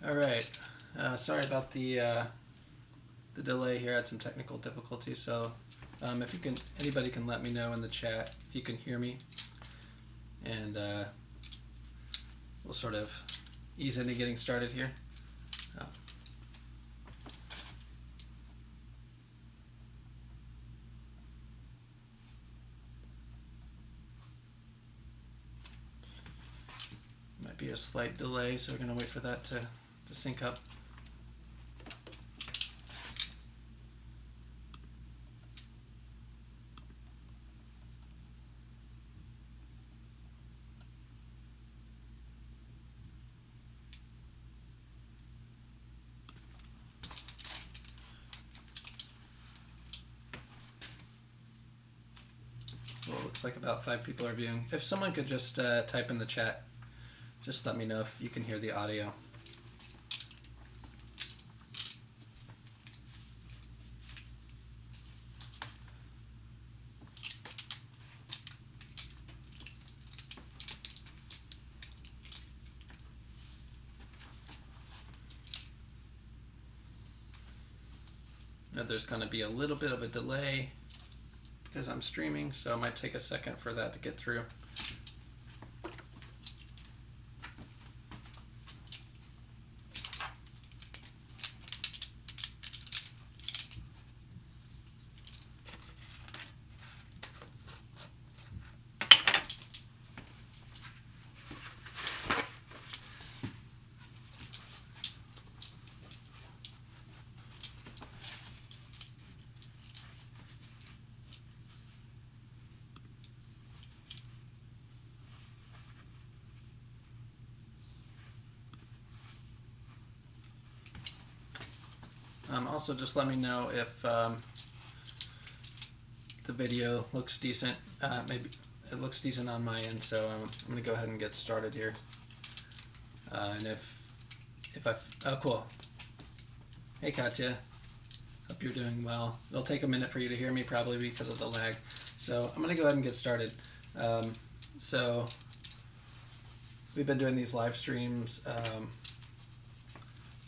All right. Sorry about the delay here. I had some technical difficulties. So, if you can, anybody can let me know in the chat if you can hear me, and we'll sort of ease into getting started here. Uh, Might be a slight delay, so we're gonna wait for that to sync up. Well, it looks like about 5 people are viewing. If someone could just type in the chat, just let me know if you can hear the audio. Now, there's going to be a little bit of a delay because I'm streaming, so it might take a second for that to get through. Also, just let me know if the video looks decent. Maybe it looks decent on my end, so I'm going to go ahead and get started here. And oh, cool. Hey, Katya. Hope you're doing well. It'll take a minute for you to hear me, probably because of the lag. So I'm going to go ahead and get started. So we've been doing these live streams.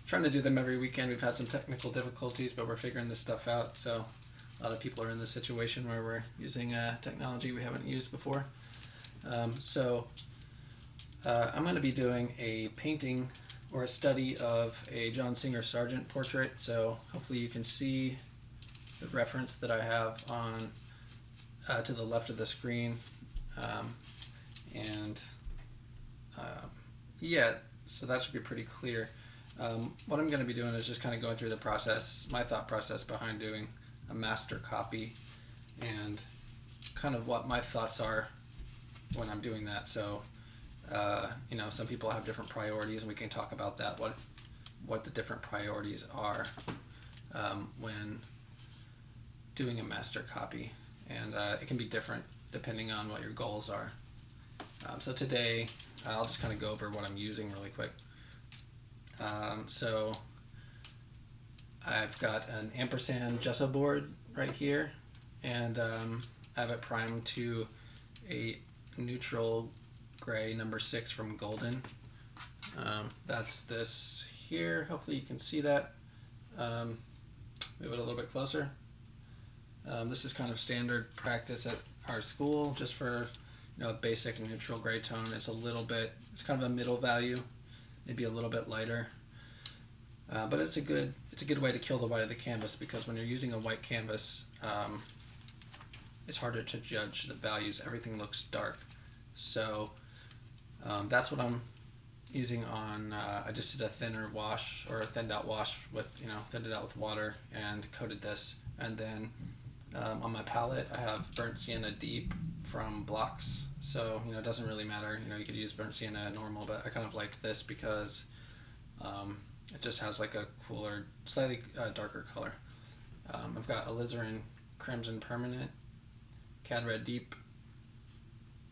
Trying to do them every weekend. We've had some technical difficulties, but we're figuring this stuff out. So a lot of people are in this situation where we're using technology we haven't used before. I'm going to be doing a painting or a study of a John Singer Sargent portrait. So hopefully you can see the reference that I have on to the left of the screen. Yeah, so that should be pretty clear. What I'm going to be doing is just kind of going through the process, my thought process behind doing a master copy, and kind of what my thoughts are when I'm doing that. So, some people have different priorities, and we can talk about that, what the different priorities are when doing a master copy. And it can be different depending on what your goals are. So today, I'll just kind of go over what I'm using really quick. So I've got an ampersand gesso board right here, and I have it primed to a neutral gray number 6 from Golden. That's this here. Hopefully you can see that. Move it a little bit closer. This is kind of standard practice at our school, just for a basic neutral gray tone. It's kind of a middle value, maybe a little bit lighter, but it's a good way to kill the white of the canvas, because when you're using a white canvas, it's harder to judge the values. Everything looks dark. So that's what I'm using on. I just did a thinner wash, or a thinned out wash with thinned it out with water and coated this, and then on my palette I have burnt sienna deep from Blocks. So it doesn't really matter. You could use burnt sienna normal, but I kind of like this because it just has like a cooler, slightly darker color. I've got alizarin crimson permanent, cad red deep,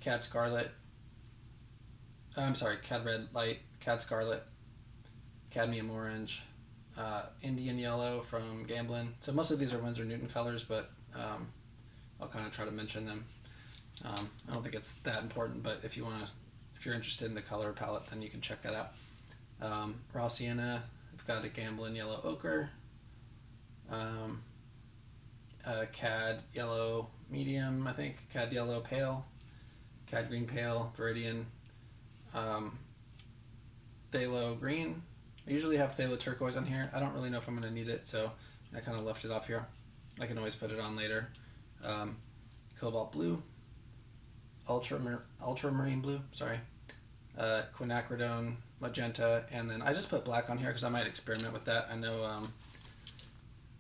cad scarlet. Cad red light, cad scarlet, cadmium orange, Indian yellow from Gamblin. So most of these are Winsor Newton colors, but I'll kind of try to mention them. I don't think it's that important, but if you're interested in the color palette, then you can check that out. Raw sienna. I've got a Gamblin yellow ochre, um, a Cad yellow medium, I think, Cad yellow pale, Cad green pale, Viridian, um, Phthalo green. I usually have Phthalo turquoise on here. I don't really know if I'm going to need it, so I kind of left it off here. I can always put it on later. Cobalt blue, ultramarine blue, sorry, quinacridone magenta, and then I just put black on here because I might experiment with that. I know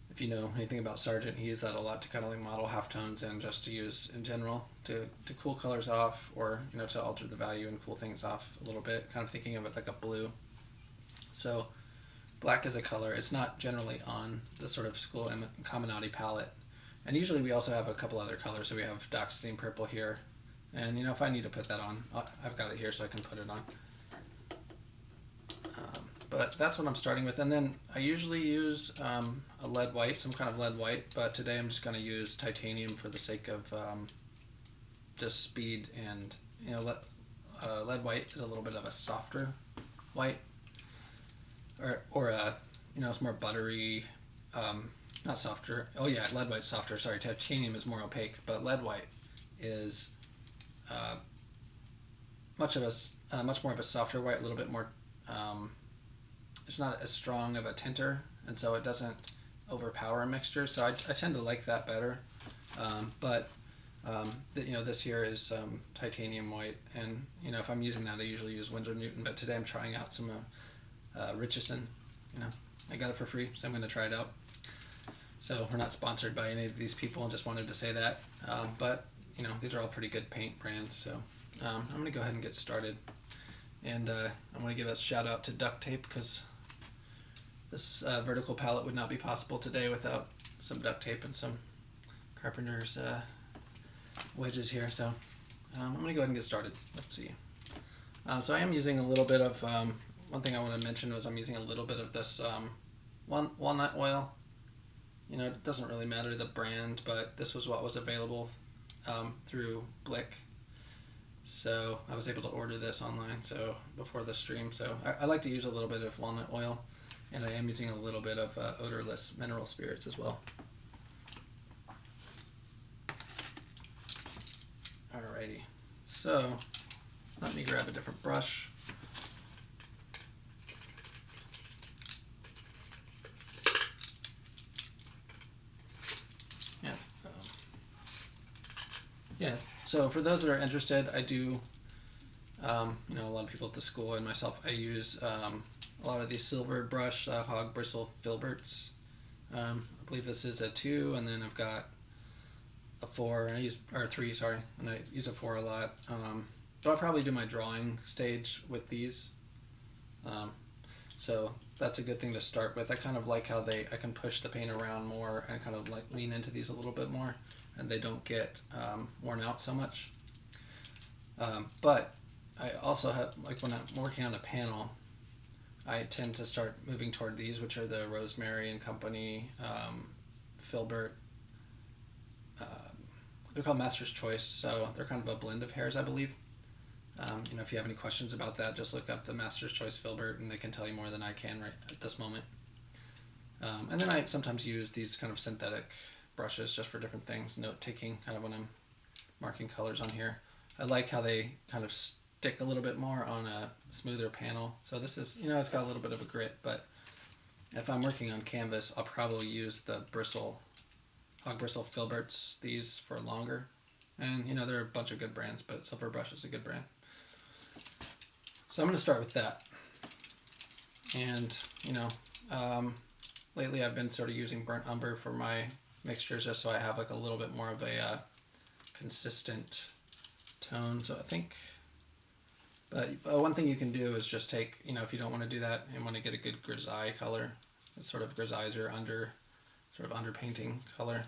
if you know anything about Sargent, he used that a lot to kind of like model halftones and just to use in general to cool colors off, or to alter the value and cool things off a little bit, kind of thinking of it like a blue. So black is a color. It's not generally on the sort of school Incamminati palette. And usually we also have a couple other colors. So we have Dioxazine purple here. And if I need to put that on, I've got it here so I can put it on. But that's what I'm starting with. And then I usually use a lead white, some kind of lead white. But today I'm just going to use titanium for the sake of just speed. And lead white is a little bit of a softer white. Or it's more buttery, not softer. Oh yeah, lead white's softer. Sorry, titanium is more opaque, but lead white is much more of a softer white, a little bit more. It's not as strong of a tinter, and so it doesn't overpower a mixture. So I tend to like that better. This here is titanium white, and if I'm using that, I usually use Winsor Newton. But today I'm trying out some Richardson. I got it for free, so I'm going to try it out. So we're not sponsored by any of these people, just wanted to say that. But these are all pretty good paint brands, so I'm going to go ahead and get started. And I'm going to give a shout out to duct tape, because this vertical palette would not be possible today without some duct tape and some carpenter's wedges here. So I'm going to go ahead and get started. Let's see. So I am using a little bit of, one thing I want to mention was I'm using a little bit of this walnut oil. It doesn't really matter the brand, but this was what was available through Blick. So I was able to order this online before the stream. So I like to use a little bit of walnut oil, and I am using a little bit of odorless mineral spirits as well. Alrighty, so let me grab a different brush. Yeah, so for those that are interested, I do, a lot of people at the school and myself, I use a lot of these silver brush hog bristle filberts. I believe this is a 2, and then I've got a 4, and I use, or 3, sorry, and I use a 4 a lot. But I'll probably do my drawing stage with these. So that's a good thing to start with. I kind of like how I can push the paint around more and kind of like lean into these a little bit more, and they don't get worn out so much. But I also have, like when I'm working on a panel, I tend to start moving toward these, which are the Rosemary and Company filbert. They're called Master's Choice, so they're kind of a blend of hairs, I believe. If you have any questions about that, just look up the Master's Choice filbert, and they can tell you more than I can right at this moment. And then I sometimes use these kind of synthetic brushes just for different things, note taking, kind of when I'm marking colors on here. I like how they kind of stick a little bit more on a smoother panel. So this is, it's got a little bit of a grit, but if I'm working on canvas, I'll probably use the hog bristle filberts, these for longer. And, there are a bunch of good brands, but Silver Brush is a good brand. So I'm going to start with that. And, lately I've been sort of using burnt umber for my mixtures just so I have like a little bit more of a consistent tone. So I think, but one thing you can do is just take, if you don't want to do that and want to get a good grisaille color, it's sort of grisaille your underpainting color.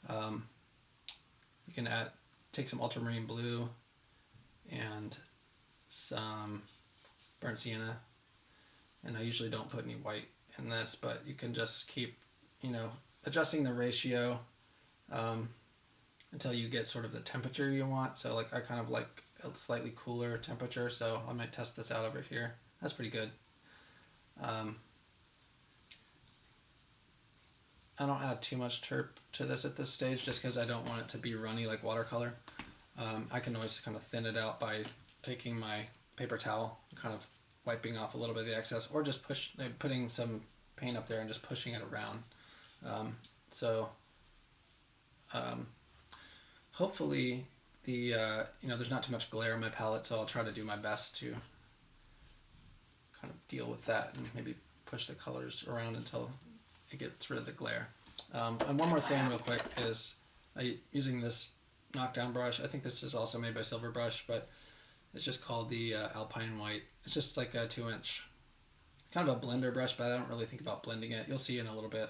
You can take some ultramarine blue and some burnt sienna, and I usually don't put any white in this, but you can just keep, adjusting the ratio until you get sort of the temperature you want. So I kind of like a slightly cooler temperature, so I might test this out over here. That's pretty good. Um, I don't add too much terp to this at this stage just because I don't want it to be runny like watercolor. I can always kind of thin it out by taking my paper towel, kind of wiping off a little bit of the excess, or just putting some paint up there and just pushing it around. So hopefully there's not too much glare on my palette, so I'll try to do my best to kind of deal with that and maybe push the colors around until it gets rid of the glare. And one more thing real quick is using this knockdown brush. I think this is also made by Silverbrush, but it's just called the Alpine White. It's just like a 2-inch, kind of a blender brush, but I don't really think about blending it. You'll see in a little bit.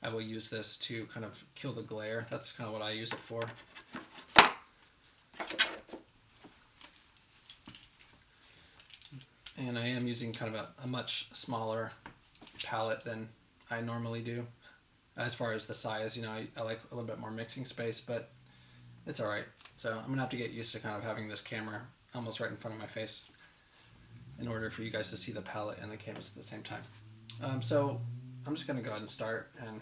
I will use this to kind of kill the glare. That's kind of what I use it for. And I am using kind of a much smaller palette than I normally do. As far as the size, I like a little bit more mixing space, but it's alright. So I'm going to have to get used to kind of having this camera almost right in front of my face in order for you guys to see the palette and the canvas at the same time. So I'm just going to go ahead and start, and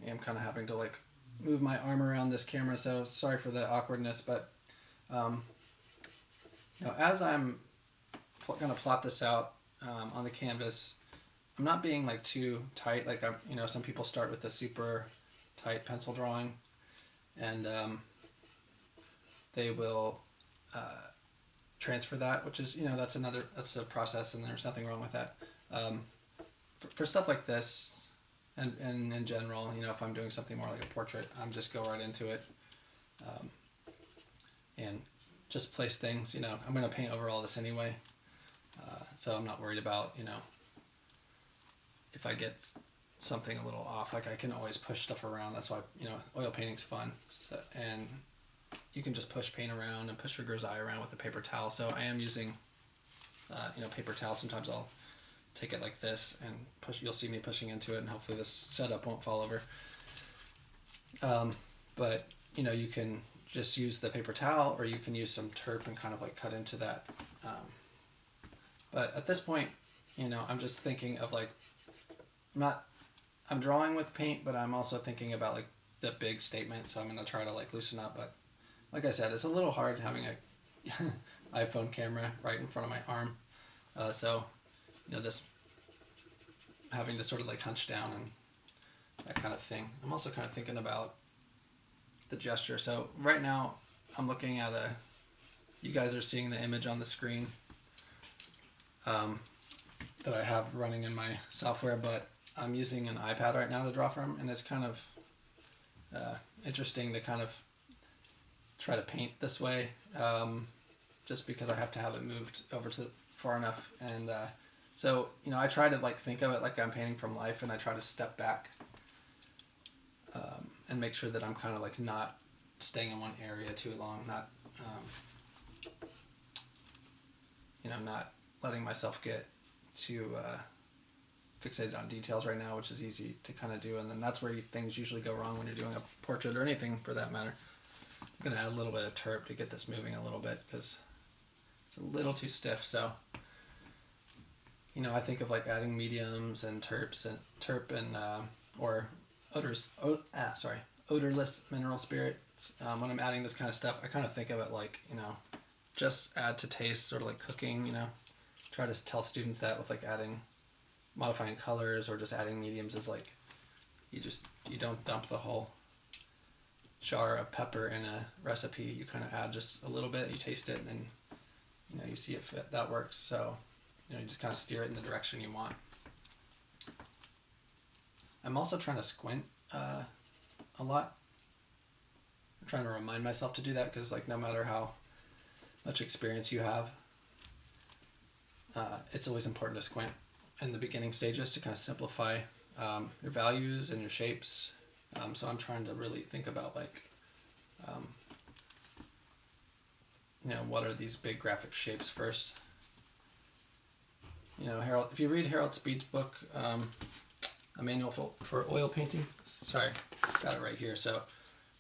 I'm kind of having to like move my arm around this camera, so sorry for the awkwardness, but as I'm going to plot this out on the canvas, I'm not being like too tight. Like some people start with the super tight pencil drawing, and they will transfer that, which is that's a process, and there's nothing wrong with that. For stuff like this, and in general, if I'm doing something more like a portrait, I'm just go right into it, and just place things. I'm going to paint over all this anyway, so I'm not worried about if I get something a little off. Like I can always push stuff around. That's why oil painting's fun. So, and you can just push paint around and push your girl's eye around with a paper towel. So I am using paper towel. Sometimes I'll take it like this and push. You'll see me pushing into it, and hopefully this setup won't fall over. But you can just use the paper towel, or you can use some terp and kind of like cut into that. But at this point, I'm just thinking of like, I'm drawing with paint, but I'm also thinking about like the big statement. So I'm going to try to like loosen up. But like I said, it's a little hard having a iPhone camera right in front of my arm. So this having to sort of like hunch down and that kind of thing. I'm also kind of thinking about the gesture. So right now I'm looking at you guys are seeing the image on the screen that I have running in my software, but I'm using an iPad right now to draw from, and it's kind of interesting to kind of try to paint this way, just because I have to have it moved over to far enough. And so I try to like think of it like I'm painting from life, and I try to step back and make sure that I'm kind of like not staying in one area too long, not not letting myself get too fixated on details right now, which is easy to kind of do, and then that's where things usually go wrong when you're doing a portrait or anything for that matter. I'm going to add a little bit of terp to get this moving a little bit because it's a little too stiff. So I think of like adding mediums and terp and or odorless mineral spirits. When I'm adding this kind of stuff, I kind of think of it like just add to taste, sort of like cooking. Try to tell students that with like modifying colors or just adding mediums is like you don't dump the whole jar of pepper in a recipe. You kind of add just a little bit, you taste it, and then you see if that works. So you just kind of steer it in the direction you want. I'm also trying to squint a lot. I'm trying to remind myself to do that because like no matter how much experience you have, it's always important to squint in the beginning stages to kind of simplify your values and your shapes. So I'm trying to really think about like, what are these big graphic shapes first? Harold, if you read Harold Speed's book, A Manual for Oil Painting, sorry, got it right here. So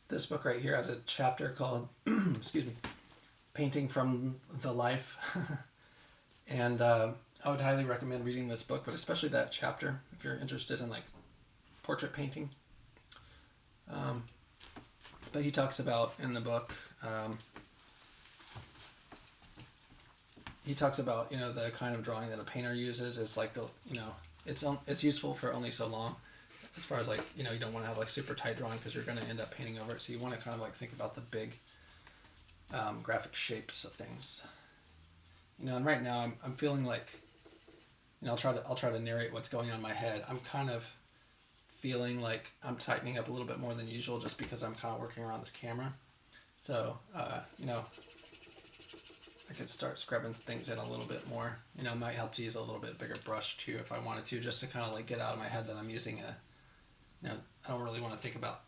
this book right here has a chapter called, excuse me, Painting from the Life. And I would highly recommend reading this book, but especially that chapter if you're interested in like portrait painting. But he talks about in the book, he talks about, you know, the kind of drawing that a painter uses is like, you know, it's useful for only so long, as far as like, you know, you don't want to have like super tight drawing because you're going to end up painting over it. So you want to kind of like think about the big graphic shapes of things, you know. And right now I'm feeling like, you know, I'll try to narrate what's going on in my head. I'm kind of feeling like I'm tightening up a little bit more than usual just because I'm kind of working around this camera. So, you know, I could start scrubbing things in a little bit more. You know, it might help to use a little bit bigger brush too if I wanted to, just to kind of like get out of my head that I'm using you know, I don't really want to think about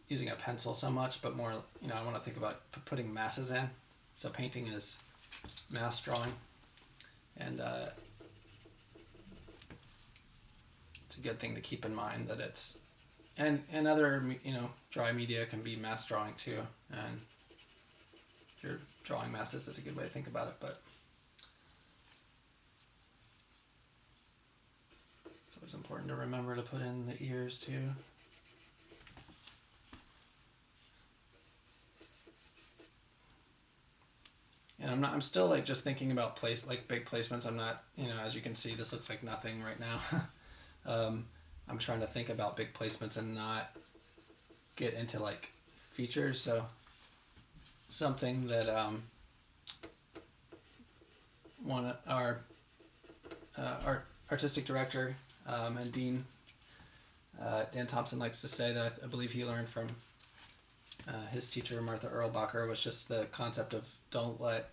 using a pencil so much, but more, you know, I want to think about putting masses in. So painting is mass drawing, and it's a good thing to keep in mind that it's, and other, you know, dry media can be mass drawing too, and if you're drawing masses, that's a good way to think about it. But it's always important to remember to put in the ears too. And I'm still like just thinking about big placements. I'm not, you know, as you can see, this looks like nothing right now. I'm trying to think about big placements and not get into like features. So something that one of our artistic director and dean, Dan Thompson, likes to say that I believe he learned from his teacher Martha Erlbacher, was just the concept of don't let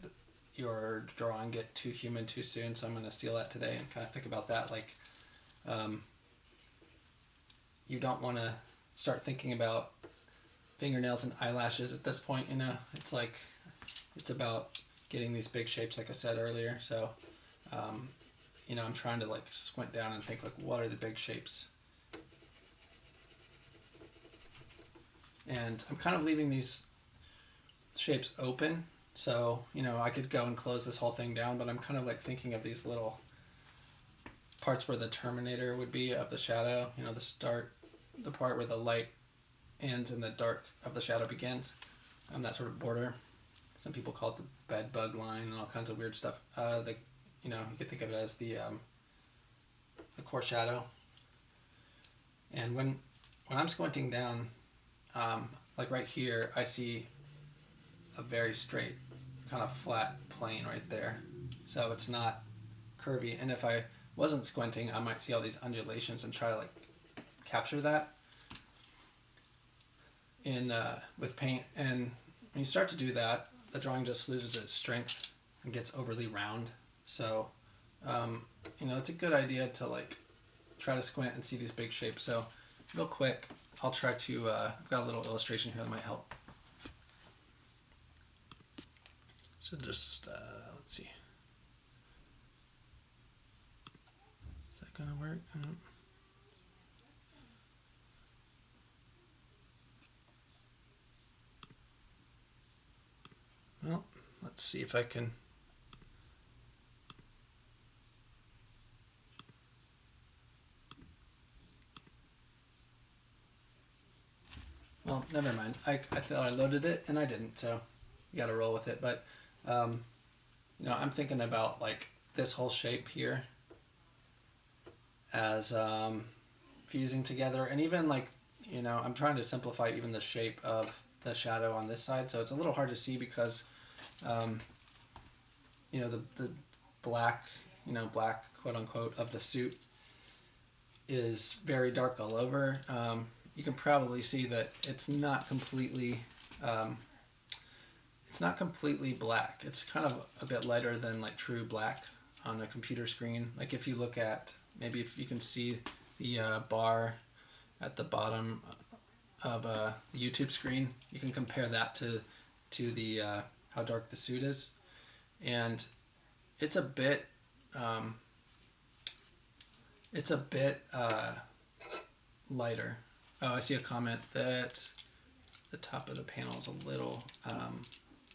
your drawing get too human too soon. So I'm going to steal that today and kind of think about that. Like, you don't want to start thinking about fingernails and eyelashes at this point. You know, it's like, it's about getting these big shapes, like I said earlier. So, you know, I'm trying to like squint down and think like, what are the big shapes? And I'm kind of leaving these shapes open. So, you know, I could go and close this whole thing down, but I'm kind of like thinking of these little parts where the terminator would be of the shadow, you know, the part where the light ends and the dark of the shadow begins. That sort of border. Some people call it the bed bug line and all kinds of weird stuff. You know, you could think of it as the core shadow. And when I'm squinting down, like right here, I see a very straight, kind of flat plane right there. So it's not curvy. And if I wasn't squinting, I might see all these undulations and try to like capture that in with paint. And when you start to do that, the drawing just loses its strength and gets overly round. So, you know, it's a good idea to like try to squint and see these big shapes. So real quick, I'll try to, I've got a little illustration here that might help. So just, let's see. Is that gonna work? Well, let's see if I can. Well, never mind. I thought I loaded it and I didn't, so you gotta roll with it. But, you know, I'm thinking about like this whole shape here as fusing together, and even like, you know, I'm trying to simplify even the shape of the shadow on this side, so it's a little hard to see because, you know, the black, you know, black quote unquote of the suit is very dark all over. You can probably see that it's not completely black. It's kind of a bit lighter than like true black on a computer screen. Like if you look at, maybe if you can see the bar at the bottom of the YouTube screen, you can compare that to the how dark the suit is, and it's a bit lighter. Oh, I see a comment that the top of the panel is a little,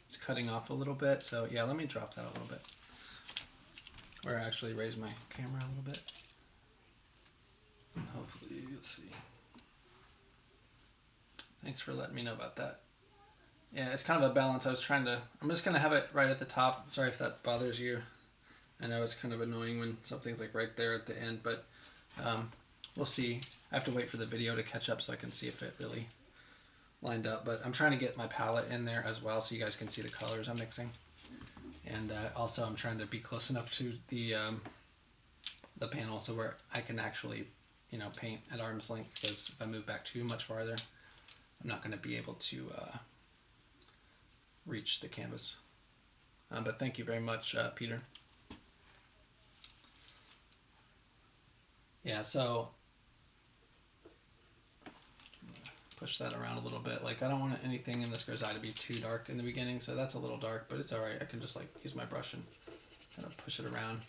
it's cutting off a little bit. So yeah, let me drop that a little bit. or actually raise my camera a little bit. Hopefully you'll see. Thanks for letting me know about that. Yeah, it's kind of a balance. I'm just going to have it right at the top. Sorry if that bothers you. I know it's kind of annoying when something's like right there at the end, but we'll see. I have to wait for the video to catch up so I can see if it really lined up. But I'm trying to get my palette in there as well so you guys can see the colors I'm mixing. And also I'm trying to be close enough to the panel so where I can actually, paint at arm's length, because if I move back too much farther, I'm not going to be able to reach the canvas. But thank you very much, Peter. Yeah, so push that around a little bit. Like, I don't want anything in this grisaille to be too dark in the beginning, so that's a little dark, but it's all right. I can just use my brush and kind of push it around,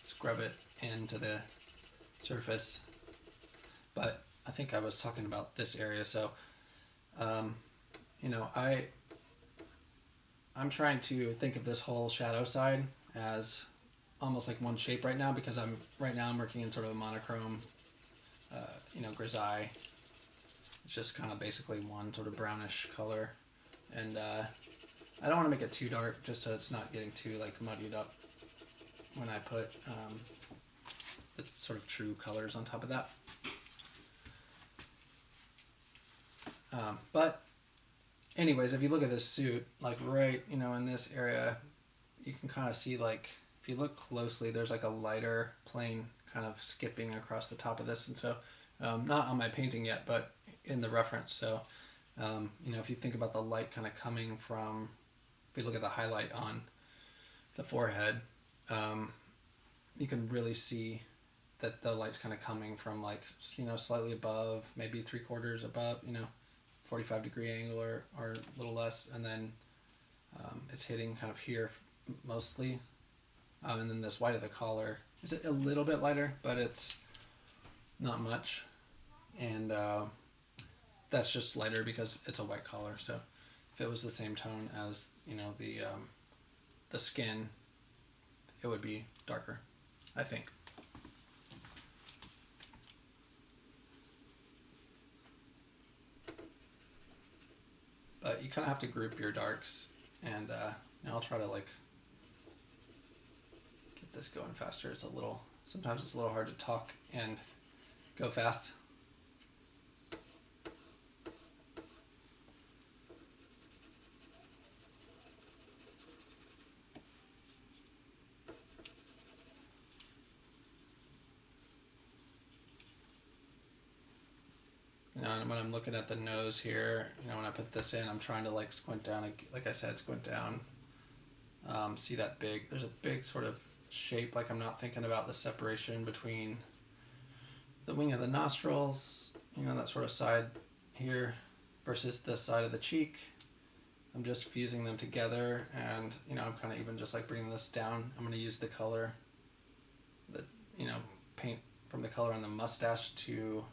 scrub it into the surface. But I think I was talking about this area, so I'm trying to think of this whole shadow side as almost like one shape right now, because I'm working in sort of a monochrome, grisaille. It's just kind of basically one sort of brownish color, and I don't want to make it too dark, just so it's not getting too muddied up when I put the sort of true colors on top of that. But anyways, if you look at this suit, right, in this area, you can kind of see, if you look closely, there's a lighter plane kind of skipping across the top of this. And so, not on my painting yet, but in the reference. So, if you think about the light kind of coming from, if you look at the highlight on the forehead, you can really see that the light's kind of coming from slightly above, maybe 3/4 above, 45-degree angle or a little less, and then it's hitting kind of here mostly, and then this white of the collar is a little bit lighter, but it's not much, and that's just lighter because it's a white collar. So if it was the same tone as the skin, it would be darker, I think. But you kind of have to group your darks, and I'll try to get this going faster. Sometimes it's a little hard to talk and go fast. And when I'm looking at the nose here, when I put this in, I'm trying to squint down, like I said, squint down. See that there's a big sort of shape, I'm not thinking about the separation between the wing of the nostrils, that sort of side here versus this side of the cheek. I'm just fusing them together, and I'm kind of even just bringing this down. I'm going to use the color, paint from the color on the mustache to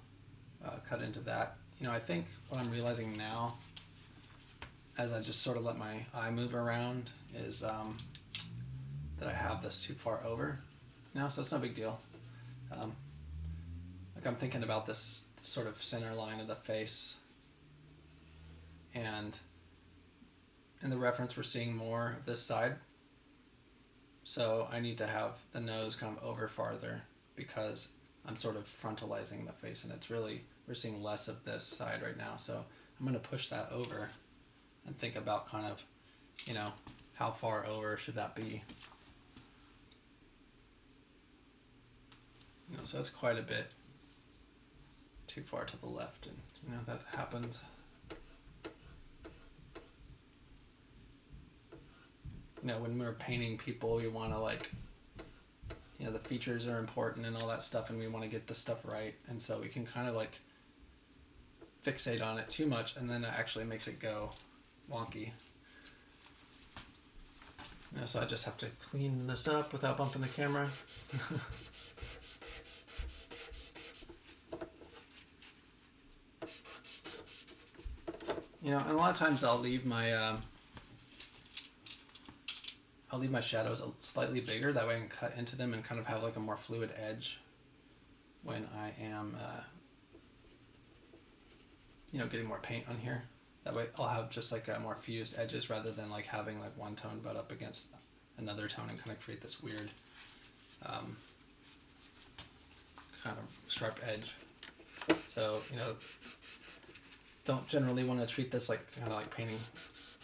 cut into that. I think what I'm realizing now, as I just sort of let my eye move around, is that I have this too far over. So it's no big deal. I'm thinking about this sort of center line of the face, and in the reference we're seeing more of this side. So I need to have the nose kind of over farther, because I'm sort of frontalizing the face, and we're seeing less of this side right now. So I'm going to push that over and think about kind of, how far over should that be? So it's quite a bit too far to the left, and that happens. When we're painting people, we want to the features are important and all that stuff, and we want to get the stuff right, and so we can kind of fixate on it too much, and then it actually makes it go wonky. So I just have to clean this up without bumping the camera. And a lot of times I'll leave my I'll leave my shadows slightly bigger, that way I can cut into them and kind of have like a more fluid edge when I am, getting more paint on here. That way I'll have just like more fused edges rather than like having like one tone butt up against another tone and kind of create this weird kind of sharp edge. So, don't generally want to treat this like kind of like painting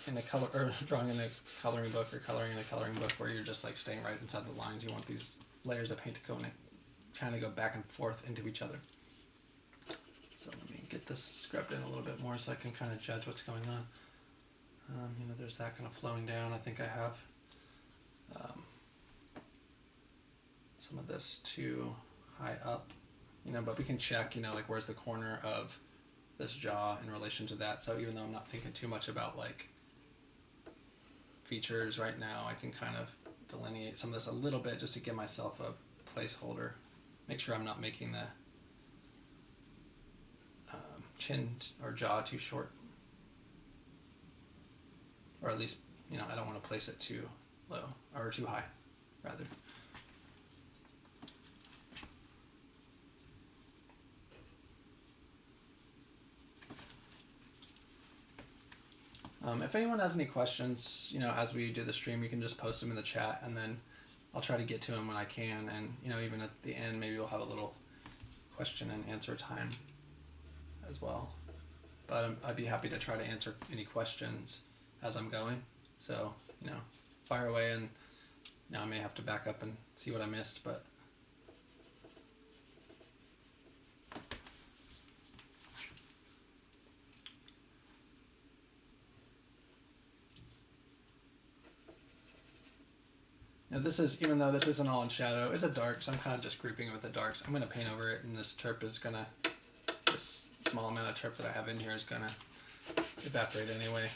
in a color or drawing in a coloring book or coloring in a coloring book where you're just like staying right inside the lines. You want these layers of paint to go in, kind of go back and forth into each other. So let me get this scrubbed in a little bit more so I can kind of judge what's going on. There's that kind of flowing down. I think I have some of this too high up, but we can check, like where's the corner of this jaw in relation to that. So even though I'm not thinking too much about like features right now, I can kind of delineate some of this a little bit just to give myself a placeholder. Make sure I'm not making the chin or jaw too short. Or at least, I don't want to place it too low, or too high, rather. If anyone has any questions, as we do the stream, you can just post them in the chat, and then I'll try to get to them when I can. And, even at the end, maybe we'll have a little question and answer time as well. But I'd be happy to try to answer any questions as I'm going. So, fire away, and I may have to back up and see what I missed, but this is, even though this isn't all in shadow, it's a dark, so I'm kind of just grouping it with the darks. I'm going to paint over it, and this terp is going to, this small amount of terp that I have in here is going to evaporate anyway.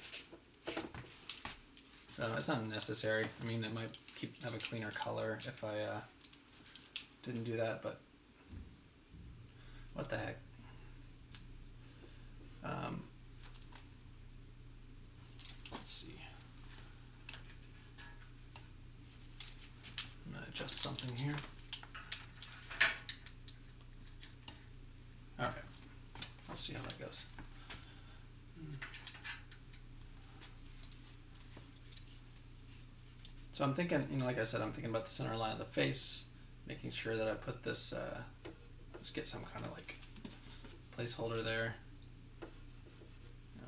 So it's not necessary. I mean, it might have a cleaner color if I didn't do that, but what the heck. Let's see. I'm going to adjust something here. All right. I'll see how that goes. So I'm thinking, like I said, I'm thinking about the center line of the face, making sure that I put this, just get some kind of like placeholder there.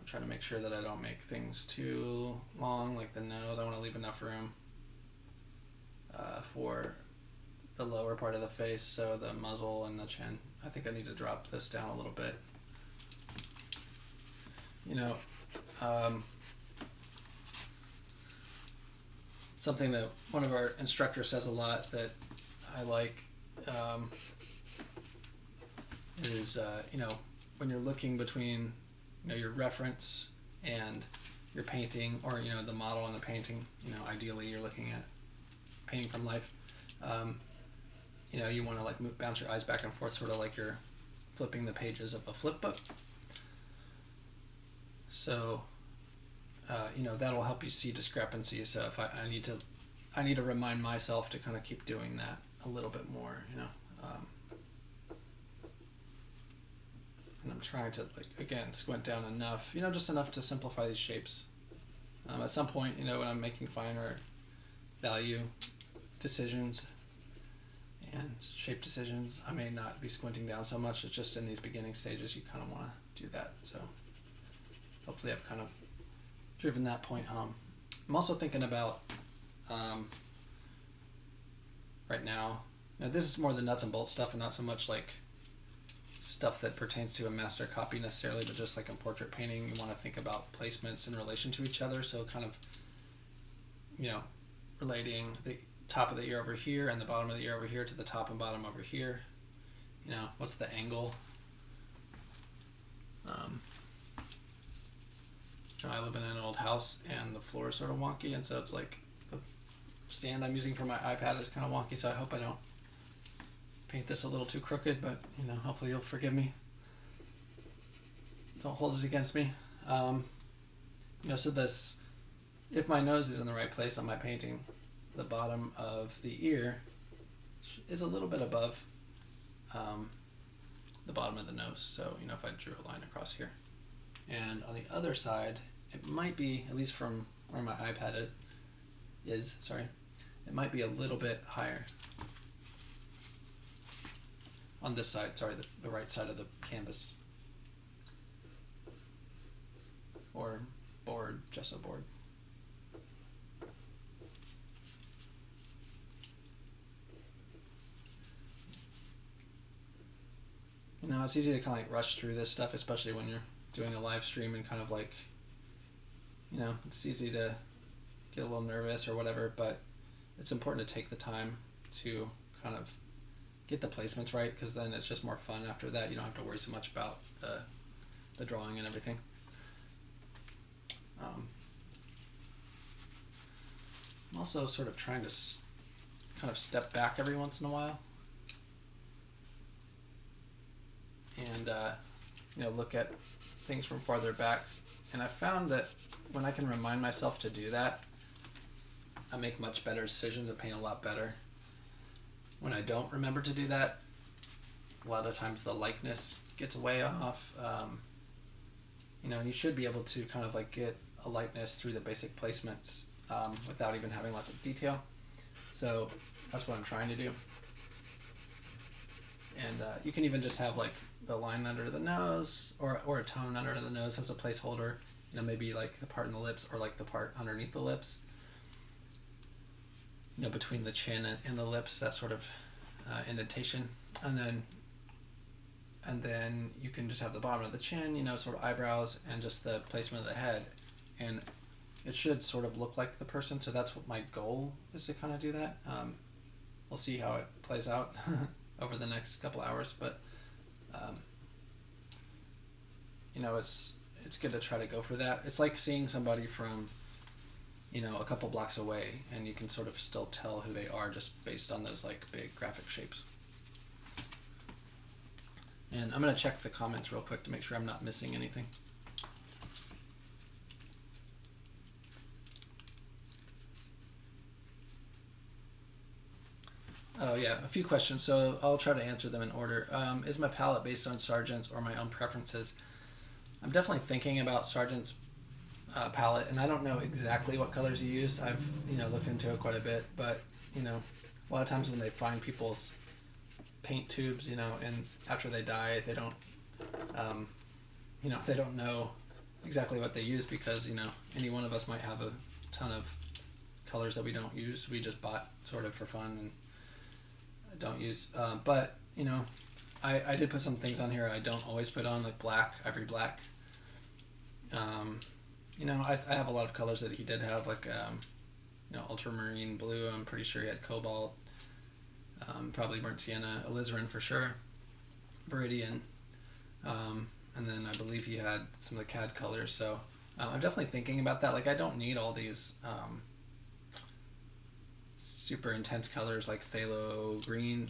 Try to make sure that I don't make things too long, like the nose. I want to leave enough room for the lower part of the face, so the muzzle and the chin. I think I need to drop this down a little bit. Something that one of our instructors says a lot that I like is, when you're looking between, your reference and your painting, or, the model and the painting, ideally you're looking at painting from life. You want to like bounce your eyes back and forth, sort of like you're flipping the pages of a flip book. So, that'll help you see discrepancies. So if I need to remind myself to kind of keep doing that a little bit more, and I'm trying to, like, again, squint down enough, just enough to simplify these shapes. At some point, when I'm making finer value decisions and shape decisions, I may not be squinting down so much. It's just in these beginning stages you kind of want to do that. So hopefully I've kind of driven that point home. I'm also thinking about, right now, this is more the nuts and bolts stuff and not so much like stuff that pertains to a master copy necessarily, but just like in portrait painting, you want to think about placements in relation to each other. So kind of, relating the top of the ear over here and the bottom of the ear over here to the top and bottom over here. What's the angle? I live in an old house and the floor is sort of wonky, and so it's like the stand I'm using for my iPad is kind of wonky, so I hope I don't paint this a little too crooked, but hopefully you'll forgive me. Don't hold it against me. So this, if my nose is in the right place on my painting, the bottom of the ear is a little bit above the bottom of the nose. So, if I drew a line across here. And on the other side, it might be, at least from where my iPad is, it might be a little bit higher. On this side, the right side of the canvas. Or board, gesso board. It's easy to kind of like rush through this stuff, especially when you're doing a live stream and kind of like, it's easy to get a little nervous or whatever, but it's important to take the time to kind of get the placements right, because then it's just more fun after that. You don't have to worry so much about the drawing and everything. I'm also sort of trying to kind of step back every once in a while and look at things from farther back. And I found that when I can remind myself to do that, I make much better decisions and paint a lot better. When I don't remember to do that, a lot of times the likeness gets way off. And you should be able to kind of like get a likeness through the basic placements without even having lots of detail. So that's what I'm trying to do. And you can even just have like the line under the nose or a tone under the nose as a placeholder. Maybe like the part in the lips or like the part underneath the lips. Between the chin and the lips, that sort of indentation. And then you can just have the bottom of the chin, sort of eyebrows, and just the placement of the head. And it should sort of look like the person, so that's what my goal is, to kind of do that. We'll see how it plays out over the next couple hours, but it's good to try to go for that. It's like seeing somebody from a couple blocks away, and you can sort of still tell who they are just based on those like big graphic shapes. And I'm going to check the comments real quick to make sure I'm not missing anything. Oh yeah, a few questions, so I'll try to answer them in order. Is my palette based on Sargent's or my own preferences? I'm definitely thinking about Sargent's palette, and I don't know exactly what colors he used. I've looked into it quite a bit, but a lot of times when they find people's paint tubes, and after they die, they don't they don't know exactly what they use, because any one of us might have a ton of colors that we don't use. We just bought sort of for fun and don't use, but I did put some things on here I don't always put on, like black, ivory black. I have a lot of colors that he did have, like ultramarine blue. I'm pretty sure he had cobalt, probably burnt sienna, alizarin for sure, viridian, and then I believe he had some of the CAD colors. So I'm definitely thinking about that. Like, I don't need all these super intense colors like phthalo green,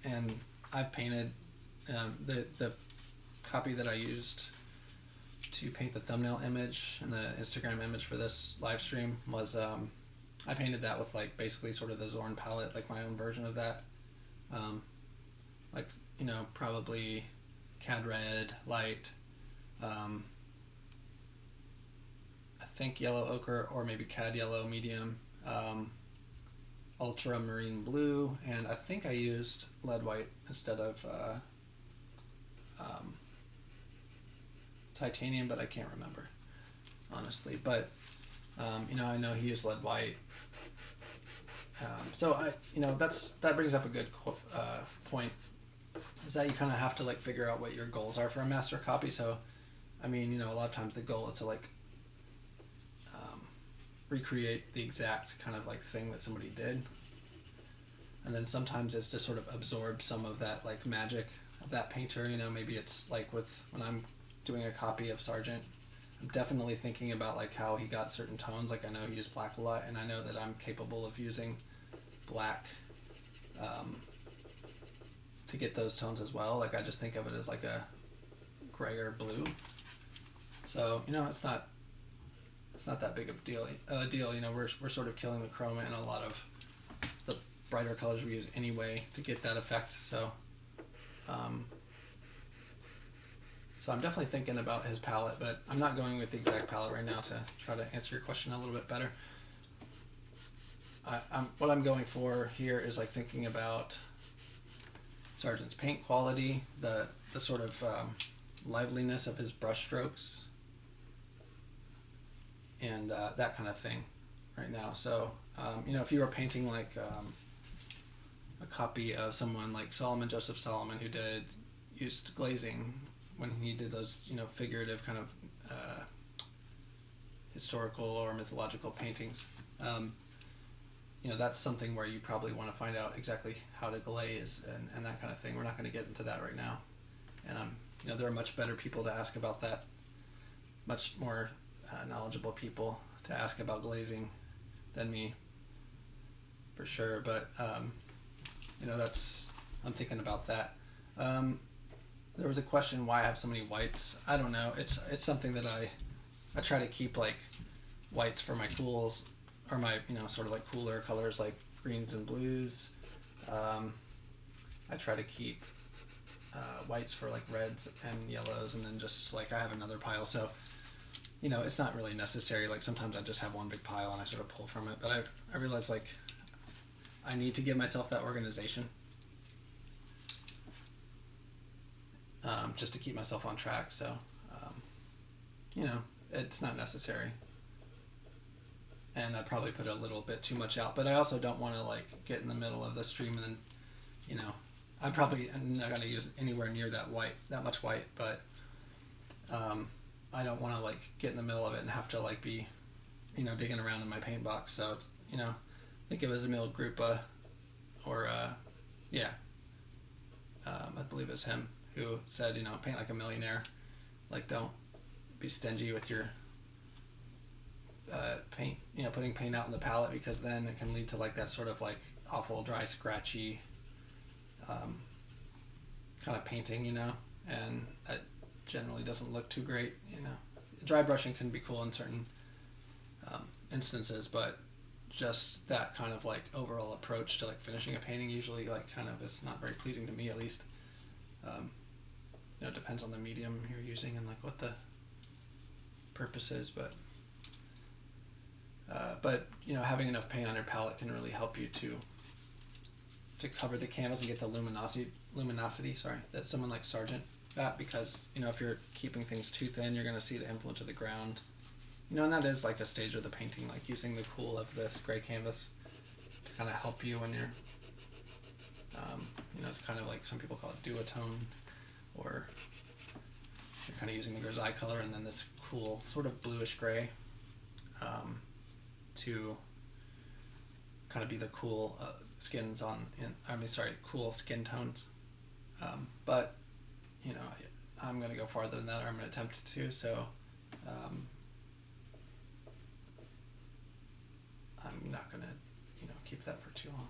and I've painted the copy that I used to paint the thumbnail image and the Instagram image for this live stream was I painted that with like basically sort of the Zorn palette, like my own version of that, like probably CAD red light, I think yellow ochre, or maybe CAD yellow medium, ultramarine blue, and I think I used lead white instead of titanium, but I can't remember honestly. But I know he used lead white. So that brings up a good point, is that you kind of have to like figure out what your goals are for a master copy. So a lot of times the goal is to like recreate the exact kind of like thing that somebody did, and then sometimes it's to sort of absorb some of that like magic of that painter. Maybe it's like when I'm doing a copy of Sargent, I'm definitely thinking about like how he got certain tones. Like, I know he used black a lot, and I know that I'm capable of using black to get those tones as well. Like, I just think of it as like a gray or blue. So it's not that big of a deal. We're sort of killing the chroma in a lot of brighter colors we use anyway to get that effect. So I'm definitely thinking about his palette, but I'm not going with the exact palette right now to try to answer your question a little bit better. What I'm going for here is like thinking about Sargent's paint quality, the sort of liveliness of his brush strokes, and that kind of thing right now. So, if you were painting like a copy of someone like Joseph Solomon, who used glazing when he did those, figurative kind of historical or mythological paintings, that's something where you probably want to find out exactly how to glaze and that kind of thing. We're not going to get into that right now. And, there are much better people to ask about that, much more knowledgeable people to ask about glazing than me, for sure. But, I'm thinking about that. There was a question why I have so many whites. I don't know. It's something that I try to keep like whites for my cools, or my, sort of like cooler colors like greens and blues. I try to keep whites for like reds and yellows, and then just like I have another pile. So, it's not really necessary. Like sometimes I just have one big pile and I sort of pull from it. But I realize like I need to give myself that organization, just to keep myself on track. So, it's not necessary. And I probably put a little bit too much out, but I also don't want to like get in the middle of the stream and then, I'm probably not going to use anywhere near that much white, but I don't want to like get in the middle of it and have to like be, digging around in my paint box. So it's, I think it was Emil Grupa, or I believe it was him who said, paint like a millionaire, like don't be stingy with your paint, putting paint out in the palette, because then it can lead to like that sort of like awful dry scratchy kind of painting, and that generally doesn't look too great. Dry brushing can be cool in certain instances, but just that kind of like overall approach to like finishing a painting usually like kind of is not very pleasing to me, at least. It depends on the medium you're using and like what the purpose is, but having enough paint on your palette can really help you to cover the canvas and get the luminosity that someone like Sargent got, because if you're keeping things too thin, you're going to see the influence of the ground, and that is like a stage of the painting, like using the cool of this gray canvas to kind of help you when you're it's kind of like some people call it duotone, or you're kind of using the grisaille color and then this cool sort of bluish gray to kind of be the cool cool skin tones. But I'm going to go farther than that, or I'm going to attempt to. So I'm not going to keep that for too long.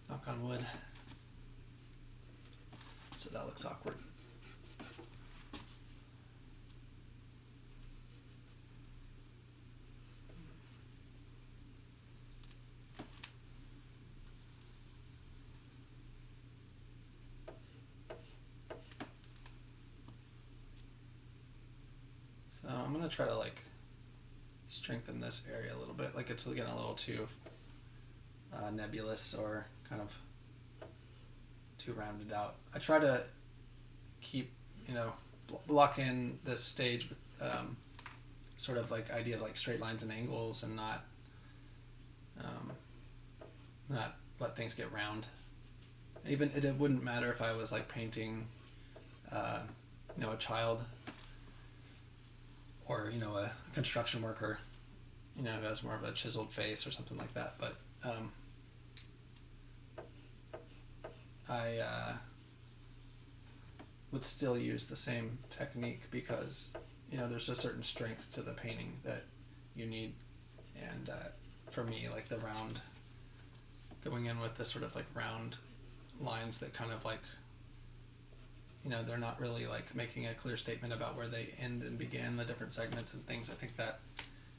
Knock on wood. So that looks awkward. So I'm going to try to like strengthen this area a little bit. Like it's getting a little too nebulous, or kind of too rounded out. I try to keep, block in this stage with sort of like idea of like straight lines and angles, and not let things get round. Even it wouldn't matter if I was like painting a child, or a construction worker, who has more of a chiseled face or something like that. But I would still use the same technique, because there's a certain strength to the painting that you need, and for me, like the round, going in with the sort of like round lines that kind of like, they're not really like making a clear statement about where they end and begin, the different segments and things. I think that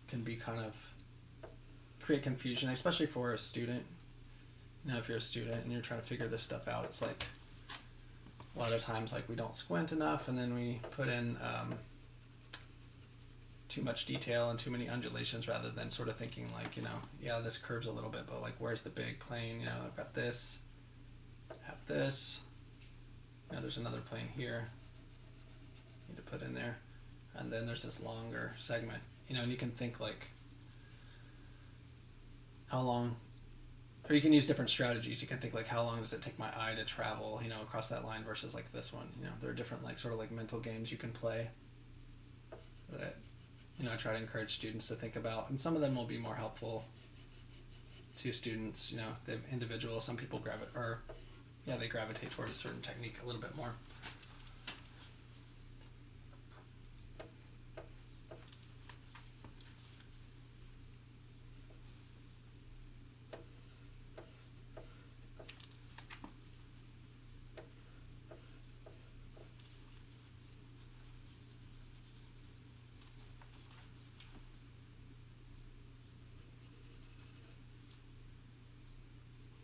can be kind of create confusion, especially for a student. You know, if you're a student and you're trying to figure this stuff out, it's like a lot of times like we don't squint enough, and then we put in too much detail and too many undulations rather than sort of thinking like, you know, yeah, this curves a little bit, but like where's the big plane? You know, I've got this, have this. You know, there's another plane here. Need to put in there, and then there's this longer segment. You know, and you can think like how long, or you can use different strategies. You can think like how long does it take my eye to travel, you know, across that line versus like this one. You know, there are different like sort of like mental games you can play that, you know, I try to encourage students to think about, and some of them will be more helpful to students. You know, they're individual. Some people they gravitate toward a certain technique a little bit more.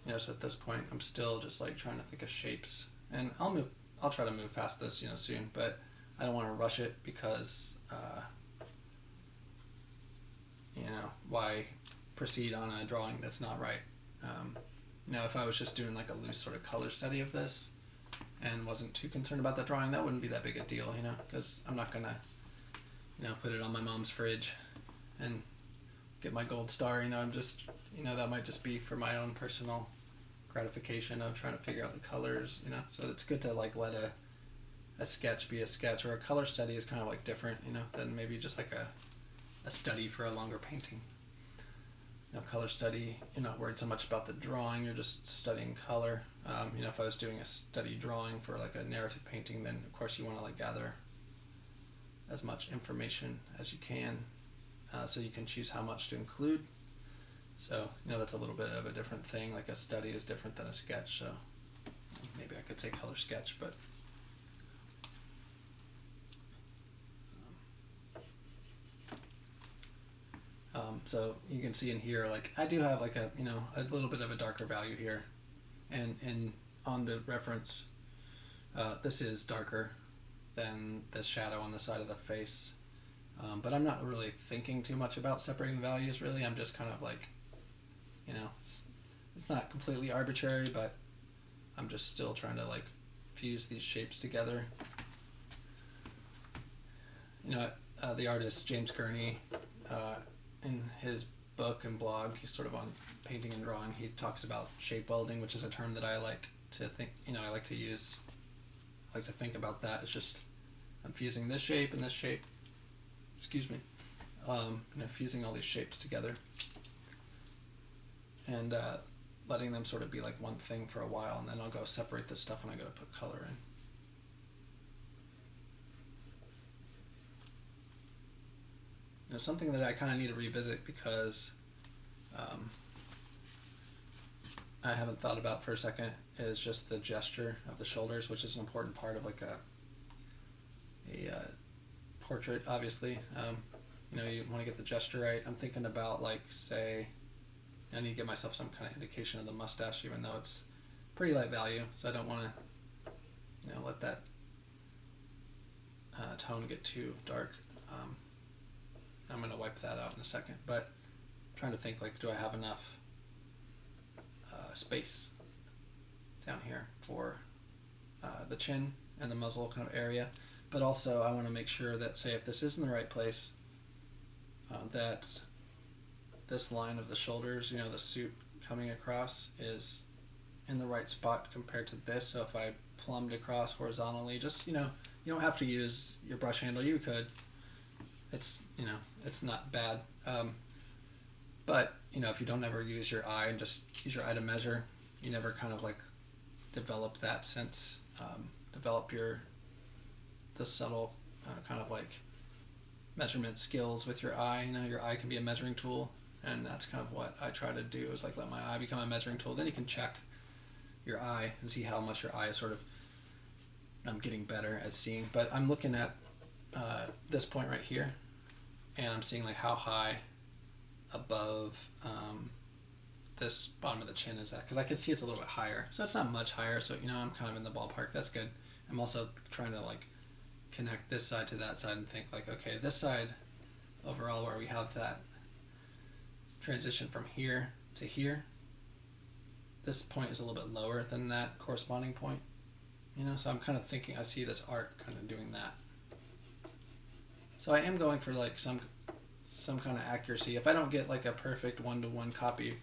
You know, so at this point, I'm still just like trying to think of shapes, and I'll try to move past this, you know, soon, but I don't want to rush it because, you know, why proceed on a drawing that's not right? You know, if I was just doing like a loose sort of color study of this and wasn't too concerned about that drawing, that wouldn't be that big a deal, you know, because I'm not gonna, you know, put it on my mom's fridge and get my gold star. You know, I'm just, you know, that might just be for my own personal gratification of trying to figure out the colors, you know. So it's good to like let a sketch be a sketch, or a color study is kind of like different, you know, than maybe just like a study for a longer painting. You know, color study, you're not worried so much about the drawing, you're just studying color. You know, if I was doing a study drawing for like a narrative painting, then of course you want to like gather as much information as you can, so you can choose how much to include. So, you know, that's a little bit of a different thing. Like a study is different than a sketch, so maybe I could say color sketch, but so you can see in here, like I do have like a, you know, a little bit of a darker value here, and on the reference, this is darker than this shadow on the side of the face, but I'm not really thinking too much about separating the values, really. I'm just kind of like, you know, it's not completely arbitrary, but I'm just still trying to like fuse these shapes together. You know, the artist James Gurney, in his book and blog, he's sort of on painting and drawing, he talks about shape welding, which is a term that I like to think, you know, I like to use. I like to think about that. It's just I'm fusing this shape and this shape, excuse me, you know, fusing all these shapes together and letting them sort of be like one thing for a while, and then I'll go separate this stuff when I go to put color in. You know, something that I kind of need to revisit because I haven't thought about for a second is just the gesture of the shoulders, which is an important part of like a portrait, obviously. You know, you want to get the gesture right. I'm thinking about like, say, I need to give myself some kind of indication of the mustache, even though it's pretty light value, so I don't want to, you know, let that tone get too dark. I'm going to wipe that out in a second, but I'm trying to think like, do I have enough space down here for the chin and the muzzle kind of area, but also I want to make sure that, say, if this is in the right place, that this line of the shoulders, you know, the suit coming across, is in the right spot compared to this. So if I plumbed across horizontally, just, you know, you don't have to use your brush handle. You could. It's, you know, it's not bad. But, you know, if you don't ever use your eye and just use your eye to measure, you never kind of like develop that sense, develop the subtle kind of like measurement skills with your eye. You know, your eye can be a measuring tool, and that's kind of what I try to do, is like let my eye become a measuring tool. Then you can check your eye and see how much your eye is sort of getting better at seeing. But I'm looking at this point right here, and I'm seeing like how high above this bottom of the chin is at, because I can see it's a little bit higher, so it's not much higher, so I'm kind of in the ballpark. That's good. I'm also trying to like connect this side to that side and think like, okay, this side overall where we have that transition from here to here, this point is a little bit lower than that corresponding point, so I'm kind of thinking I see this arc kind of doing that. So I am going for like some kind of accuracy. If I don't get like a perfect one-to-one copy,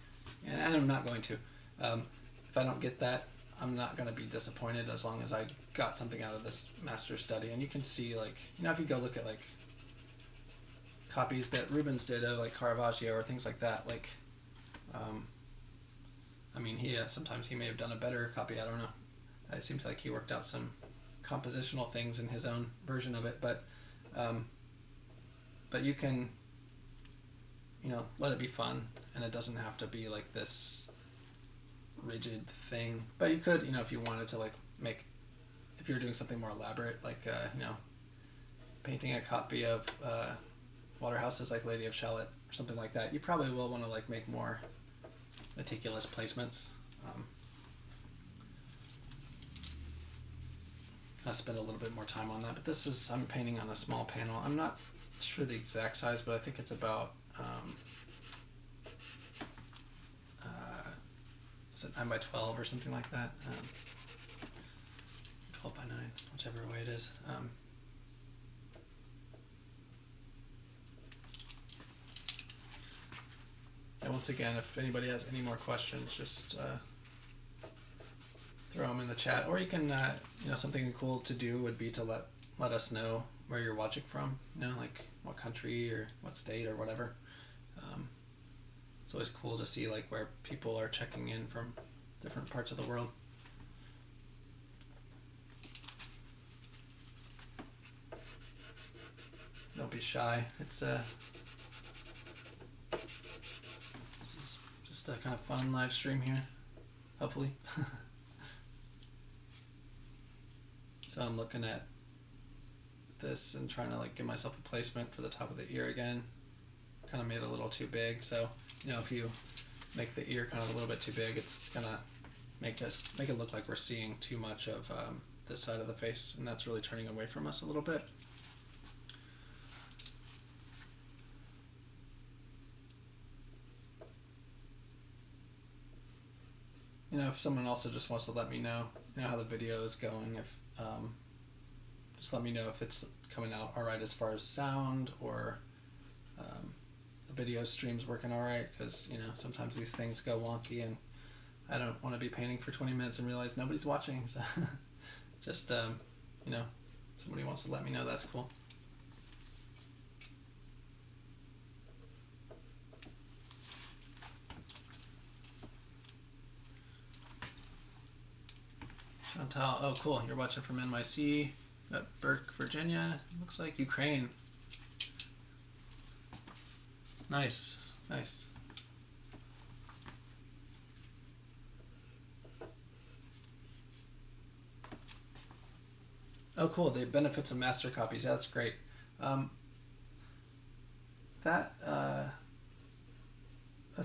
and I'm not going to, if I don't get that, I'm not going to be disappointed as long as I got something out of this master study. And you can see like, if you go look at like copies that Rubens did of like Caravaggio or things like that, like, sometimes he may have done a better copy, I don't know. It seems like he worked out some compositional things in his own version of it, but you can, let it be fun, and it doesn't have to be like this rigid thing. But you could, if you wanted to like if you're doing something more elaborate, like, painting a copy of Waterhouse's like Lady of Shalott or something like that, you probably will want to like make more meticulous placements. I'll spend a little bit more time on that, but I'm painting on a small panel. I'm not sure the exact size, but I think it's about is it 9 by 12 or something like that? 12 by 9, whichever way it is. And once again, if anybody has any more questions, just throw them in the chat, or you can, something cool to do would be to let us know where you're watching from, like what country or what state or whatever. It's always cool to see like where people are checking in from different parts of the world. Don't be shy. It's just a kind of fun live stream here, hopefully. So I'm looking at this and trying to like give myself a placement for the top of the ear again. Kind of made it a little too big, so if you make the ear kind of a little bit too big, it's gonna make it look like we're seeing too much of this side of the face, and that's really turning away from us a little bit. If someone also just wants to let me know, how the video is going, if just let me know if it's coming out all right as far as sound, or the video stream's working all right, because sometimes these things go wonky, and I don't want to be painting for 20 minutes and realize nobody's watching. So just somebody wants to let me know, that's cool. Chantal, oh cool, you're watching from NYC, Burke, Virginia, looks like Ukraine. Nice. Oh cool, the benefits of master copies, yeah, that's great. That's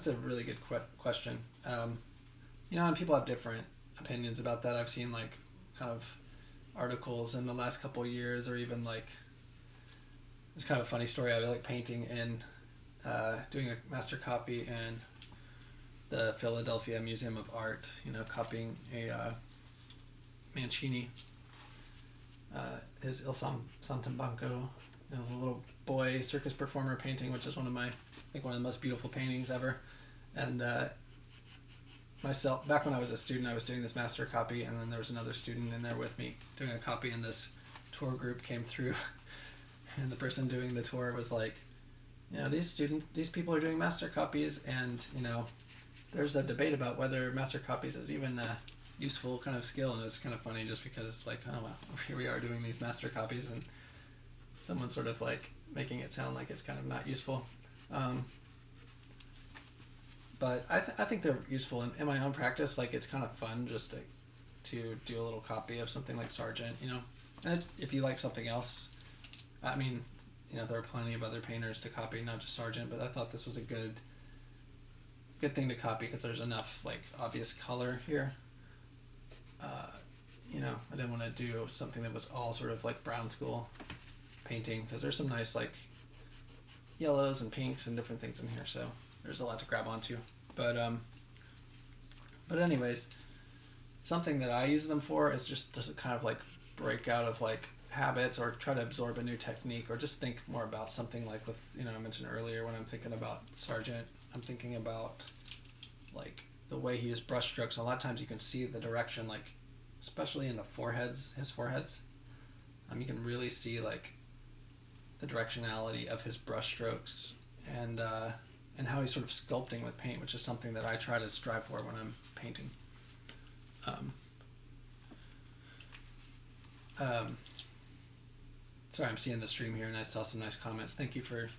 a really good question. And people have different opinions about that. I've seen like kind of articles in the last couple of years, or even like, it's kind of a funny story. I was like painting and doing a master copy in the Philadelphia Museum of Art, copying a Mancini, his Il Saltimbanco, the little boy circus performer painting, which is one of the most beautiful paintings ever. And myself, back when I was a student, I was doing this master copy, and then there was another student in there with me doing a copy, and this tour group came through, and the person doing the tour was like, these people are doing master copies, and there's a debate about whether master copies is even a useful kind of skill. And it's kind of funny just because it's like, oh well, here we are doing these master copies, and someone's sort of like making it sound like it's kind of not useful. But I think they're useful in my own practice. Like, it's kind of fun just to do a little copy of something like Sargent, and if you like something else, there are plenty of other painters to copy, not just Sargent, but I thought this was a good good thing to copy because there's enough like obvious color here. I didn't want to do something that was all sort of like brown school painting because there's some nice like yellows and pinks and different things in here, so there's a lot to grab onto. But anyways, something that I use them for is just to kind of like break out of like habits or try to absorb a new technique or just think more about something like with, I mentioned earlier when I'm thinking about Sargent, I'm thinking about like the way he uses brush strokes. A lot of times you can see the direction, like especially in his foreheads. You can really see like the directionality of his brush strokes and how he's sort of sculpting with paint, which is something that I try to strive for when I'm painting. Sorry, I'm seeing the stream here and I saw some nice comments. Thank you for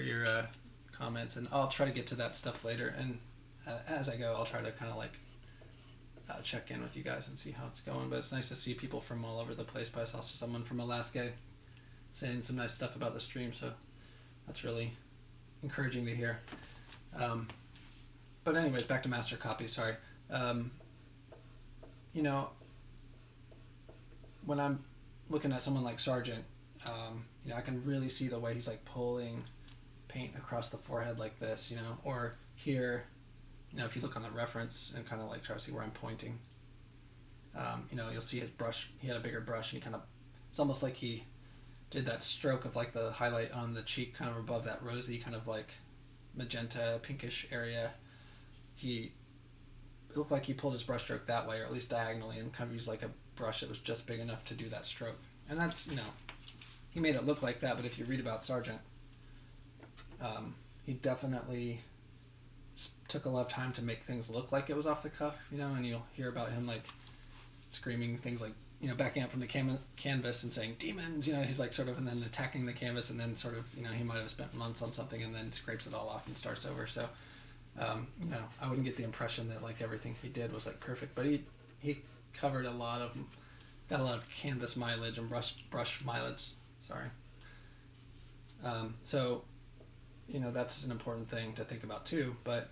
your comments, and I'll try to get to that stuff later. And as I go, I'll try to kind of like check in with you guys and see how it's going. But it's nice to see people from all over the place. But I saw someone from Alaska saying some nice stuff about the stream, so that's really encouraging to hear. But anyways, back to master copy. Sorry. When I'm looking at someone like Sargent, I can really see the way he's like pulling paint across the forehead like this, or here, if you look on the reference and kind of like try to see where I'm pointing, you'll see his brush. He had a bigger brush and it's almost like he did that stroke of like the highlight on the cheek kind of above that rosy kind of like magenta pinkish area. It looked like he pulled his brush stroke that way, or at least diagonally, and kind of used like a brush that was just big enough to do that stroke. And that's, he made it look like that, but if you read about Sargent, he definitely took a lot of time to make things look like it was off the cuff, and you'll hear about him like screaming things like, backing up from the canvas and saying demons, he's like sort of, and then attacking the canvas, and then sort of, he might have spent months on something and then scrapes it all off and starts over. So, I wouldn't get the impression that like everything he did was like perfect, but he covered got a lot of canvas mileage and brush mileage. Sorry. So, that's an important thing to think about too. But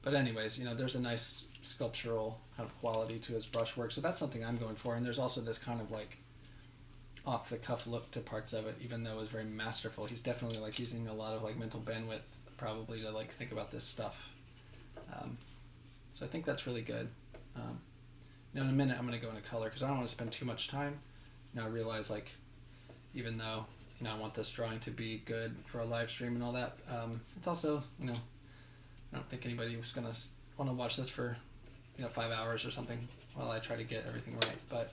anyways, there's a nice sculptural kind of quality to his brushwork. So that's something I'm going for. And there's also this kind of like off the cuff look to parts of it, even though it was very masterful. He's definitely like using a lot of like mental bandwidth probably to like think about this stuff. So I think that's really good. In a minute I'm going to go into color because I don't want to spend too much time. I realize like even though I want this drawing to be good for a live stream and all that, it's also I don't think anybody was going to want to watch this for 5 hours or something while I try to get everything right, but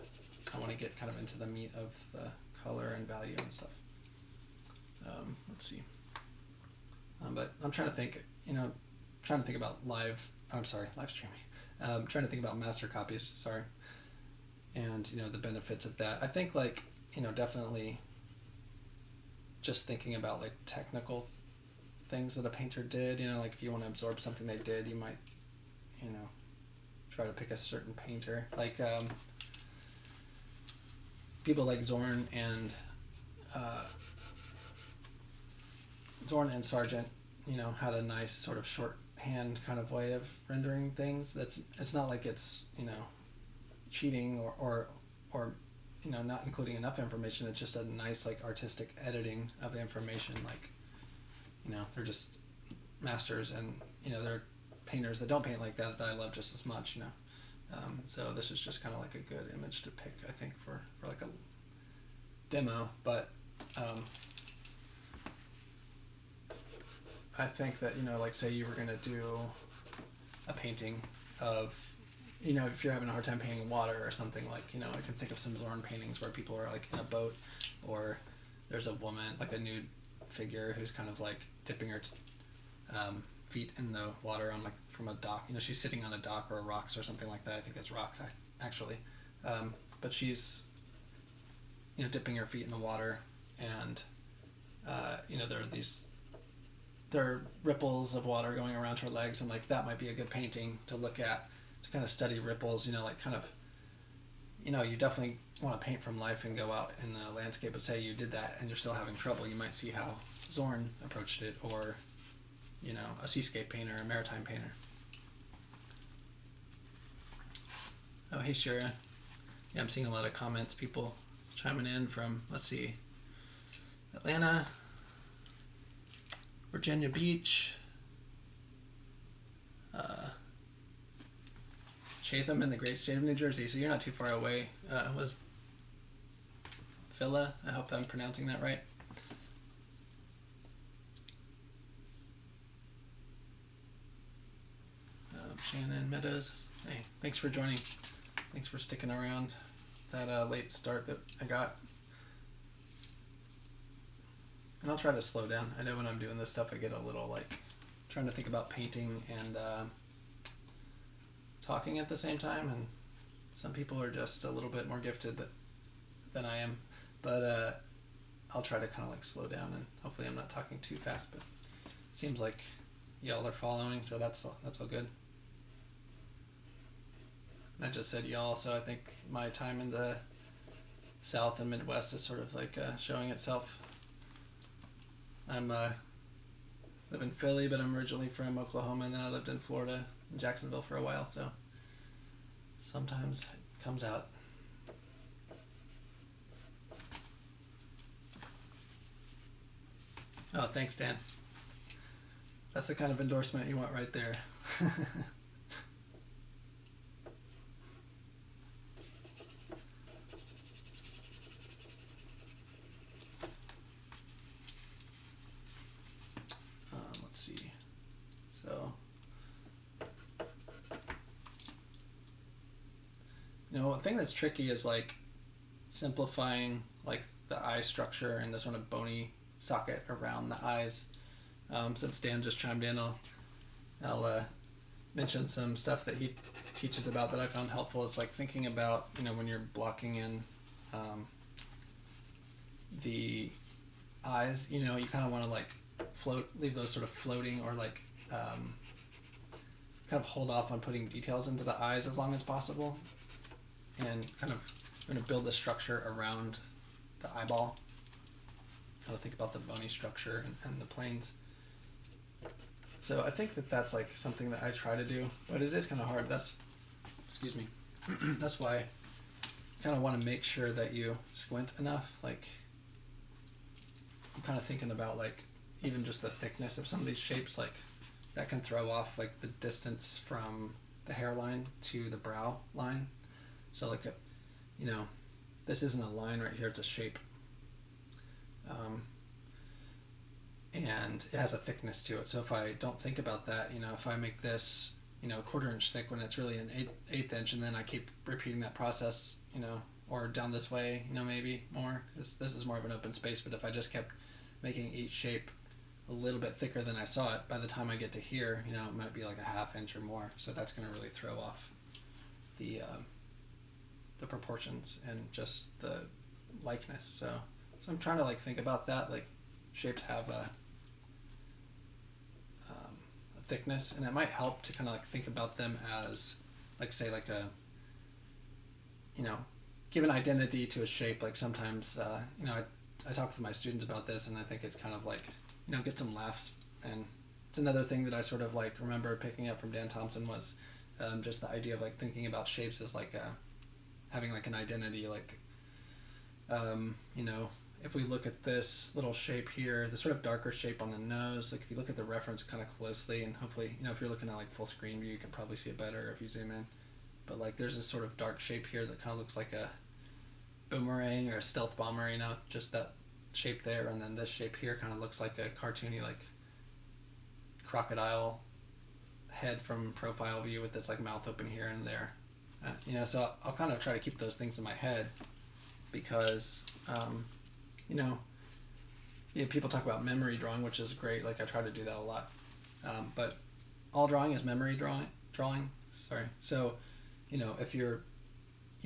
I want to get kind of into the meat of the color and value and stuff. Let's see. But I'm trying to think, about live streaming. Trying to think about master copies, and, the benefits of that. I think, like, definitely just thinking about, like, technical things that a painter did, like if you want to absorb something they did, you might, try to pick a certain painter. Like, people like Zorn and Sargent, had a nice sort of shorthand kind of way of rendering things. It's not like it's, cheating or not including enough information. It's just a nice like artistic editing of the information. Like, they're just masters, and there are painters that don't paint like that I love just as much. So this is just kind of like a good image to pick, I think, for like a demo. But I think that like say you were gonna do a painting of if you're having a hard time painting water or something, like I can think of some Zorn paintings where people are like in a boat, or there's a woman, like a nude figure, who's kind of like dipping her feet in the water on like from a dock. She's sitting on a dock or rocks or something like that. I think it's rock actually, but she's dipping her feet in the water, and there are ripples of water going around her legs, and like that might be a good painting to look at, to kind of study ripples. Like kind of you definitely want to paint from life and go out in the landscape, but say you did that and you're still having trouble, you might see how Zorn approached it, or a seascape painter, a maritime painter. Oh, hey Shira. Yeah, I'm seeing a lot of comments, people chiming in from, let's see, Atlanta, Virginia Beach, Chatham in the great state of New Jersey, so you're not too far away. Was Phila, I hope I'm pronouncing that right. Shannon Meadows, hey, thanks for joining. Thanks for sticking around that late start that I got. And I'll try to slow down. I know when I'm doing this stuff I get a little trying to think about painting and talking at the same time, and some people are just a little bit more gifted than I am. But I'll try to kind of slow down, and hopefully I'm not talking too fast, but it seems like y'all are following, so that's all good. I just said y'all, so I think my time in the South and Midwest is sort of showing itself. I'm live in Philly, but I'm originally from Oklahoma, and then I lived in Florida, in Jacksonville for a while, so sometimes it comes out. Oh, thanks, Dan. That's the kind of endorsement you want right there. Let's see. So, one thing that's tricky is simplifying the eye structure and the sort of bony socket around the eyes. Since Dan just chimed in, I'll mention some stuff that he teaches about that I found helpful. It's thinking about when you're blocking in the eyes, you kind of want to leave those sort of floating, or kind of hold off on putting details into the eyes as long as possible, and kind of build the structure around the eyeball. How to think about the bony structure and the planes. So I think that's something that I try to do, but it is kind of hard. Excuse me. That's why I kind of want to make sure that you squint enough. I'm kind of thinking about even just the thickness of some of these shapes, that can throw off the distance from the hairline to the brow line. So this isn't a line right here, it's a shape. And it has a thickness to it. So if I don't think about that, if I make this, a 1/4 inch thick when it's really an eighth inch, and then I keep repeating that process, or down this way, maybe more, because this is more of an open space. But if I just kept making each shape a little bit thicker than I saw it, by the time I get to here, it might be a 1/2 inch or more. So that's going to really throw off the proportions and just the likeness. So I'm trying to think about that. Shapes have a thickness, and it might help to kind of think about them as say a give an identity to a shape. Sometimes I talk to my students about this, and I think it's kind of get some laughs. And it's another thing that I sort of remember picking up from Dan Thompson was just the idea of thinking about shapes as having an identity. If we look at this little shape here, the sort of darker shape on the nose, if you look at the reference kind of closely, and hopefully, if you're looking at full screen view, you can probably see it better if you zoom in. But there's this sort of dark shape here that kind of looks like a boomerang or a stealth bomber, just that shape there. And then this shape here kind of looks like a cartoony, crocodile head from profile view with its mouth open here and there. So I'll kind of try to keep those things in my head, because people talk about memory drawing, which is great. I try to do that a lot. But all drawing is memory drawing. Sorry. So, if you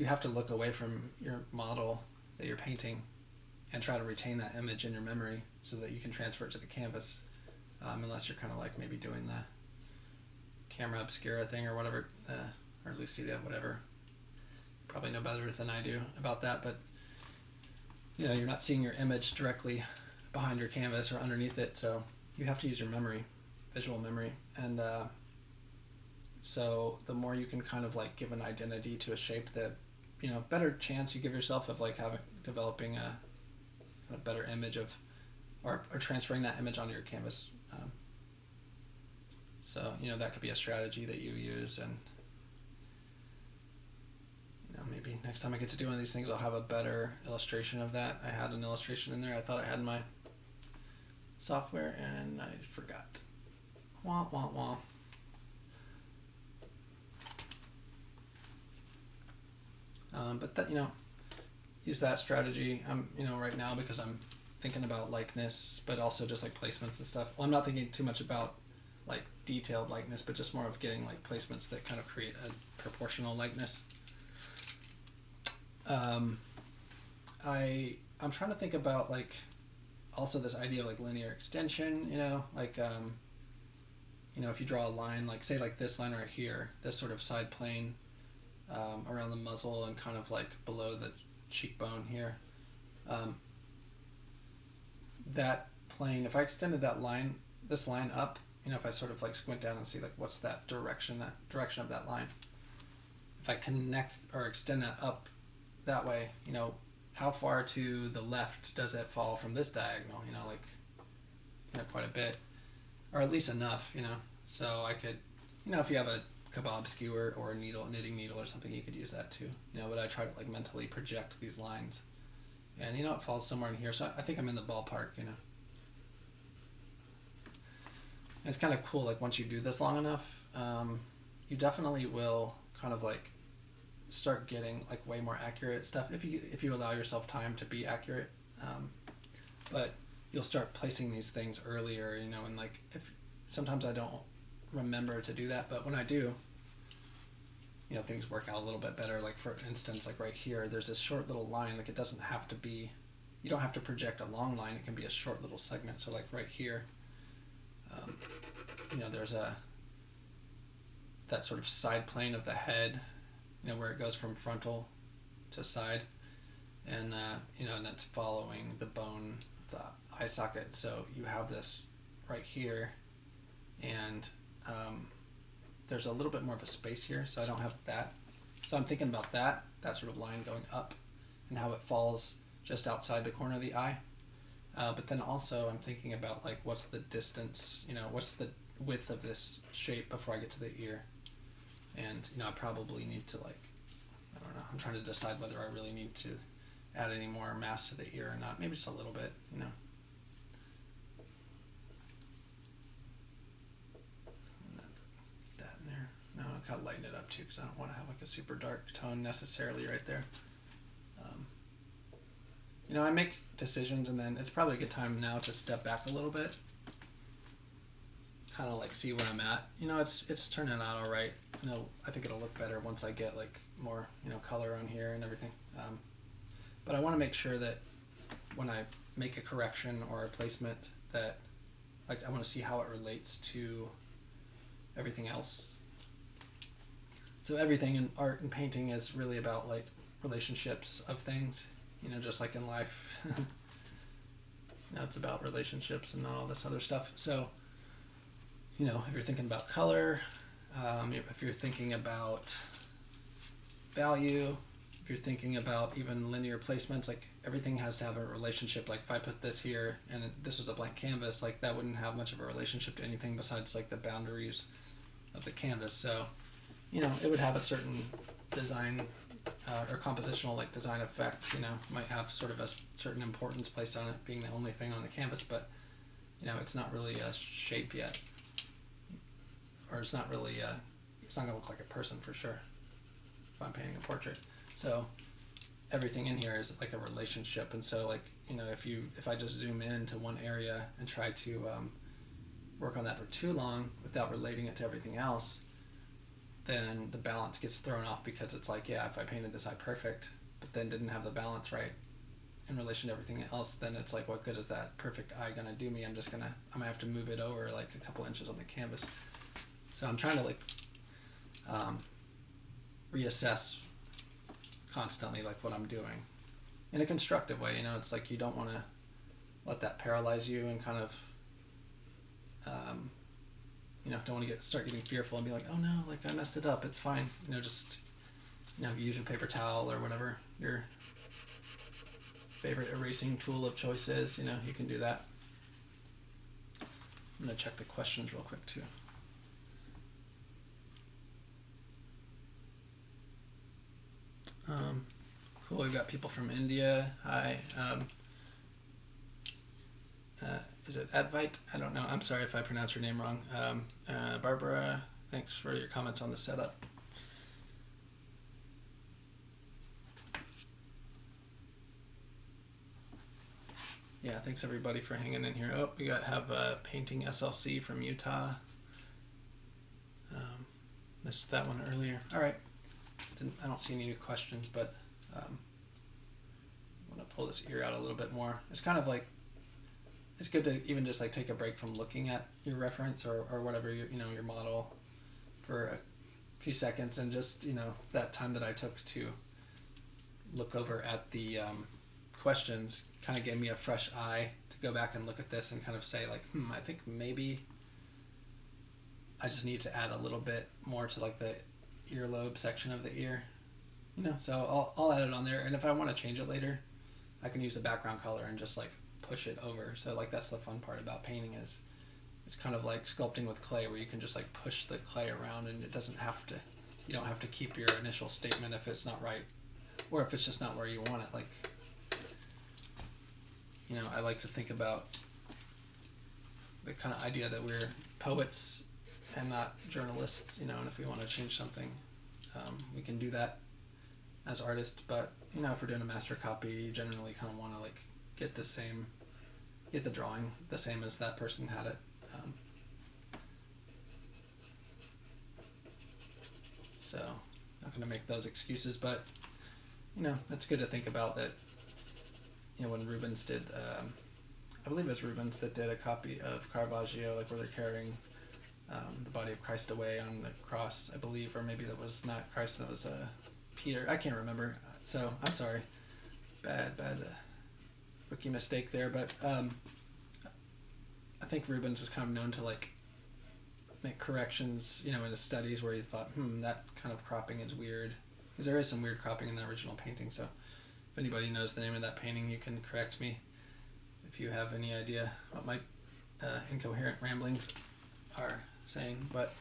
have to look away from your model that you're painting and try to retain that image in your memory so that you can transfer it to the canvas, unless you're kind of maybe doing the camera obscura thing or whatever, or Lucida, whatever. You probably know better than I do about that, but you're not seeing your image directly behind your canvas or underneath it, so you have to use your memory, visual memory, and so the more you can kind of like give an identity to a shape, the better chance you give yourself of like developing a better image of or transferring that image onto your canvas. So that could be a strategy that you use, and maybe next time I get to do one of these things, I'll have a better illustration of that. I had an illustration in there. I thought I had in my software, and I forgot. Wah, wah, wah. But that, use that strategy. I'm, right now because I'm thinking about likeness, but also just like placements and stuff. Well, I'm not thinking too much about like detailed likeness, but just more of getting like placements that kind of create a proportional likeness. I'm trying to think about like also this idea of like linear extension, like if you draw a line, like say like this line right here, this sort of side plane around the muzzle and kind of like below the cheekbone here, that plane, if I extended this line up, if I sort of like squint down and see like what's that direction of that line, if I connect or extend that up that way, how far to the left does it fall from this diagonal, quite a bit, or at least enough, so I could, if you have a kebab skewer or a knitting needle or something, you could use that too, but I try to like mentally project these lines, and it falls somewhere in here, so I think I'm in the ballpark, And it's kind of cool, like once you do this long enough, you definitely will kind of like start getting like way more accurate stuff if you allow yourself time to be accurate, but you'll start placing these things earlier, and like if sometimes I don't remember to do that, but when I do, things work out a little bit better. Like for instance, like right here, there's this short little line, like it doesn't have to be, you don't have to project a long line, it can be a short little segment. So like right here, there's that sort of side plane of the head, where it goes from frontal to side, and and that's following the bone of the eye socket. So you have this right here, and there's a little bit more of a space here, so I don't have that. So I'm thinking about that sort of line going up, and how it falls just outside the corner of the eye. But then also I'm thinking about like what's the distance, what's the width of this shape before I get to the ear. And I probably need to like, I don't know, I'm trying to decide whether I really need to add any more mass to the ear or not. Maybe just a little bit, that in there. No, I've got to lighten it up too, because I don't want to have like a super dark tone necessarily right there. I make decisions, and then it's probably a good time now to step back a little bit, kind of like see where I'm at. It's turning out all right. I think it'll look better once I get like more color on here and everything. But I want to make sure that when I make a correction or a placement, that like I want to see how it relates to everything else. So everything in art and painting is really about like relationships of things. Just like in life, it's about relationships and not all this other stuff. So, if you're thinking about color, if you're thinking about value, if you're thinking about even linear placements, like everything has to have a relationship. Like if I put this here and this was a blank canvas, like that wouldn't have much of a relationship to anything besides like the boundaries of the canvas. So, it would have a certain design or compositional like design effect, might have sort of a certain importance placed on it being the only thing on the canvas, but it's not really a shape yet, or it's not really it's not gonna look like a person for sure if I'm painting a portrait. So everything in here is like a relationship, and so like if I just zoom in to one area and try to work on that for too long without relating it to everything else, then the balance gets thrown off, because it's like, if I painted this eye perfect, but then didn't have the balance right in relation to everything else, then it's like, what good is that perfect eye gonna do me? I might have to move it over like a couple inches on the canvas. So I'm trying to like reassess constantly like what I'm doing in a constructive way. It's like you don't want to let that paralyze you and kind of, don't want to start getting fearful and be like, oh no, like I messed it up, it's fine. Just, use your paper towel or whatever your favorite erasing tool of choice is, you can do that. I'm going to check the questions real quick too. Cool, we've got people from India. Hi. Is it Advite? I don't know. I'm sorry if I pronounced your name wrong. Barbara, thanks for your comments on the setup. Yeah, thanks everybody for hanging in here. Oh, we have Painting SLC from Utah. Missed that one earlier. All right. I don't see any new questions, but I'm going to pull this ear out a little bit more. It's kind of like, it's good to even just like take a break from looking at your reference or whatever your model for a few seconds, and just that time that I took to look over at the questions kind of gave me a fresh eye to go back and look at this and kind of say like, I think maybe I just need to add a little bit more to like the earlobe section of the ear, so I'll add it on there, and if I want to change it later, I can use the background color and just like push it over. So like that's the fun part about painting, is it's kind of like sculpting with clay, where you can just like push the clay around, and it doesn't have to, you don't have to keep your initial statement if it's not right, or if it's just not where you want it. Like, I like to think about the kind of idea that we're poets and not journalists, and if we want to change something, we can do that as artists. But if we're doing a master copy, you generally kind of want to like get the drawing the same as that person had it. So not going to make those excuses, but it's good to think about that. When Rubens did, I believe it was Rubens that did a copy of Caravaggio, like where they're carrying the body of Christ away on the cross, I believe, or maybe that was not Christ, that was Peter. I can't remember. So I'm sorry, bad rookie mistake there. But I think Rubens was kind of known to like make corrections, in his studies where he thought, that kind of cropping is weird, because there is some weird cropping in the original painting. So if anybody knows the name of that painting, you can correct me if you have any idea what my incoherent ramblings are saying. But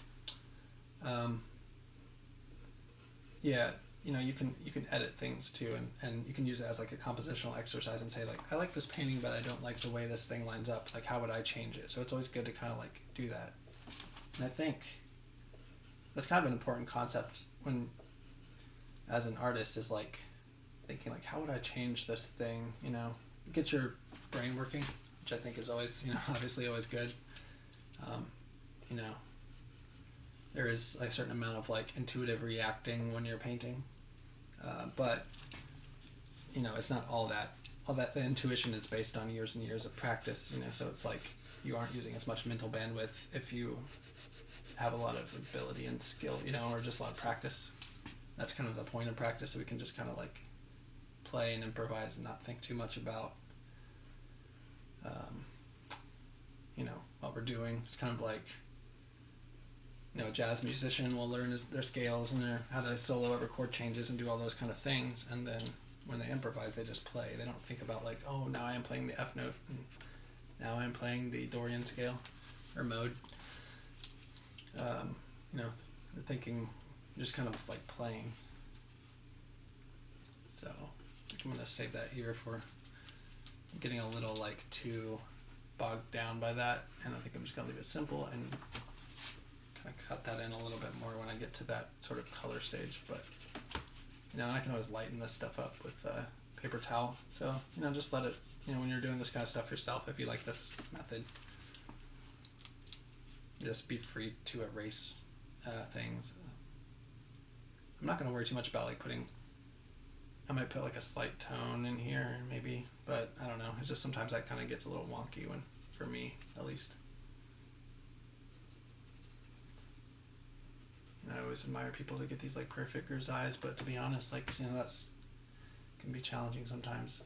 yeah, you can edit things too, and you can use it as like a compositional exercise and say like, I like this painting, but I don't like the way this thing lines up. Like, how would I change it? So it's always good to kind of like do that. And I think that's kind of an important concept when, as an artist, is like thinking like, how would I change this thing? Get your brain working, which I think is always, obviously always good. There is a certain amount of like intuitive reacting when you're painting, but it's not all that. All that, the intuition is based on years and years of practice. So it's like you aren't using as much mental bandwidth if you have a lot of ability and skill, or just a lot of practice. That's kind of the point of practice, so we can just kind of like play and improvise and not think too much about what we're doing. It's kind of like a jazz musician will learn their scales and how to solo over chord changes and do all those kind of things, and then when they improvise, they just play. They don't think about like, oh, now I am playing the F note and now I'm playing the Dorian scale or mode. They're thinking just kind of like playing. So I'm going to save that here for getting a little like too bogged down by that, and I think I'm just going to leave it simple and kind of cut that in a little bit more when I get to that sort of color stage. But and I can always lighten this stuff up with paper towel. So just let it, when you're doing this kind of stuff yourself, if you like this method, just be free to erase things. I'm not going to worry too much about like I might put like a slight tone in here maybe, but I don't know. It's just sometimes that kind of gets a little wonky for me at least. And I always admire people who get these like perfect bird's eyes, but to be honest, like that's can be challenging sometimes.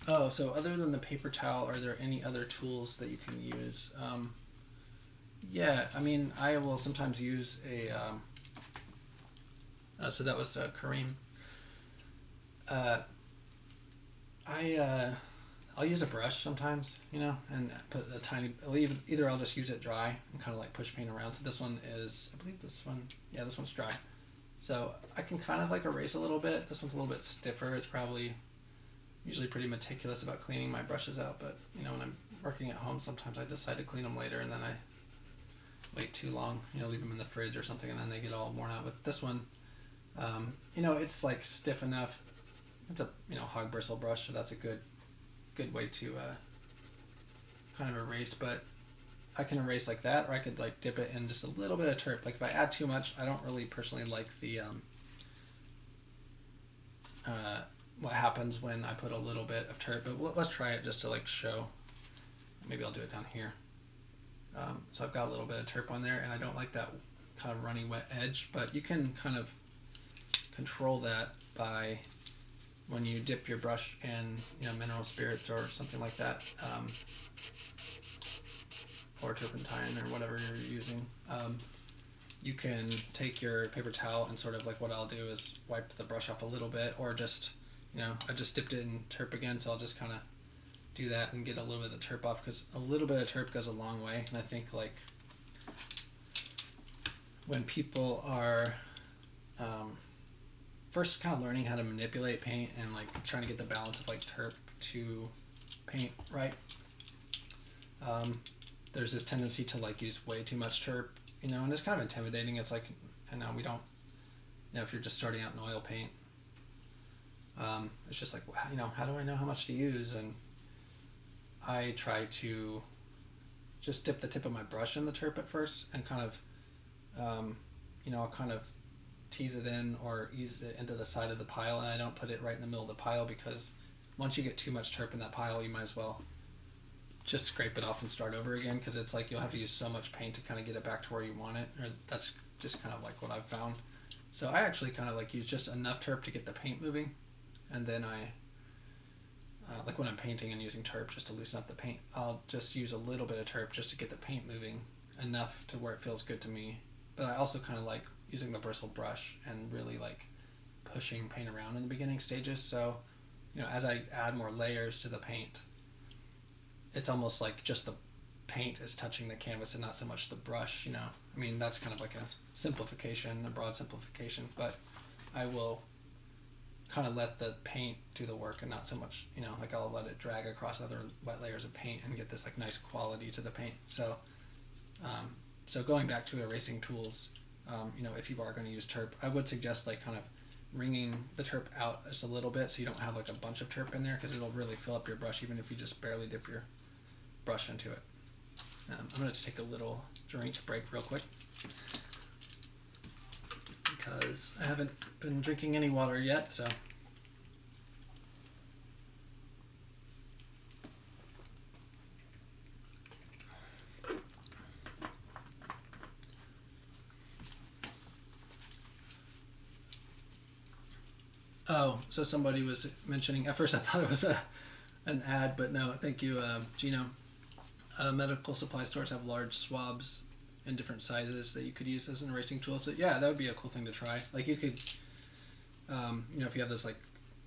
Oh, so other than the paper towel, are there any other tools that you can use? Yeah, I mean, I will sometimes use a. So that was Kareem. Uh, I'll use a brush sometimes, and put a tiny. Either I'll just use it dry and kind of like push paint around. So this one is, I believe this one. Yeah, this one's dry. So I can kind of like erase a little bit. This one's a little bit stiffer. It's probably usually pretty meticulous about cleaning my brushes out, but when I'm working at home, sometimes I decide to clean them later, and then I wait too long. Leave them in the fridge or something, and then they get all worn out. With this one, it's like stiff enough. It's a hog bristle brush, so that's a good way to kind of erase. But I can erase like that, or I could like dip it in just a little bit of turp. Like if I add too much, I don't really personally like the what happens when I put a little bit of turp. But let's try it just to like show. Maybe I'll do it down here. So I've got a little bit of turp on there, and I don't like that kind of runny wet edge. But you can kind of control that by when you dip your brush in mineral spirits or something like that, or turpentine or whatever you're using. You can take your paper towel and sort of like what I'll do is wipe the brush off a little bit, or just I just dipped it in turp again, so I'll just kind of do that and get a little bit of the turp off, because a little bit of turp goes a long way. And I think like when people are first kind of learning how to manipulate paint and like trying to get the balance of like turp to paint right, there's this tendency to like use way too much turp, and it's kind of intimidating. It's like, we don't, if you're just starting out in oil paint, it's just like, how do I know how much to use? And I try to just dip the tip of my brush in the turp at first and kind of, I'll kind of tease it in or ease it into the side of the pile, and I don't put it right in the middle of the pile, because once you get too much turp in that pile, you might as well just scrape it off and start over again, because it's like you'll have to use so much paint to kind of get it back to where you want it, or that's just kind of like what I've found. So I actually kind of like use just enough turp to get the paint moving, and then I like when I'm painting and using turp just to loosen up the paint, I'll just use a little bit of turp just to get the paint moving enough to where it feels good to me. But I also kind of like using the bristle brush and really like pushing paint around in the beginning stages. So, as I add more layers to the paint, it's almost like just the paint is touching the canvas and not so much the brush, I mean, that's kind of like a simplification, a broad simplification, but I will kind of let the paint do the work and not so much, like I'll let it drag across other wet layers of paint and get this like nice quality to the paint. So, so going back to erasing tools, if you are going to use turp, I would suggest like kind of wringing the turp out just a little bit, so you don't have like a bunch of turp in there, because it'll really fill up your brush even if you just barely dip your brush into it. I'm going to just take a little drink break real quick, because I haven't been drinking any water yet, so. Oh, so somebody was mentioning, at first I thought it was an ad, but no, thank you, Gino. Medical supply stores have large swabs in different sizes that you could use as an erasing tool. So yeah, that would be a cool thing to try. Like you could, if you have those like,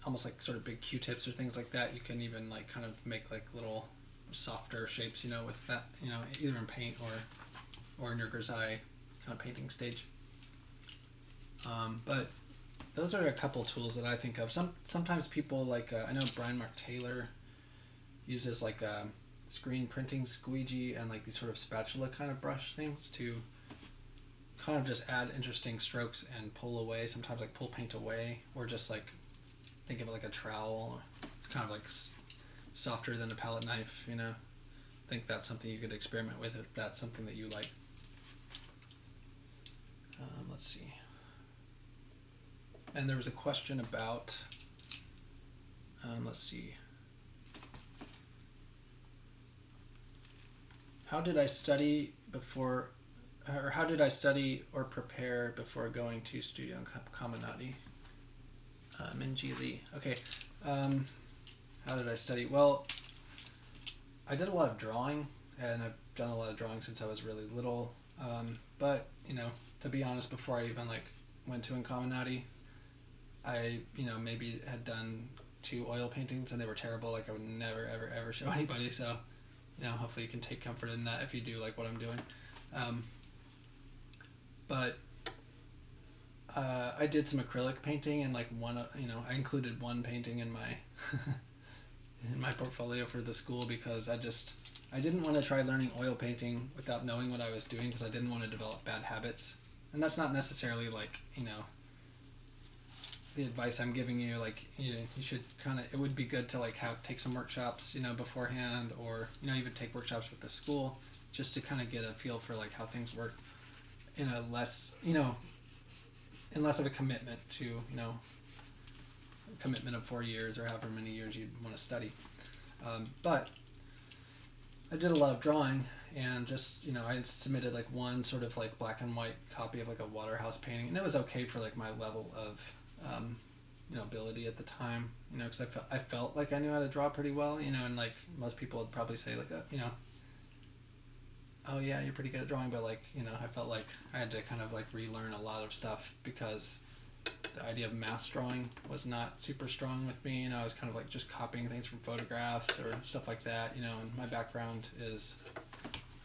almost like sort of big Q-tips or things like that, you can even like kind of make like little softer shapes, with that, either in paint or in your grisaille kind of painting stage. But those are a couple tools that I think of. Sometimes people like, I know Brian Mark Taylor uses like a screen printing squeegee and like these sort of spatula kind of brush things to kind of just add interesting strokes and pull away, sometimes like pull paint away, or just like think of it like a trowel. It's kind of like softer than a palette knife, I think that's something you could experiment with if that's something that you like. Let's see. And there was a question about, let's see. How did I study or prepare before going to Studio Incamminati? Minji Lee. Okay. How did I study? Well, I did a lot of drawing, and I've done a lot of drawing since I was really little. But to be honest, before I even like went to Incamminati, I maybe had done two oil paintings and they were terrible. Like I would never ever ever show anybody. So hopefully you can take comfort in that if you do like what I'm doing. But I did some acrylic painting and like I included one painting in my in my portfolio for the school because I didn't want to try learning oil painting without knowing what I was doing because I didn't want to develop bad habits. And that's not necessarily like the advice I'm giving you. Like you should kind of, it would be good to like take some workshops beforehand, or even take workshops with the school just to kind of get a feel for like how things work in a less and less of a commitment to commitment of 4 years or however many years you want to study. But I did a lot of drawing, and just I submitted like one sort of like black and white copy of like a Waterhouse painting, and it was okay for like my level of ability at the time, because I felt like I knew how to draw pretty well, and like most people would probably say like oh yeah, you're pretty good at drawing, but like I felt like I had to kind of like relearn a lot of stuff because the idea of mass drawing was not super strong with me. I was kind of like just copying things from photographs or stuff like that. And my background is,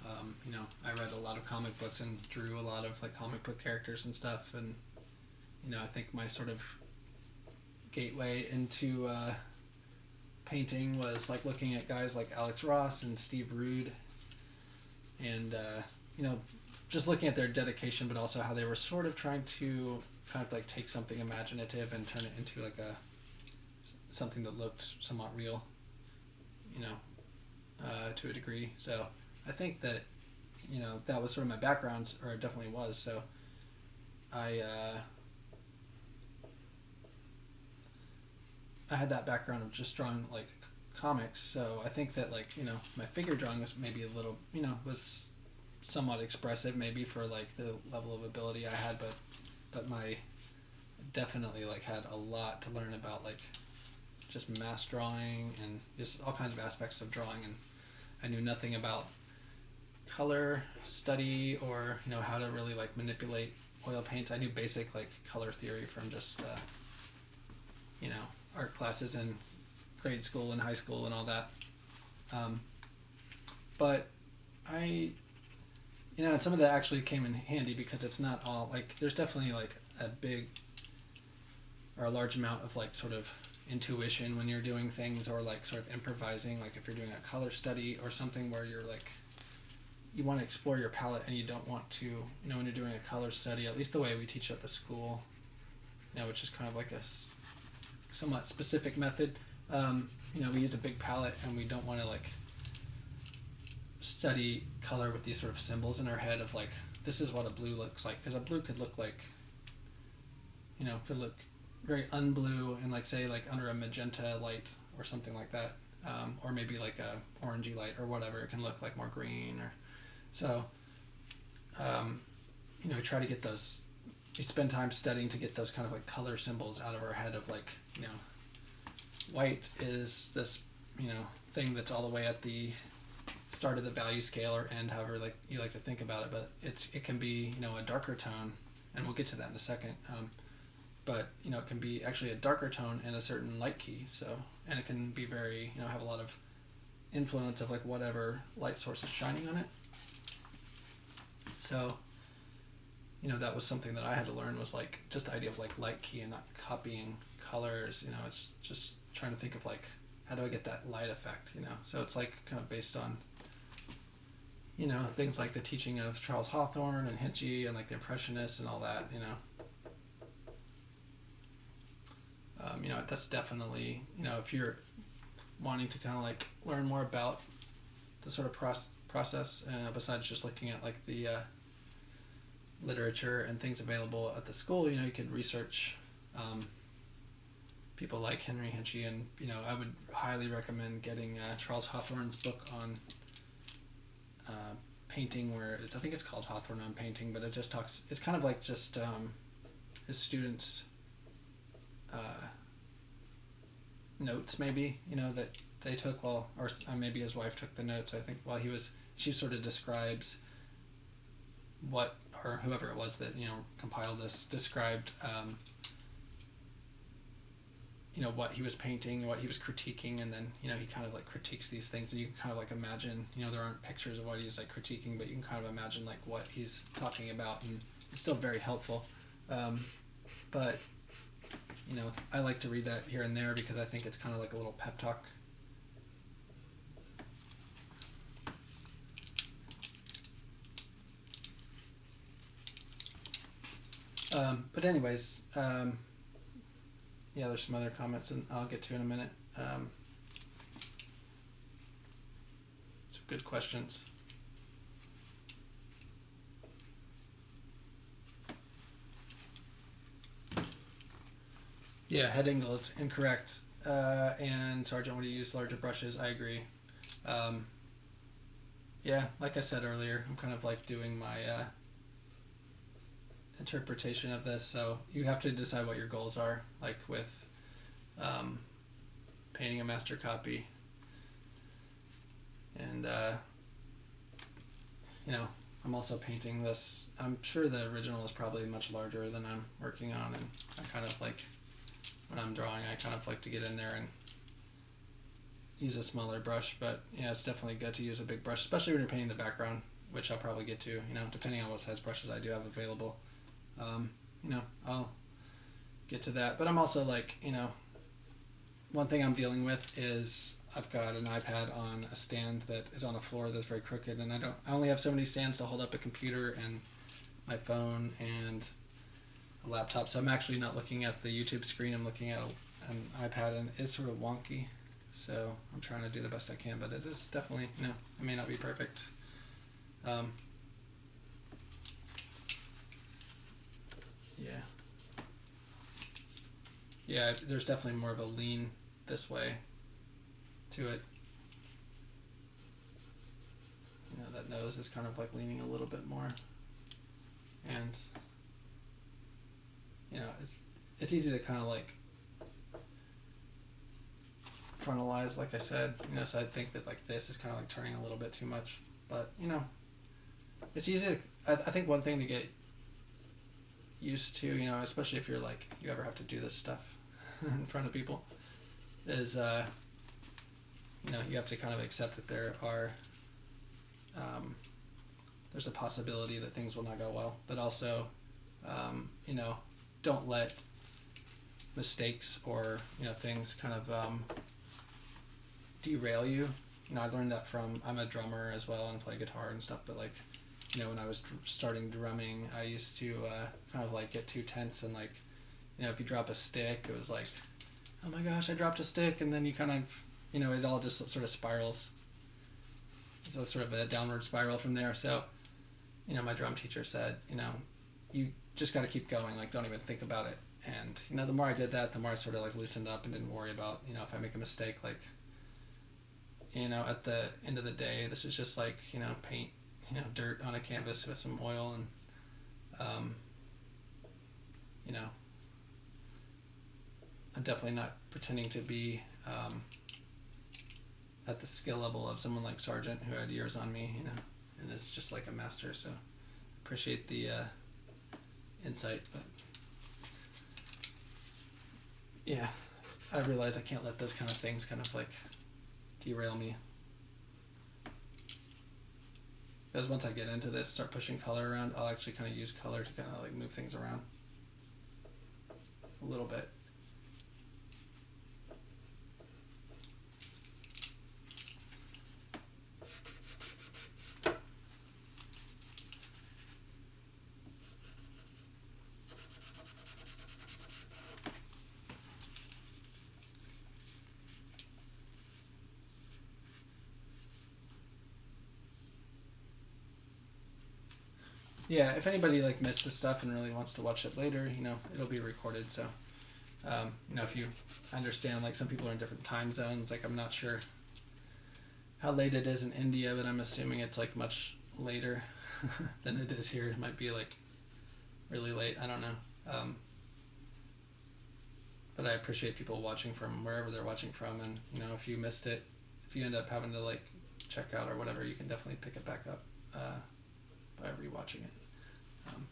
I read a lot of comic books and drew a lot of like comic book characters and stuff. And, I think my sort of gateway into painting was like looking at guys like Alex Ross and Steve Rude and, just looking at their dedication, but also how they were sort of trying to kind of like take something imaginative and turn it into like something that looked somewhat real, to a degree. So I think that that was sort of my background, or it definitely was. So I had that background of just drawing like comics. So I think that like my figure drawing was maybe a little was somewhat expressive maybe for like the level of ability I had, but my definitely like had a lot to learn about like just mass drawing and just all kinds of aspects of drawing, and I knew nothing about color study or how to really like manipulate oil paints. I knew basic like color theory from just art classes in grade school and high school and all that, but I and some of that actually came in handy because it's not all like, there's definitely like a big or a large amount of like sort of intuition when you're doing things, or like sort of improvising, like if you're doing a color study or something where you're like you want to explore your palette and you don't want to when you're doing a color study, at least the way we teach at the school, which is kind of like a somewhat specific method. We use a big palette and we don't want to like study color with these sort of symbols in our head of like, this is what a blue looks like, because a blue could look like could look very unblue and like say like under a magenta light or something like that, or maybe like a orangey light or whatever. It can look like more green, or so we try to get those, we spend time studying to get those kind of like color symbols out of our head of like white is this thing that's all the way at the start of the value scale or end, however like you like to think about it, but it can be a darker tone, and we'll get to that in a second, but it can be actually a darker tone and a certain light key, so, and it can be very have a lot of influence of like whatever light source is shining on it. So that was something that I had to learn, was like just the idea of like light key and not copying colors. It's just trying to think of like, how do I get that light effect, so it's like kind of based on things like the teaching of Charles Hawthorne and Hinchy and like the Impressionists and all that. That's definitely if you're wanting to kind of like learn more about the sort of process, besides just looking at like the literature and things available at the school, you could research people like Henry Hinchy, and I would highly recommend getting Charles Hawthorne's book on painting, where I think it's called Hawthorne on Painting, but it just talks, it's kind of like just his students notes maybe, that they took while, or maybe his wife took the notes, I think, while she sort of describes what, or whoever it was that, compiled this, described, what he was painting, what he was critiquing, and then, he kind of like critiques these things, and you can kind of like imagine, there aren't pictures of what he's like critiquing, but you can kind of imagine like what he's talking about, and it's still very helpful. But, I like to read that here and there because I think it's kind of like a little pep talk. But anyways, yeah, there's some other comments, and I'll get to in a minute. Some good questions. Yeah, head angle is incorrect. And Sergeant, would you use larger brushes? I agree. Yeah, like I said earlier, I'm kind of like doing my interpretation of this, so you have to decide what your goals are, like with painting a master copy. And, I'm also painting this. I'm sure the original is probably much larger than I'm working on, and I kind of like, when I'm drawing, I kind of like to get in there and use a smaller brush, but yeah, it's definitely good to use a big brush, especially when you're painting the background, which I'll probably get to, depending on what size brushes I do have available. I'll get to that, but I'm also like, one thing I'm dealing with is I've got an iPad on a stand that is on a floor that's very crooked, and I only have so many stands to hold up a computer and my phone and a laptop, so I'm actually not looking at the YouTube screen, I'm looking at an iPad, and it's sort of wonky, so I'm trying to do the best I can, but it is definitely, it may not be perfect. Yeah, there's definitely more of a lean this way to it. That nose is kind of like leaning a little bit more, and it's easy to kind of like frontalize, like I said, so I think that like this is kind of like turning a little bit too much, but it's easy to, I think one thing to get used to, especially if you're like, you ever have to do this stuff in front of people, is you have to kind of accept that there are there's a possibility that things will not go well, but also don't let mistakes or things kind of derail you. I learned that from, I'm a drummer as well and play guitar and stuff, but like when I was starting drumming, I used to kind of like get too tense, and like if you drop a stick, it was like, oh my gosh, I dropped a stick, and then you kind of it all just sort of spirals. It's a sort of a downward spiral from there. So my drum teacher said, you just got to keep going, like don't even think about it. And the more I did that, the more I sort of like loosened up and didn't worry about if I make a mistake, like at the end of the day, this is just like paint dirt on a canvas with some oil, and I'm definitely not pretending to be at the skill level of someone like Sargent, who had years on me, and is just like a master. So appreciate the insight, but yeah, I realize I can't let those kind of things kind of like derail me. Because once I get into this, start pushing color around, I'll actually kind of use color to kind of like move things around a little bit. Yeah, if anybody like missed the stuff and really wants to watch it later, it'll be recorded. So, if you understand, like some people are in different time zones. Like I'm not sure how late it is in India, but I'm assuming it's like much later than it is here. It might be like really late. I don't know. But I appreciate people watching from wherever they're watching from, and if you missed it, if you end up having to like check out or whatever, you can definitely pick it back up by rewatching it. Um,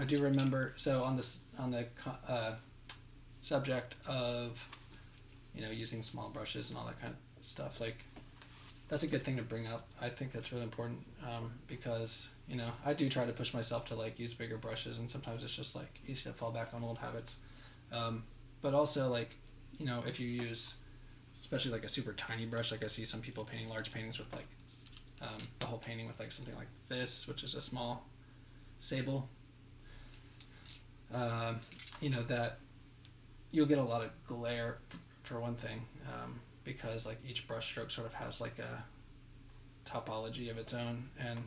I do remember. So on the subject of using small brushes and all that kind of stuff, like that's a good thing to bring up. I think that's really important because I do try to push myself to like use bigger brushes, and sometimes it's just like easy to fall back on old habits. But also like if you use especially like a super tiny brush, like I see some people painting large paintings with like the whole painting with like something like this, which is a small sable. That you'll get a lot of glare for one thing, because like each brush stroke sort of has like a topology of its own, and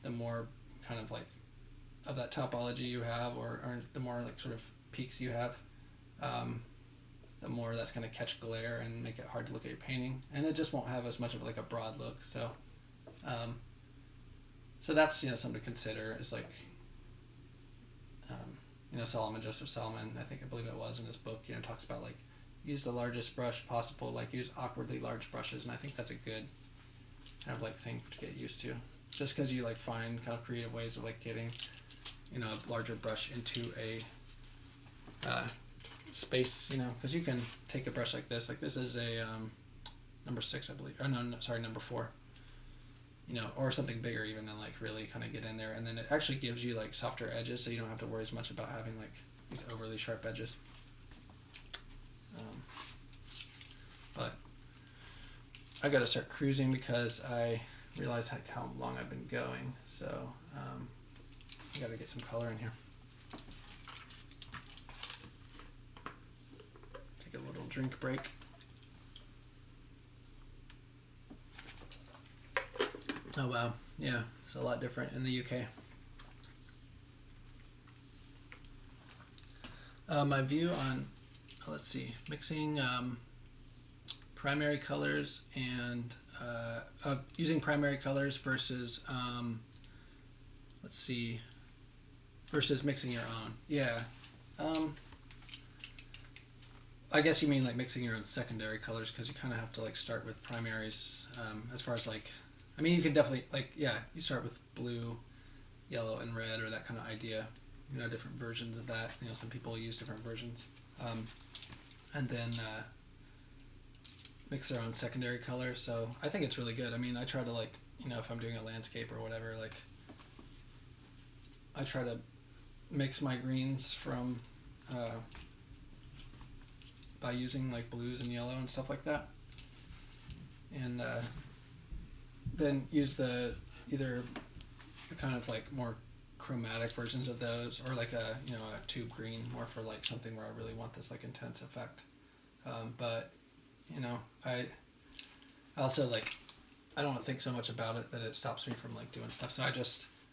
the more kind of like of that topology you have, or the more like sort of peaks you have, the more that's going to catch glare and make it hard to look at your painting, and it just won't have as much of like a broad look. So that's something to consider. Is like Joseph Solomon, I believe it was in his book, talks about like use the largest brush possible, like use awkwardly large brushes, and I think that's a good kind of like thing to get used to. Just because you like find kind of creative ways of like getting a larger brush into a space, because you can take a brush like this is a number 6, I believe. Oh no, sorry, number 4. Or something bigger even, and like really kind of get in there, and then it actually gives you like softer edges, so you don't have to worry as much about having like these overly sharp edges. But I gotta start cruising because I realized how long I've been going, so I gotta get some color in here. Take a little drink break. Oh wow, yeah, it's a lot different in the UK. My view on, let's see, mixing primary colors and using primary colors versus versus mixing your own. Yeah. I guess you mean like mixing your own secondary colors, because you kind of have to like start with primaries as far as like, I mean, you can definitely like, yeah, you start with blue, yellow, and red, or that kind of idea. Different versions of that. Some people use different versions, and then mix their own secondary color. So I think it's really good. I mean, I try to like, if I'm doing a landscape or whatever, like I try to mix my greens from by using like blues and yellow and stuff like that, and then use the either the kind of like more chromatic versions of those, or like a tube green, more for like something where I really want this like intense effect. But I also like, I don't think so much about it that it stops me from like doing stuff. So I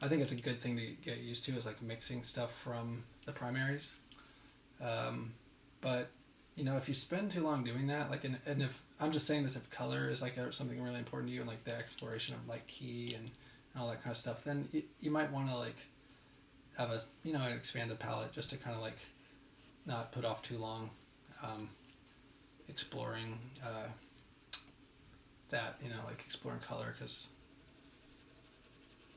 think it's a good thing to get used to, is like mixing stuff from the primaries. But if you spend too long doing that, like, and if I'm just saying this, if color is like something really important to you, and like the exploration of like key and all that kind of stuff, then you might want to like have a an expanded palette, just to kind of like not put off too long exploring that, like exploring color, because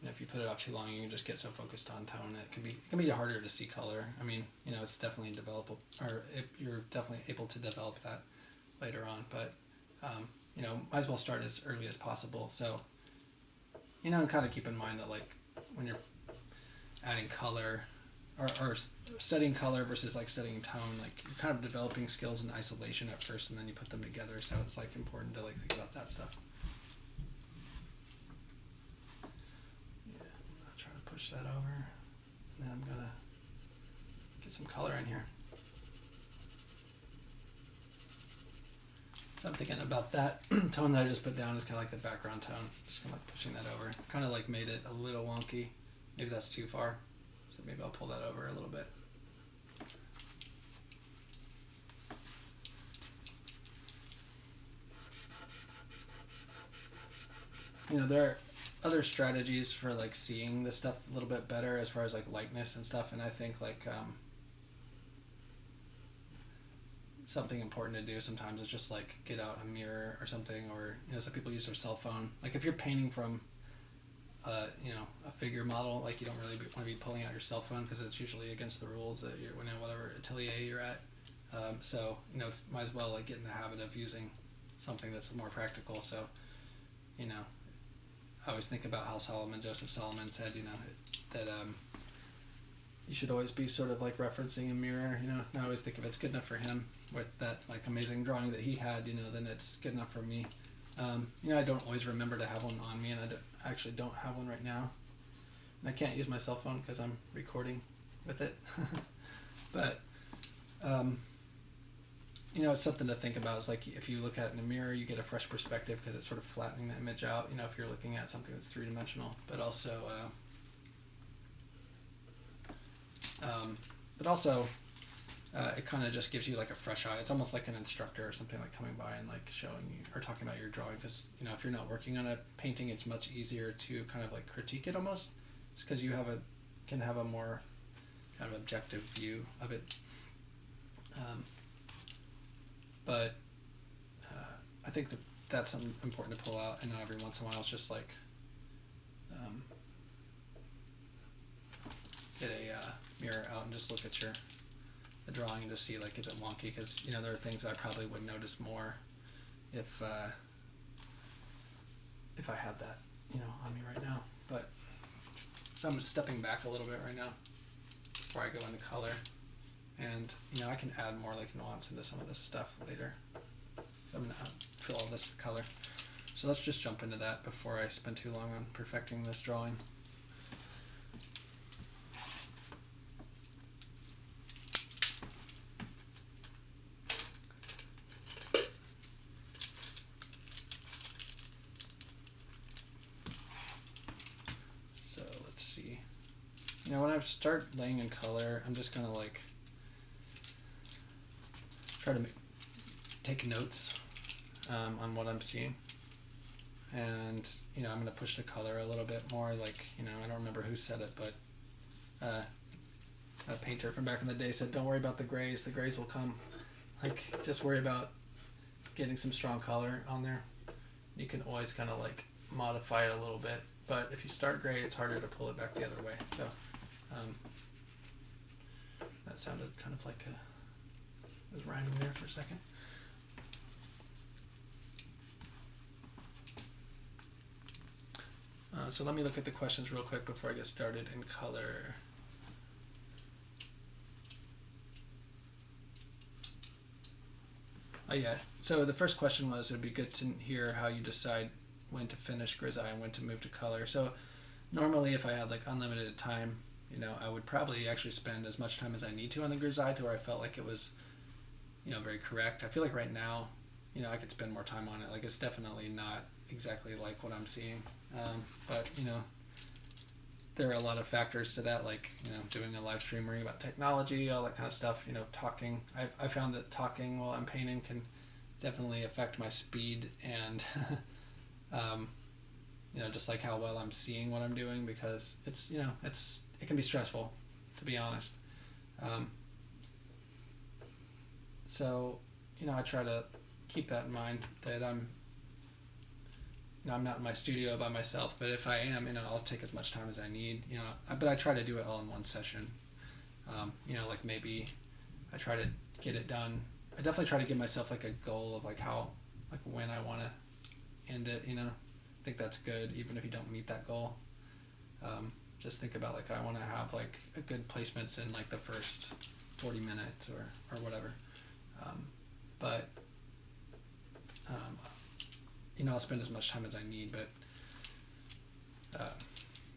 if you put it off too long, you can just get so focused on tone. It can be harder to see color. I mean, it's definitely developable, or you're definitely able to develop that later on. But might as well start as early as possible. So and kind of keep in mind that like when you're adding color or studying color versus like studying tone, like you're kind of developing skills in isolation at first, and then you put them together. So it's like important to like think about that stuff. Push that over, and then I'm gonna get some color in here. So I'm thinking about that tone that I just put down is kind of like the background tone. Just kind of like pushing that over. Kind of like made it a little wonky. Maybe that's too far. So maybe I'll pull that over a little bit. there are other strategies for like seeing this stuff a little bit better as far as like lightness and stuff, and I think like something important to do sometimes is just like get out a mirror or something, or some people use their cell phone. Like if you're painting from a figure model, like you don't really want to be pulling out your cell phone because it's usually against the rules that you're whatever atelier you're at. So it's might as well like get in the habit of using something that's more practical. So I always think about how Joseph Solomon said that you should always be sort of like referencing a mirror. And I always think if it's good enough for him with that like amazing drawing that he had, then it's good enough for me. I don't always remember to have one on me, and I actually don't have one right now. And I can't use my cell phone because I'm recording with it. But, it's something to think about. It's like if you look at it in a mirror, you get a fresh perspective because it's sort of flattening the image out, if you're looking at something that's three-dimensional. But also, it kind of just gives you like a fresh eye. It's almost like an instructor or something like coming by and like showing you or talking about your drawing, because if you're not working on a painting, it's much easier to kind of like critique it almost, just because you can have a more kind of objective view of it. But I think that's something important to pull out, and every once in a while it's just like get a mirror out and just look at the drawing and just see like is it wonky, because there are things that I probably would notice more if I had that on me right now. But so I'm stepping back a little bit right now before I go into color, and I can add more like nuance into some of this stuff later. So I'm gonna fill all this with color. So let's just jump into that before I spend too long on perfecting this drawing. When I start laying in color, I'm just gonna like try to take notes on what I'm seeing, and I'm gonna push the color a little bit more. Like I don't remember who said it, but a painter from back in the day said, "Don't worry about the grays will come." Like just worry about getting some strong color on there. You can always kind of like modify it a little bit, but if you start gray, it's harder to pull it back the other way. So. That sounded kind of like it was rhyming there for a second. So let me look at the questions real quick before I get started in color. Oh yeah, so the first question was, it would be good to hear how you decide when to finish grisaille and when to move to color. So normally if I had like unlimited time, I would probably actually spend as much time as I need to on the grisaille to where I felt like it was, very correct. I feel like right now, I could spend more time on it. Like it's definitely not exactly like what I'm seeing. But, there are a lot of factors to that, like, doing a live stream, worrying about technology, all that kind of stuff, talking. I found that talking while I'm painting can definitely affect my speed and, just like how well I'm seeing what I'm doing, because it's, it can be stressful, to be honest. So, I try to keep that in mind, that I'm not in my studio by myself, but if I am, I'll take as much time as I need, but I try to do it all in one session. Like maybe I try to get it done. I definitely try to give myself like a goal of like how, like when I want to end it, I think that's good, even if you don't meet that goal. Just think about like I want to have like a good placements in like the first 40 minutes or whatever. But I'll spend as much time as I need, but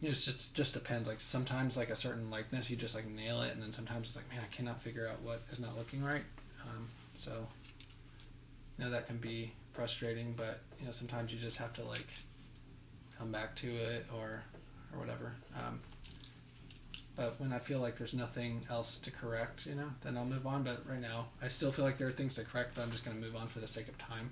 it just depends. Like sometimes like a certain likeness, you just like nail it, and then sometimes it's like, man, I cannot figure out what is not looking right. So that can be frustrating, but sometimes you just have to like come back to it or whatever. But when I feel like there's nothing else to correct, then I'll move on. But right now, I still feel like there are things to correct, but I'm just going to move on for the sake of time.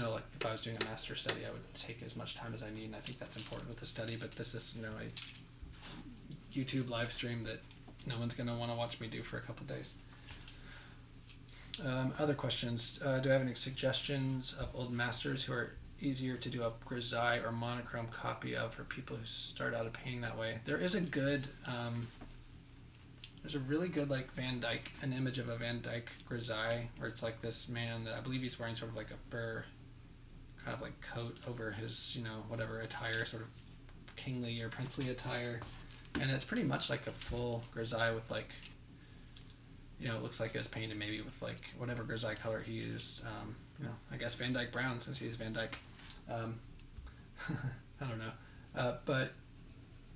like if I was doing a master study, I would take as much time as I need, and I think that's important with the study. But this is, a YouTube live stream that no one's going to want to watch me do for a couple days. Other questions. Do I have any suggestions of old masters who are easier to do a grisaille or monochrome copy of for people who start out a painting that way? There is a good, there's a really good like Van Dyke, an image of a Van Dyke grisaille where it's like this man that I believe he's wearing sort of like a fur kind of like coat over his, whatever attire, sort of kingly or princely attire. And it's pretty much like a full grisaille with like, it looks like it was painted maybe with like whatever grisaille color he used. I guess Van Dyke brown since he's Van Dyke. I don't know. But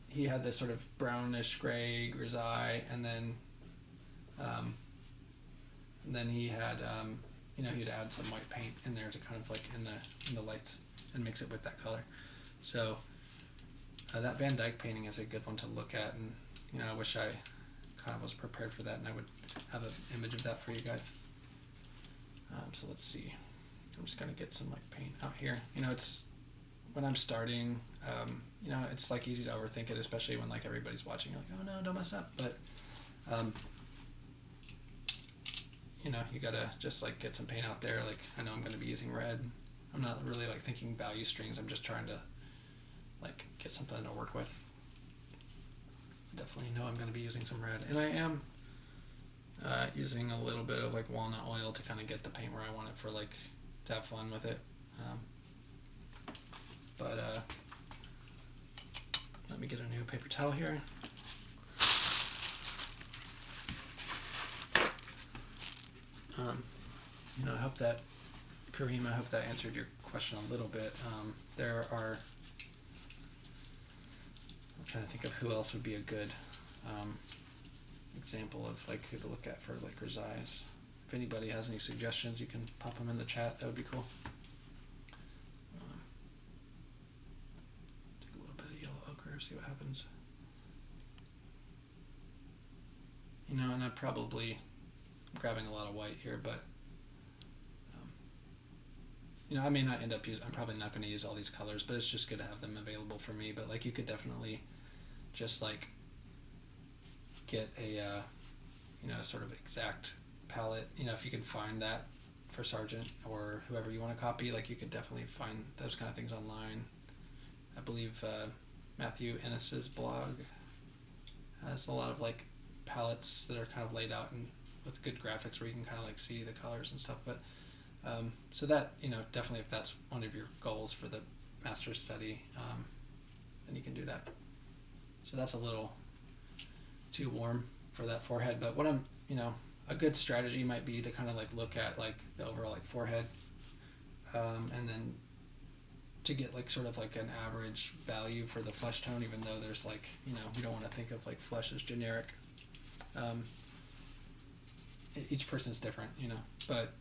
he had this sort of brownish gray grisaille, and then he had, he'd add some white paint in there to kind of like in the lights and mix it with that color. So that Van Dyke painting is a good one to look at, and I wish I kind of was prepared for that, and I would have an image of that for you guys. So let's see. I'm just gonna get some like paint out here. It's when I'm starting. It's like easy to overthink it, especially when like everybody's watching. You're like, oh no, don't mess up. But you gotta just like get some paint out there. Like I know I'm gonna be using red. I'm not really like thinking value strings. I'm just trying to like get something to work with. Definitely know I'm going to be using some red, and I am using a little bit of like walnut oil to kind of get the paint where I want it for like to have fun with it. But let me get a new paper towel here. I hope that Kareem, I hope that answered your question a little bit. There are. I'm trying to think of who else would be a good example of like who to look at for like grisailles. If anybody has any suggestions, you can pop them in the chat. That would be cool. Take a little bit of yellow ochre, see what happens. And I'm probably grabbing a lot of white here, but I may not end up using. I'm probably not going to use all these colors, but it's just good to have them available for me. But like you could definitely just like get a sort of exact palette. If you can find that for Sargent or whoever you want to copy, like you could definitely find those kind of things online. I believe Matthew Ennis's blog has a lot of like palettes that are kind of laid out and with good graphics where you can kind of like see the colors and stuff. But so that definitely if that's one of your goals for the master's study, then you can do that. So that's a little too warm for that forehead, but what I'm a good strategy might be to kind of like look at like the overall like forehead, and then to get like sort of like an average value for the flesh tone, even though there's like we don't want to think of like flesh as generic. Each person's different, but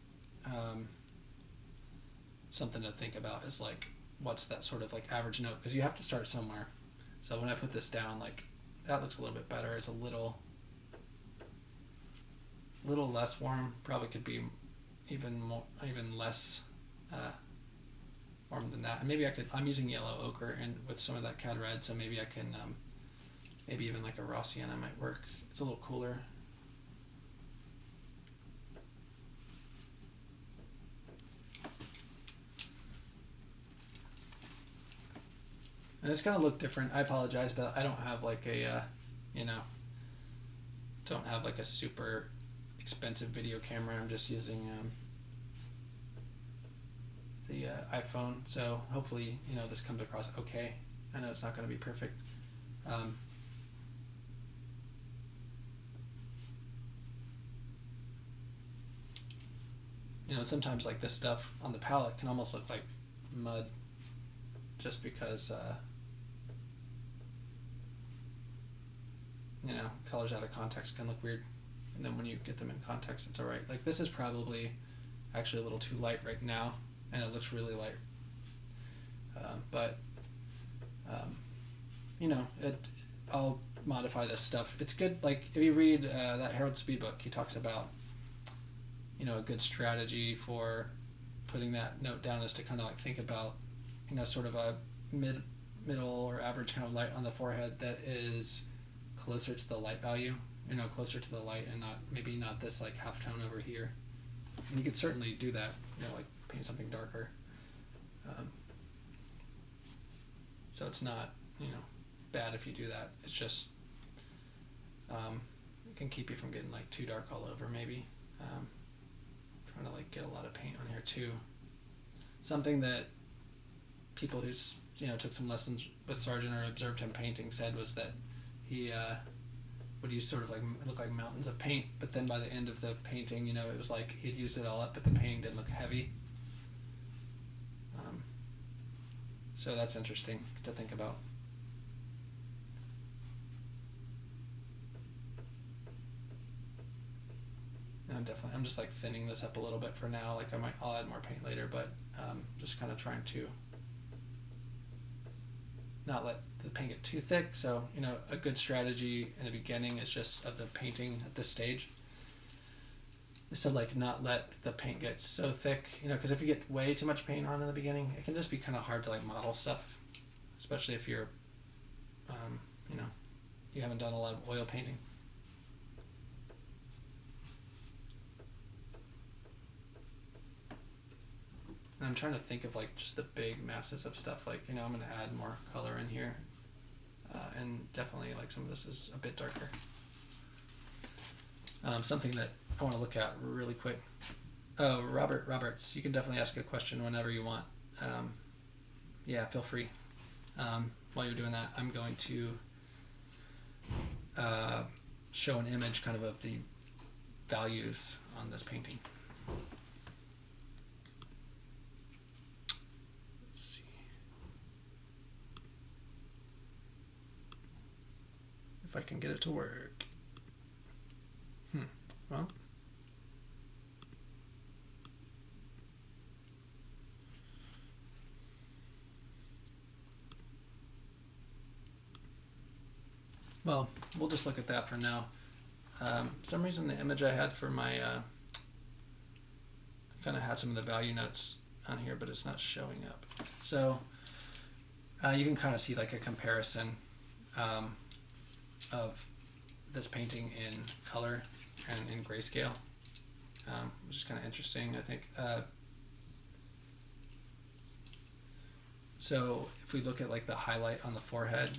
something to think about is like what's that sort of like average note, because you have to start somewhere. So when I put this down, like that looks a little bit better. It's a little less warm. Probably could be even less warm than that. And maybe I'm using yellow ochre and with some of that cad red, so maybe I can maybe even like a raw sienna might work. It's a little cooler. And it's going to look different. I apologize, but I don't have like a, don't have like a super expensive video camera. I'm just using the iPhone. So hopefully, this comes across okay. I know it's not going to be perfect. Sometimes like this stuff on the palette can almost look like mud just because colors out of context can look weird, and then when you get them in context it's alright. Like this is probably actually a little too light right now and it looks really light, but I'll modify this stuff. It's good, like if you read that Harold Speed book, he talks about a good strategy for putting that note down is to kind of like think about, sort of a middle or average kind of light on the forehead that is closer to the light value, closer to the light, and maybe not this like half tone over here. And you could certainly do that, like paint something darker. So it's not, bad if you do that. It's just, it can keep you from getting like too dark all over maybe. Trying to like get a lot of paint on here too. Something that people who's, took some lessons with Sargent or observed him painting said was that he would use sort of like, look like mountains of paint, but then by the end of the painting, it was like he'd used it all up, but the painting didn't look heavy. So that's interesting to think about. I'm just like thinning this up a little bit for now. Like I'll add more paint later, but just kind of trying to not let the paint get too thick. So, a good strategy in the beginning is just of the painting at this stage is to like not let the paint get so thick, because if you get way too much paint on in the beginning, it can just be kind of hard to like model stuff, especially if you're, you haven't done a lot of oil painting. And I'm trying to think of like just the big masses of stuff. Like, I'm going to add more color in here. And definitely like some of this is a bit darker. Something that I want to look at really quick. Oh, Roberts, you can definitely ask a question whenever you want. Yeah, feel free. While you're doing that, I'm going to show an image kind of the values on this painting. If I can get it to work. Well. Well, we'll just look at that for now. For some reason the image I had for my, I kind of had some of the value notes on here, but it's not showing up. So you can kind of see like a comparison of this painting in color and in grayscale, which is kind of interesting, I think. So if we look at like the highlight on the forehead,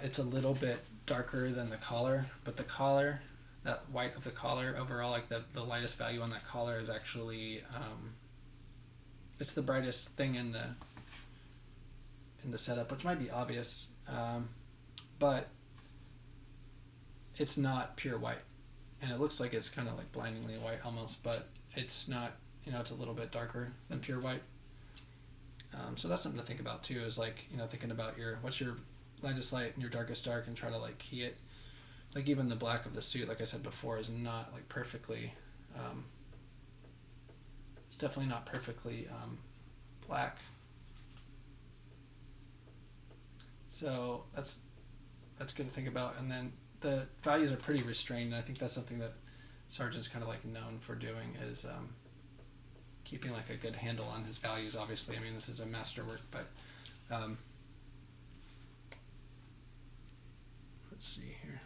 it's a little bit darker than the collar, but the collar, that white of the collar overall, like the lightest value on that collar is actually, it's the brightest thing in the setup, which might be obvious. But it's not pure white, and it looks like it's kind of like blindingly white almost, but it's not, it's a little bit darker than pure white. So that's something to think about too, is like, thinking about what's your lightest light and your darkest dark, and try to like key it. Like even the black of the suit, like I said before, is not like perfectly, it's definitely not perfectly black. So that's good to think about. And then the values are pretty restrained, and I think that's something that Sargent's kind of like known for doing, is keeping like a good handle on his values. Obviously, I mean, this is a masterwork, but let's see here.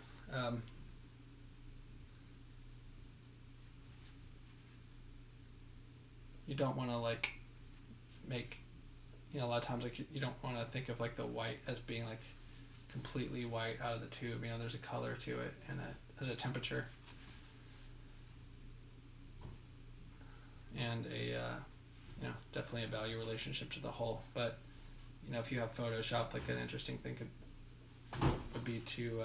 You don't want to like make, a lot of times like you don't want to think of like the white as being like completely white out of the tube. There's a color to it, and there's a temperature, and definitely a value relationship to the whole. But if you have Photoshop, like an interesting thing would be to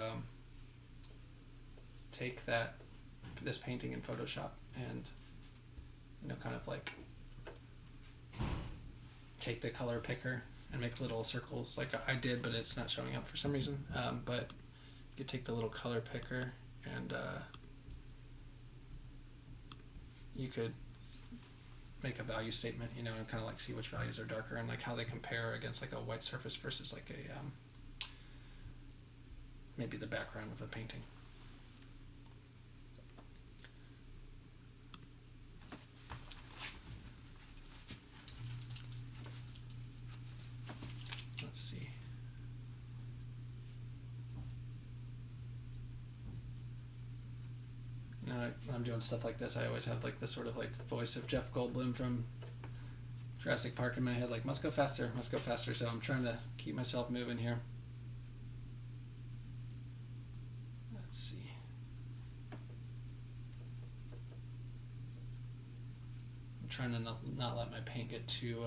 take this painting in Photoshop and kind of like take the color picker and make little circles like I did, but it's not showing up for some reason. But you could take the little color picker and you could make a value statement, and kind of like see which values are darker and like how they compare against like a white surface versus like a maybe the background of the painting. when I'm doing stuff like this, I always have like the sort of like voice of Jeff Goldblum from Jurassic Park in my head, like must go faster, must go faster. So I'm trying to keep myself moving here. Let's see. I'm trying to not let my paint get too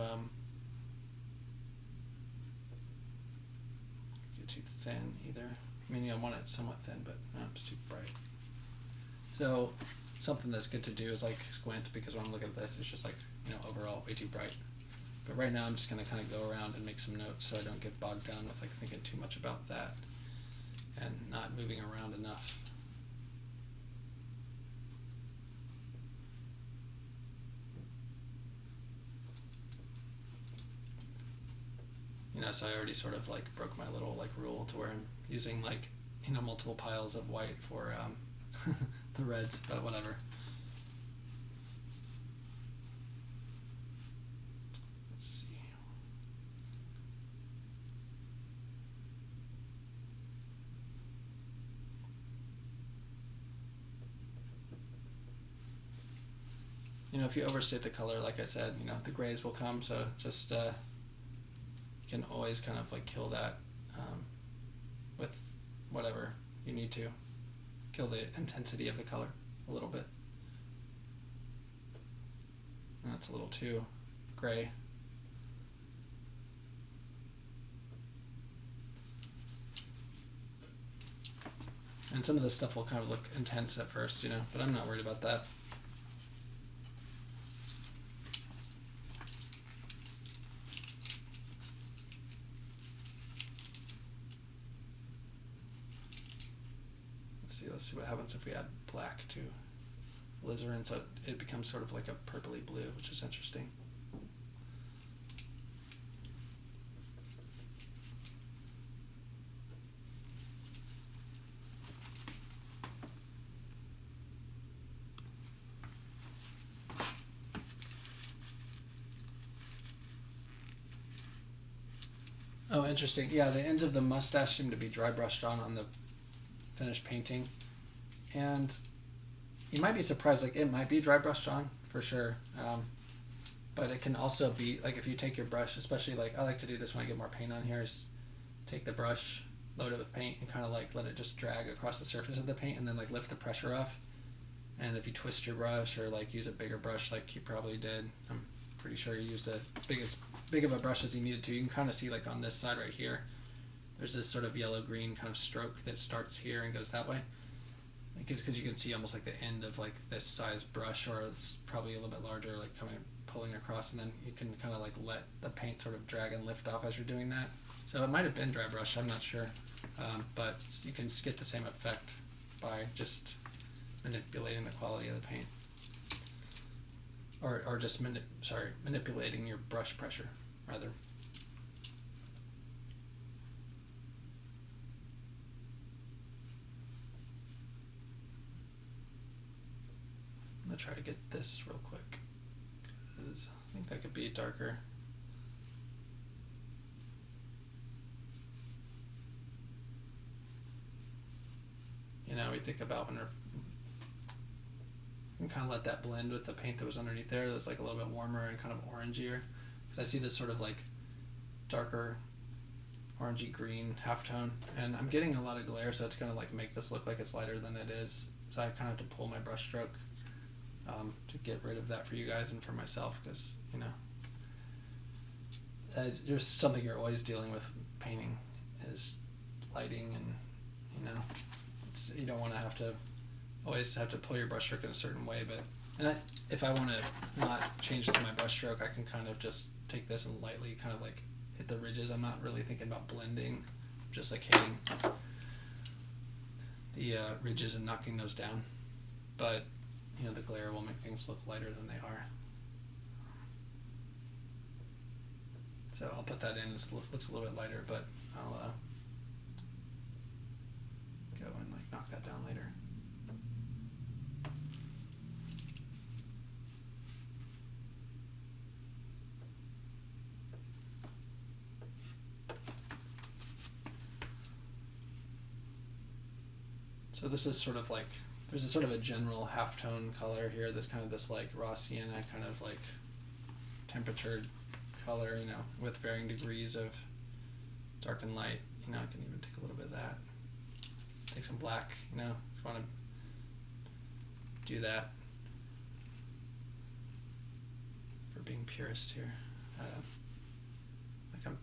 thin either. I mean, I want it somewhat thin, but no, it's too bright. So something that's good to do is like squint, because when I'm looking at this, it's just like, overall way too bright. But right now I'm just going to kind of go around and make some notes so I don't get bogged down with like thinking too much about that and not moving around enough. So I already sort of like broke my little like rule to where I'm using like, multiple piles of white for the reds, but whatever. Let's see. If you overstate the color, like I said, the grays will come, so just you can always kind of like kill that with whatever you need to. Kill the intensity of the color a little bit. That's a little too gray. And some of this stuff will kind of look intense at first, but I'm not worried about that. Let's see what happens if we add black to alizarin, so it becomes sort of like a purpley blue, which is interesting. Oh, interesting. Yeah, the ends of the mustache seem to be dry brushed on the finished painting. And you might be surprised, like it might be dry brushed on for sure, but it can also be like if you take your brush, especially like I like to do this when I get more paint on here, is take the brush, load it with paint, and kind of like let it just drag across the surface of the paint, and then like lift the pressure off. And if you twist your brush or like use a bigger brush like you probably did, I'm pretty sure you used a big of a brush as you needed to, you can kind of see like on this side right here, there's this sort of yellow-green kind of stroke that starts here and goes that way. Because you can see almost like the end of like this size brush, or it's probably a little bit larger, like pulling across, and then you can kind of like let the paint sort of drag and lift off as you're doing that. So it might have been dry brush, I'm not sure, but you can get the same effect by just manipulating the quality of the paint, or just manipulating your brush pressure rather. I'm gonna try to get this real quick, because I think that could be darker. We think about when we can kind of let that blend with the paint that was underneath there. That's like a little bit warmer and kind of orangier. Because I see this sort of like darker orangey green halftone, and I'm getting a lot of glare, so it's gonna like make this look like it's lighter than it is. So I kind of have to pull my brush stroke to get rid of that for you guys and for myself, because there's something you're always dealing with painting is lighting, and you don't want to always have to pull your brush stroke in a certain way. But if I want to not change to my brush stroke, I can kind of just take this and lightly kind of like hit the ridges. I'm not really thinking about blending, just like hitting the ridges and knocking those down. But the glare will make things look lighter than they are. So I'll put that in. It looks a little bit lighter, but I'll go and like knock that down later. So this is sort of like there's a sort of a general halftone color here. There's kind of this like raw sienna kind of like temperature color, you know, with varying degrees of dark and light. You know, I can even take a little bit of that. Take some black, you know, if you want to do that. For being purist here. Like I'm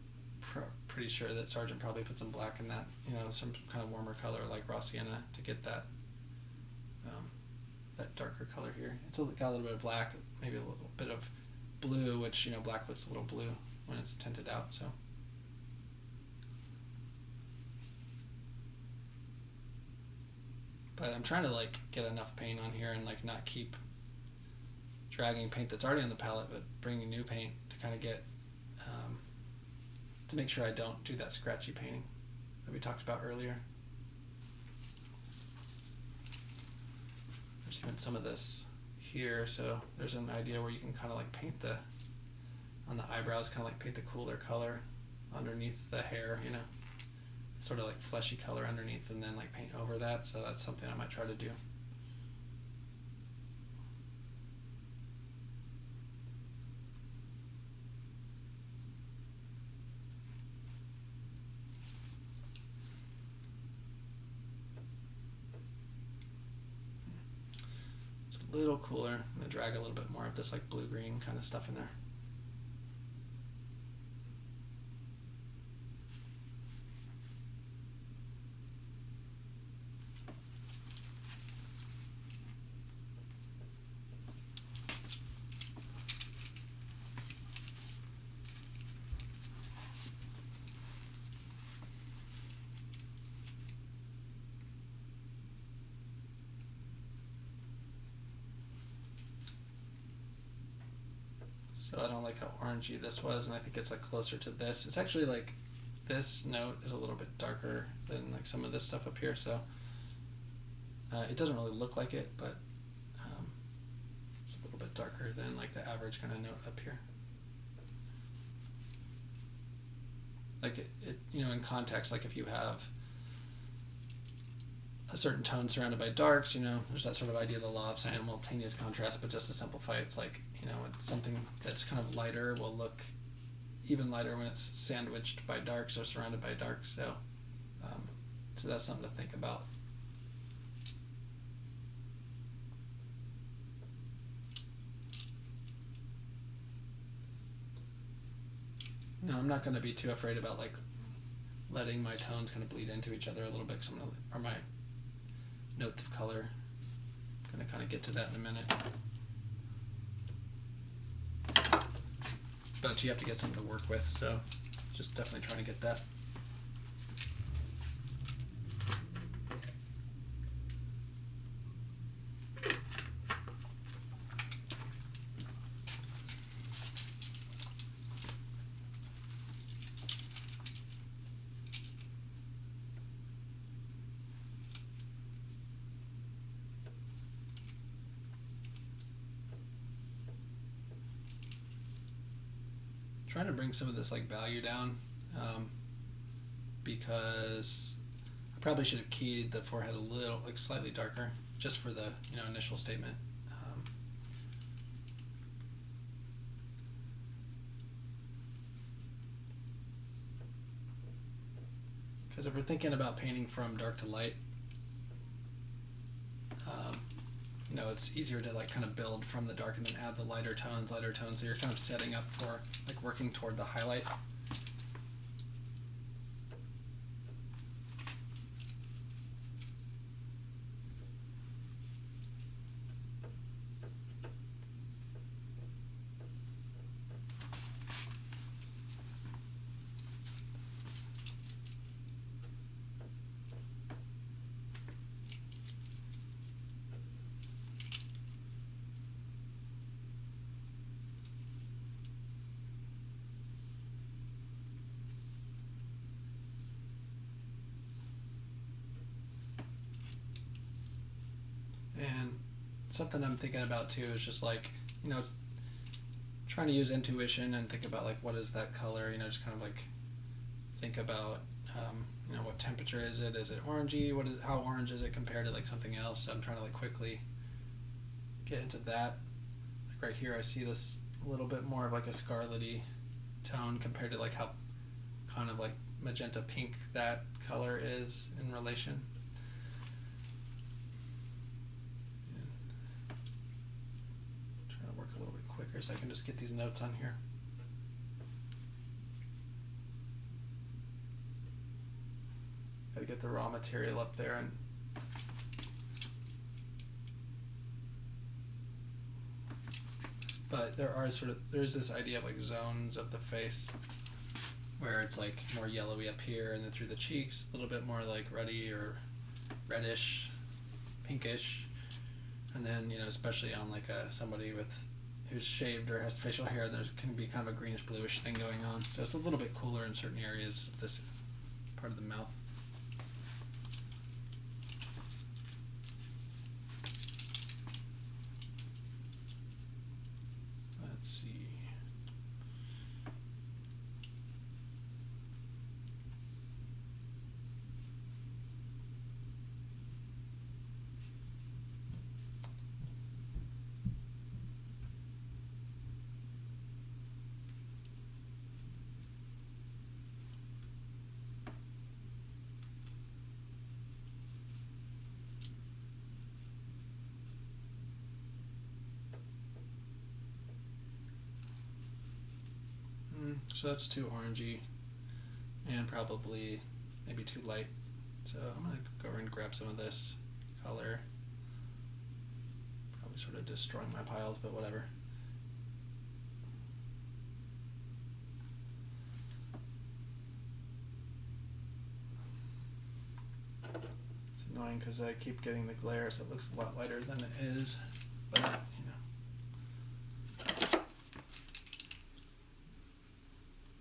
pretty sure that Sargent probably put some black in that, you know, some kind of warmer color like raw sienna to get that that darker color here. It's got a little bit of black, maybe a little bit of blue, which, you know, black looks a little blue when it's tinted out, so. But I'm trying to like get enough paint on here and like not keep dragging paint that's already on the palette, but bringing new paint to kind of get, to make sure I don't do that scratchy painting that we talked about earlier. There's even some of this here, so there's an idea where you can kind of like paint on the eyebrows, kind of like paint the cooler color underneath the hair, you know, sort of like fleshy color underneath, and then like paint over that. So that's something I might try to do. A little cooler. I'm going to drag a little bit more of this like blue-green kind of stuff in there. So I don't like how orangey this was, and I think it's like closer to this. It's actually like this note is a little bit darker than like some of this stuff up here, so it doesn't really look like it, but it's a little bit darker than like the average kind of note up here. Like it, you know, in context, like if you have a certain tone surrounded by darks, you know, there's that sort of idea of the law of simultaneous contrast, but just to simplify, it's like, you know, it's something that's kind of lighter will look even lighter when it's sandwiched by darks or surrounded by darks. So, so that's something to think about. No, I'm not going to be too afraid about like letting my tones kind of bleed into each other a little bit, because I'm going to, or my notes of color. I'm going to kind of get to that in a minute. But you have to get something to work with, so just definitely trying to get that. Trying to bring some of this like value down, because I probably should have keyed the forehead a little, like slightly darker, just for the, you know, initial statement. Because if we're thinking about painting from dark to light, you know, it's easier to like kind of build from the dark and then add the lighter tones, so you're kind of setting up for like working toward the highlight. And something I'm thinking about too is just like, you know, it's trying to use intuition and think about like, what is that color, you know, just kind of like think about you know, what temperature is it? Is it orangey? How orange is it compared to like something else? So I'm trying to like quickly get into that. Like right here, I see this a little bit more of like a scarlety tone compared to like how kind of like magenta pink that color is in relation. Trying to work a little bit quicker so I can just get these notes on here. Got to get the raw material up there, and but there's this idea of like zones of the face where it's like more yellowy up here, and then through the cheeks a little bit more like ruddy or reddish, pinkish, and then, you know, especially on like somebody who's shaved or has facial hair, there can be kind of a greenish bluish thing going on. So it's a little bit cooler in certain areas of this part of the mouth. Let's see. So that's too orangey and probably maybe too light. So I'm going to go over and grab some of this color. Probably sort of destroying my piles, but whatever. It's annoying because I keep getting the glare, so it looks a lot lighter than it is, but you know.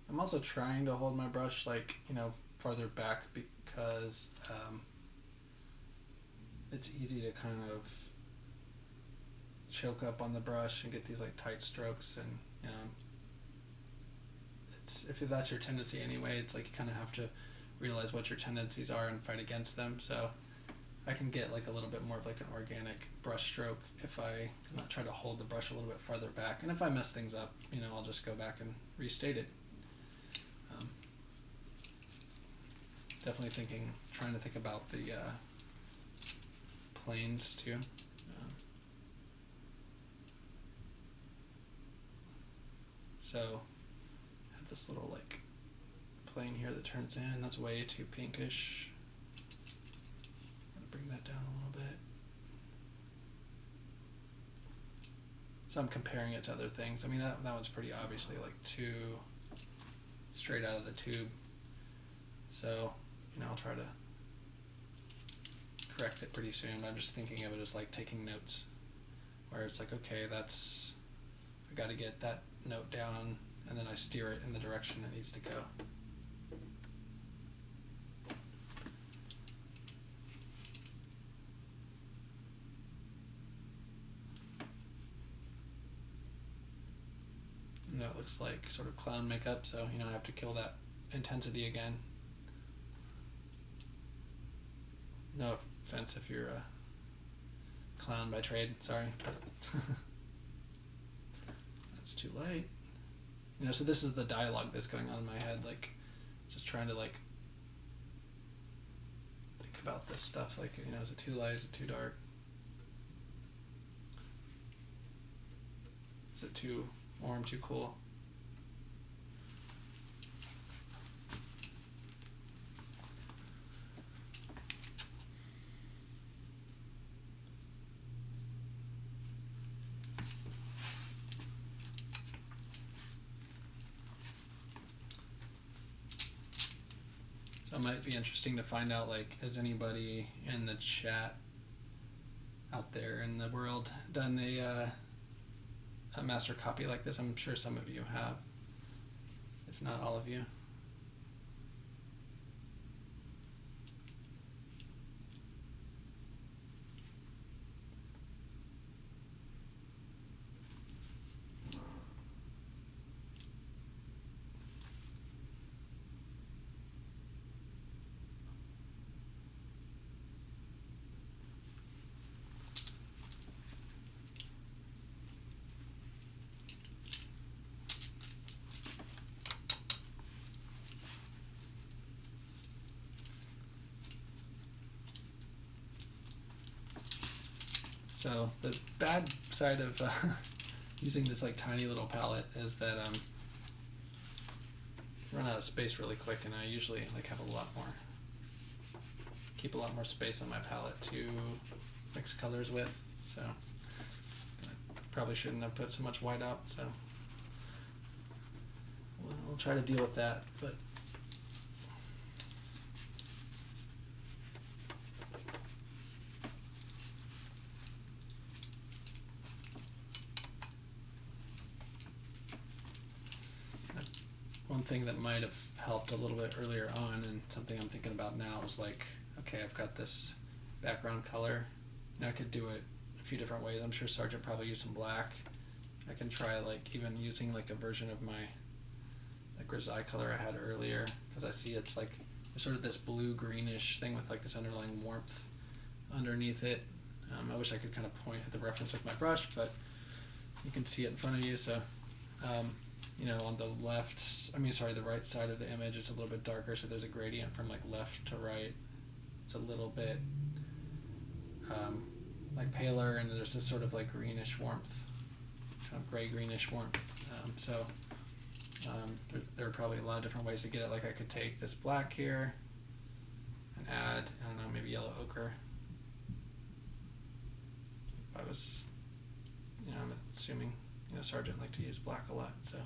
I'm also trying to hold my brush like, you know, farther back because it's easy to kind of choke up on the brush and get these like tight strokes, and you know, it's, if that's your tendency anyway, it's like you kind of have to realize what your tendencies are and fight against them. So I can get like a little bit more of like an organic brush stroke if I not try to hold the brush a little bit farther back, and if I mess things up, you know, I'll just go back and restate it. Definitely trying to think about the planes too. So I have this little like plane here that turns in. That's way too pinkish. I'm gonna bring that down a little bit. So I'm comparing it to other things. I mean, that one's pretty obviously like too straight out of the tube. So, you know, I'll try to correct it pretty soon. I'm just thinking of it as like taking notes, where it's like, okay, I got to get that note down, and then I steer it in the direction it needs to go. And that looks like sort of clown makeup, so, you know, I have to kill that intensity again. No offense if you're a clown by trade, sorry. That's too light. You know, so this is the dialogue that's going on in my head, like just trying to like think about this stuff, like, you know, is it too light, is it too dark? Is it too warm, too cool? So it might be interesting to find out, like, has anybody in the chat out there in the world done a master copy like this? I'm sure some of you have, if not all of you. So the bad side of using this like tiny little palette is that I run out of space really quick, and I usually like have keep a lot more space on my palette to mix colors with. So I probably shouldn't have put so much white out. So we'll try to deal with that, but. One thing that might have helped a little bit earlier on, and something I'm thinking about now, is like, okay, I've got this background color. Now I could do it a few different ways. I'm sure Sargent probably used some black. I can try like even using like a version of my like grisaille color I had earlier, because I see it's like there's sort of this blue greenish thing with like this underlying warmth underneath it. I wish I could kind of point at the reference with my brush, but you can see it in front of you. So on the the right side of the image, it's a little bit darker, so there's a gradient from like left to right. It's a little bit like paler, and there's this sort of like greenish warmth, kind of gray greenish warmth. There are probably a lot of different ways to get it. Like I could take this black here and add, I don't know, maybe yellow ochre. I'm assuming Sargent liked to use black a lot, so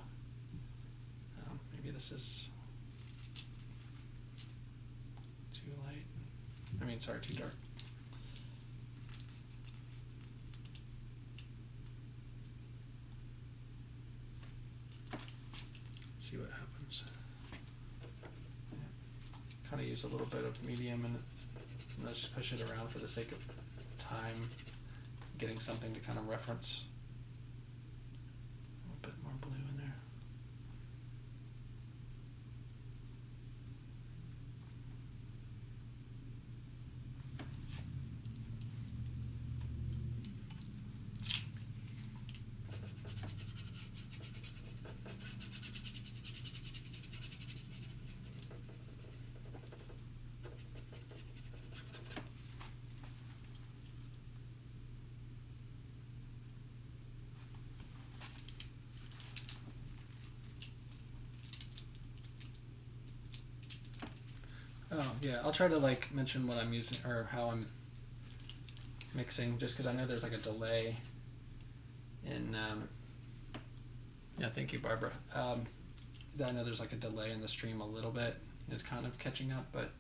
maybe this is too light. Too dark. Let's see what happens. Kind of use a little bit of medium, and let's just push it around for the sake of time, getting something to kind of reference. A bit more blue in there. Oh, yeah, I'll try to like mention what I'm using or how I'm mixing, just because I know there's like a delay in, thank you, Barbara. I know there's like a delay in the stream a little bit. It's kind of catching up, but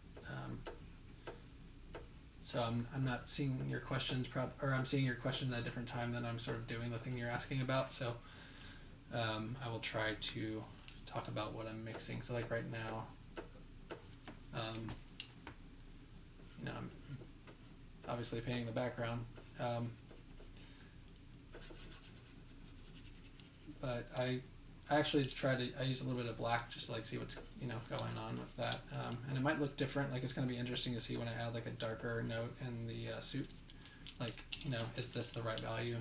so I'm not seeing your questions I'm seeing your question at a different time than I'm sort of doing the thing you're asking about. So I will try to talk about what I'm mixing. So like right now, I'm obviously painting the background, but I actually I use a little bit of black just to like see what's going on with that, and it might look different. Like it's going to be interesting to see when I add like a darker note in the suit, like is this the right value?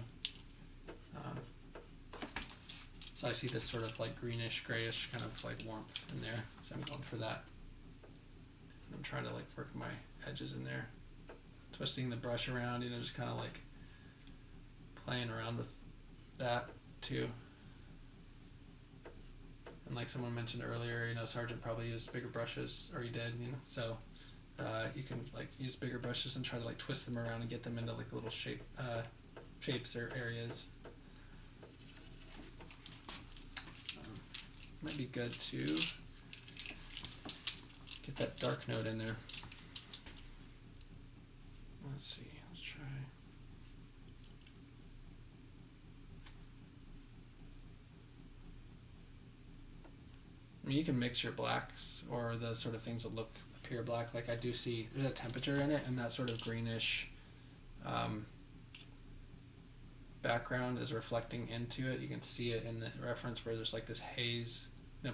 So I see this sort of like greenish grayish kind of like warmth in there, so I'm going for that. I'm trying to like work my edges in there, twisting the brush around, just kind of like playing around with that too. And like someone mentioned earlier, Sargent probably used bigger brushes, or he did, so you can like use bigger brushes and try to like twist them around and get them into like little shapes or areas. Might be good to get that dark note in there. Let's see, let's try. You can mix your blacks or the sort of things that appear black. Like I do see there's a temperature in it, and that sort of greenish background is reflecting into it. You can see it in the reference where there's like this haze.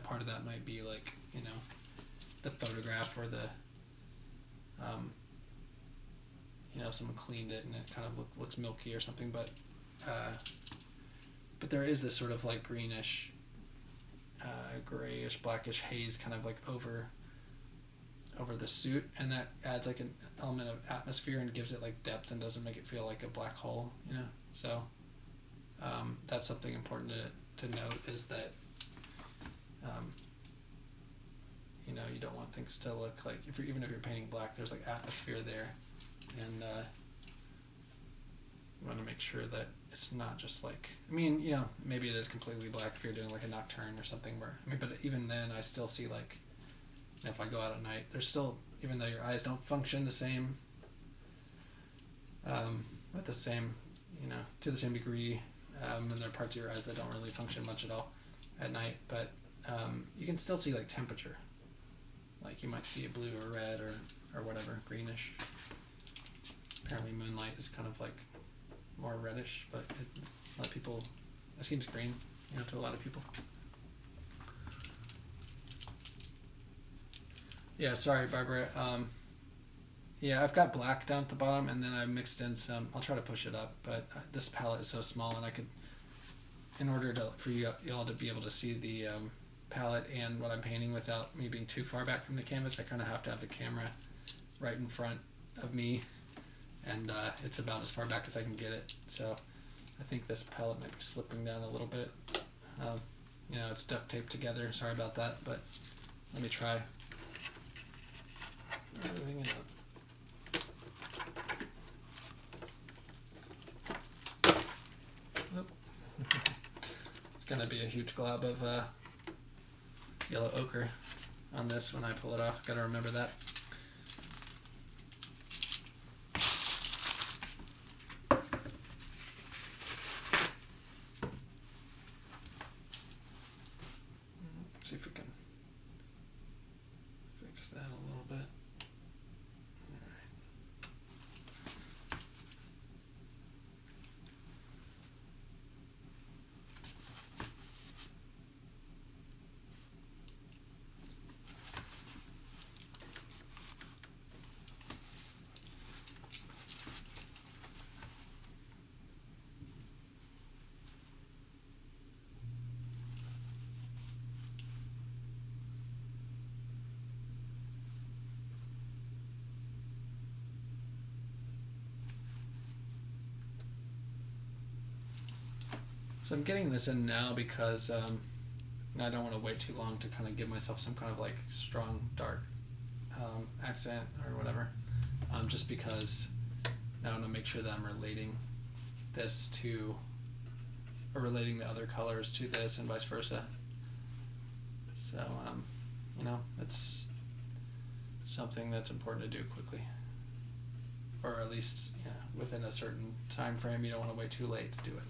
Part of that might be like, the photograph or the, someone cleaned it and it kind of looks milky or something, but there is this sort of like greenish, grayish, blackish haze kind of like over the suit, and that adds like an element of atmosphere and gives it like depth and doesn't make it feel like a black hole, you know. So that's something important to note, is that you know, you don't want things to look like, even if you're painting black, there's like atmosphere there, and you want to make sure that it's not just like, I mean, you know, maybe it is completely black if you're doing like a nocturne or something, where, I mean, but even then I still see like, you know, if I go out at night, there's still, even though your eyes don't function the same, with the same, you know, to the same degree, and there are parts of your eyes that don't really function much at all at night, but you can still see like temperature. Like you might see a blue or red or whatever, greenish. Apparently moonlight is kind of like more reddish, but a lot of people, it seems green, you know, to a lot of people. Yeah, sorry, Barbara. Yeah, I've got black down at the bottom, and then I mixed in some, I'll try to push it up, but this palette is so small, and I could, in order to, for y'all to be able to see the palette and what I'm painting without me being too far back from the canvas, I kind of have to have the camera right in front of me, and it's about as far back as I can get it. So I think this palette might be slipping down a little bit. You know, it's duct taped together. Sorry about that, but let me try. Moving it up. It's gonna be a huge glob of yellow ochre on this when I pull it off. Gotta remember that. Let's see if we can fix that a little bit. So I'm getting this in now because I don't want to wait too long to kind of give myself some kind of like strong dark accent or whatever. Just because now I want to make sure that I'm relating this to, or relating the other colors to this and vice versa. So, you know, it's something that's important to do quickly. Or at least, you know, within a certain time frame. You don't want to wait too late to do it.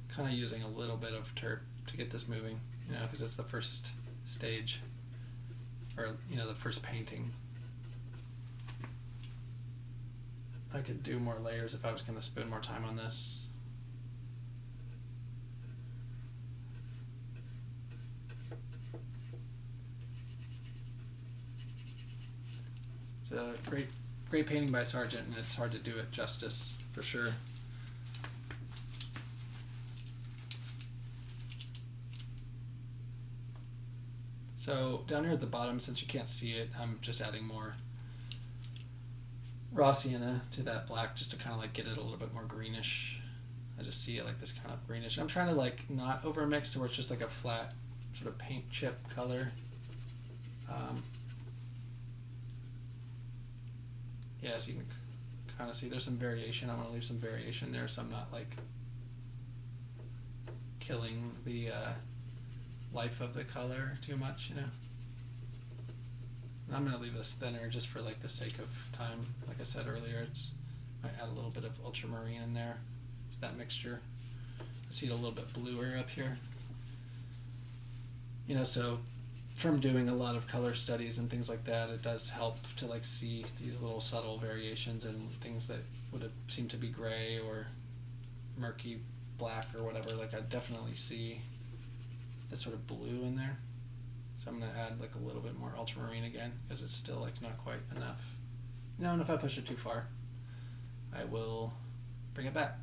Kind of using a little bit of terp to get this moving, you know, because it's the first stage, or, you know, the first painting. I could do more layers if I was going to spend more time on this. It's a great painting by Sargent, and it's hard to do it justice, for sure. So down here at the bottom, since you can't see it, I'm just adding more raw sienna to that black just to kind of like get it a little bit more greenish. I just see it like this kind of greenish. I'm trying to like not over mix to where it's just like a flat sort of paint chip color. Yeah, so you can kind of see there's some variation. I want to leave some variation there so I'm not like killing the life of the color too much, you know. I'm gonna leave this thinner just for like the sake of time. Like I said earlier, it's I add a little bit of ultramarine in there, that mixture. I see it a little bit bluer up here. You know, so from doing a lot of color studies and things like that, it does help to like see these little subtle variations and things that would have seemed to be gray or murky black or whatever. Like I definitely see this sort of blue in there. So I'm going to add like a little bit more ultramarine again because it's still like not quite enough. You know, and if I push it too far, I will bring it back.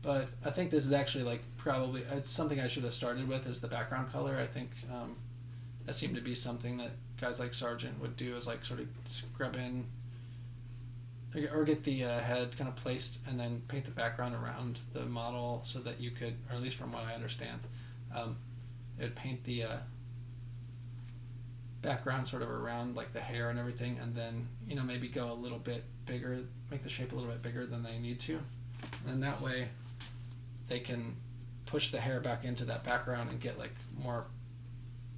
But I think this is actually like probably it's something I should have started with is the background color. I think that seemed to be something that guys like Sargent would do is like sort of scrub in or get the head kind of placed and then paint the background around the model so that you could, or at least from what I understand, it would paint the background sort of around like the hair and everything, and then maybe go a little bit bigger, make the shape a little bit bigger than they need to, and that way they can push the hair back into that background and get like more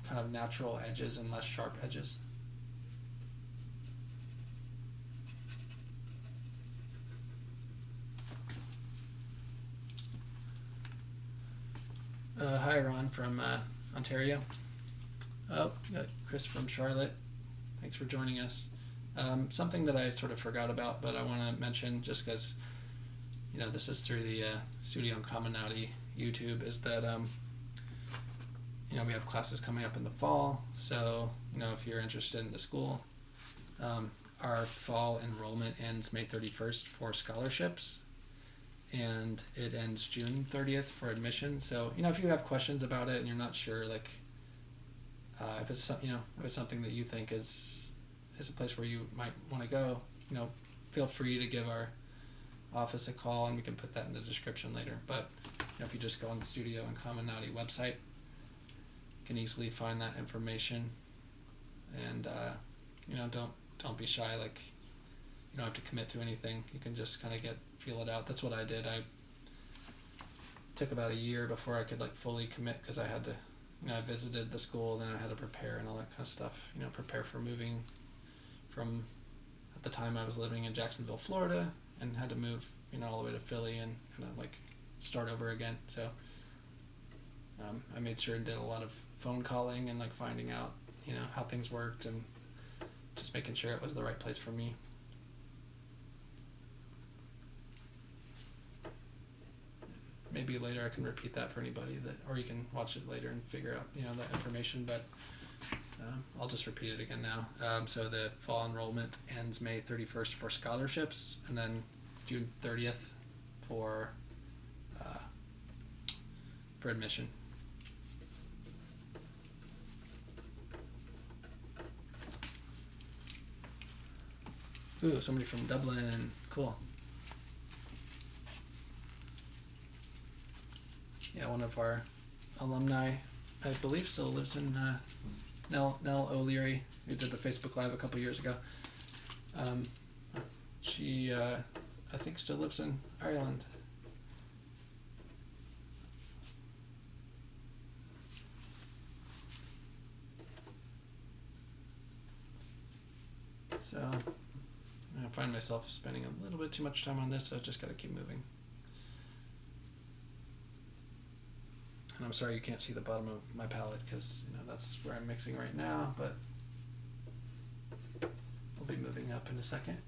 kind of natural edges and less sharp edges. Hi Ron from Ontario. Oh, got Chris from Charlotte. Thanks for joining us. Something that I sort of forgot about, but I want to mention just because, this is through the Studio Incamminati YouTube, is that, we have classes coming up in the fall. So, if you're interested in the school, our fall enrollment ends May 31st for scholarships, and it ends June 30th for admission. So, if you have questions about it and you're not sure, like, if it's if it's something that you think is a place where you might want to go, feel free to give our office a call and we can put that in the description later. But if you just go on the Studio Incamminati website, you can easily find that information. And don't be shy. Like, you don't have to commit to anything. You can just kind of feel it out. That's what I did. I took about a year before I could like fully commit because I had to. I visited the school, then I had to prepare and all that kind of stuff. Prepare for moving from, at the time I was living in Jacksonville, Florida, and had to move, all the way to Philly and kind of like start over again. So I made sure and did a lot of phone calling and like finding out, how things worked and just making sure it was the right place for me. Maybe later I can repeat that for anybody or you can watch it later and figure out, that information, but I'll just repeat it again now. So the fall enrollment ends May 31st for scholarships, and then June 30th for admission. Ooh, somebody from Dublin. Cool. Yeah, one of our alumni, I believe, still lives in Nell O'Leary, who did the Facebook Live a couple years ago. She, I think, still lives in Ireland. So I find myself spending a little bit too much time on this, so I just got to keep moving. And I'm sorry you can't see the bottom of my palette because that's where I'm mixing right now, but we'll be moving up in a second.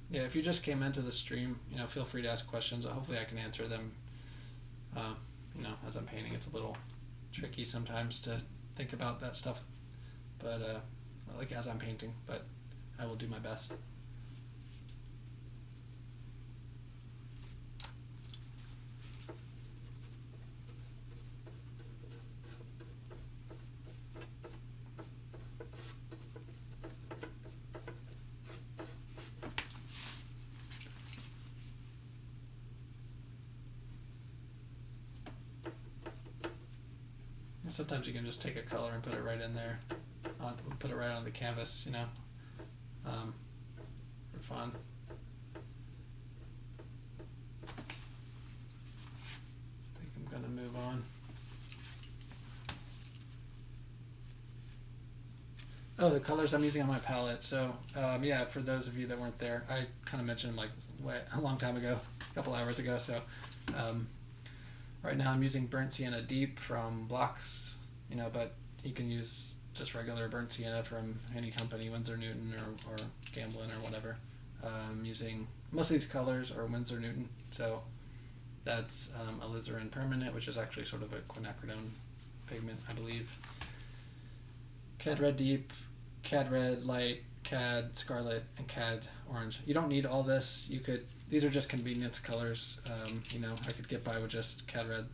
Yeah, if you just came into the stream, feel free to ask questions. Hopefully I can answer them. As I'm painting, it's a little tricky sometimes to think about that stuff, but like as I'm painting, but I will do my best. Sometimes you can just take a color and put it right in there, put it right on the canvas, for fun. I think I'm gonna move on. Oh, the colors I'm using on my palette. So, yeah, for those of you that weren't there, I kind of mentioned like a long time ago, a couple hours ago. So, um, right now I'm using burnt sienna deep from Blocks, but you can use just regular burnt sienna from any company, Winsor Newton or Gamblin or whatever. Using most of these colors are Winsor Newton. So that's alizarin permanent, which is actually sort of a quinacridone pigment, I believe. Cad red deep, cad red light, cad scarlet, and cad orange. You don't need all this. These are just convenience colors. I could get by with just cad red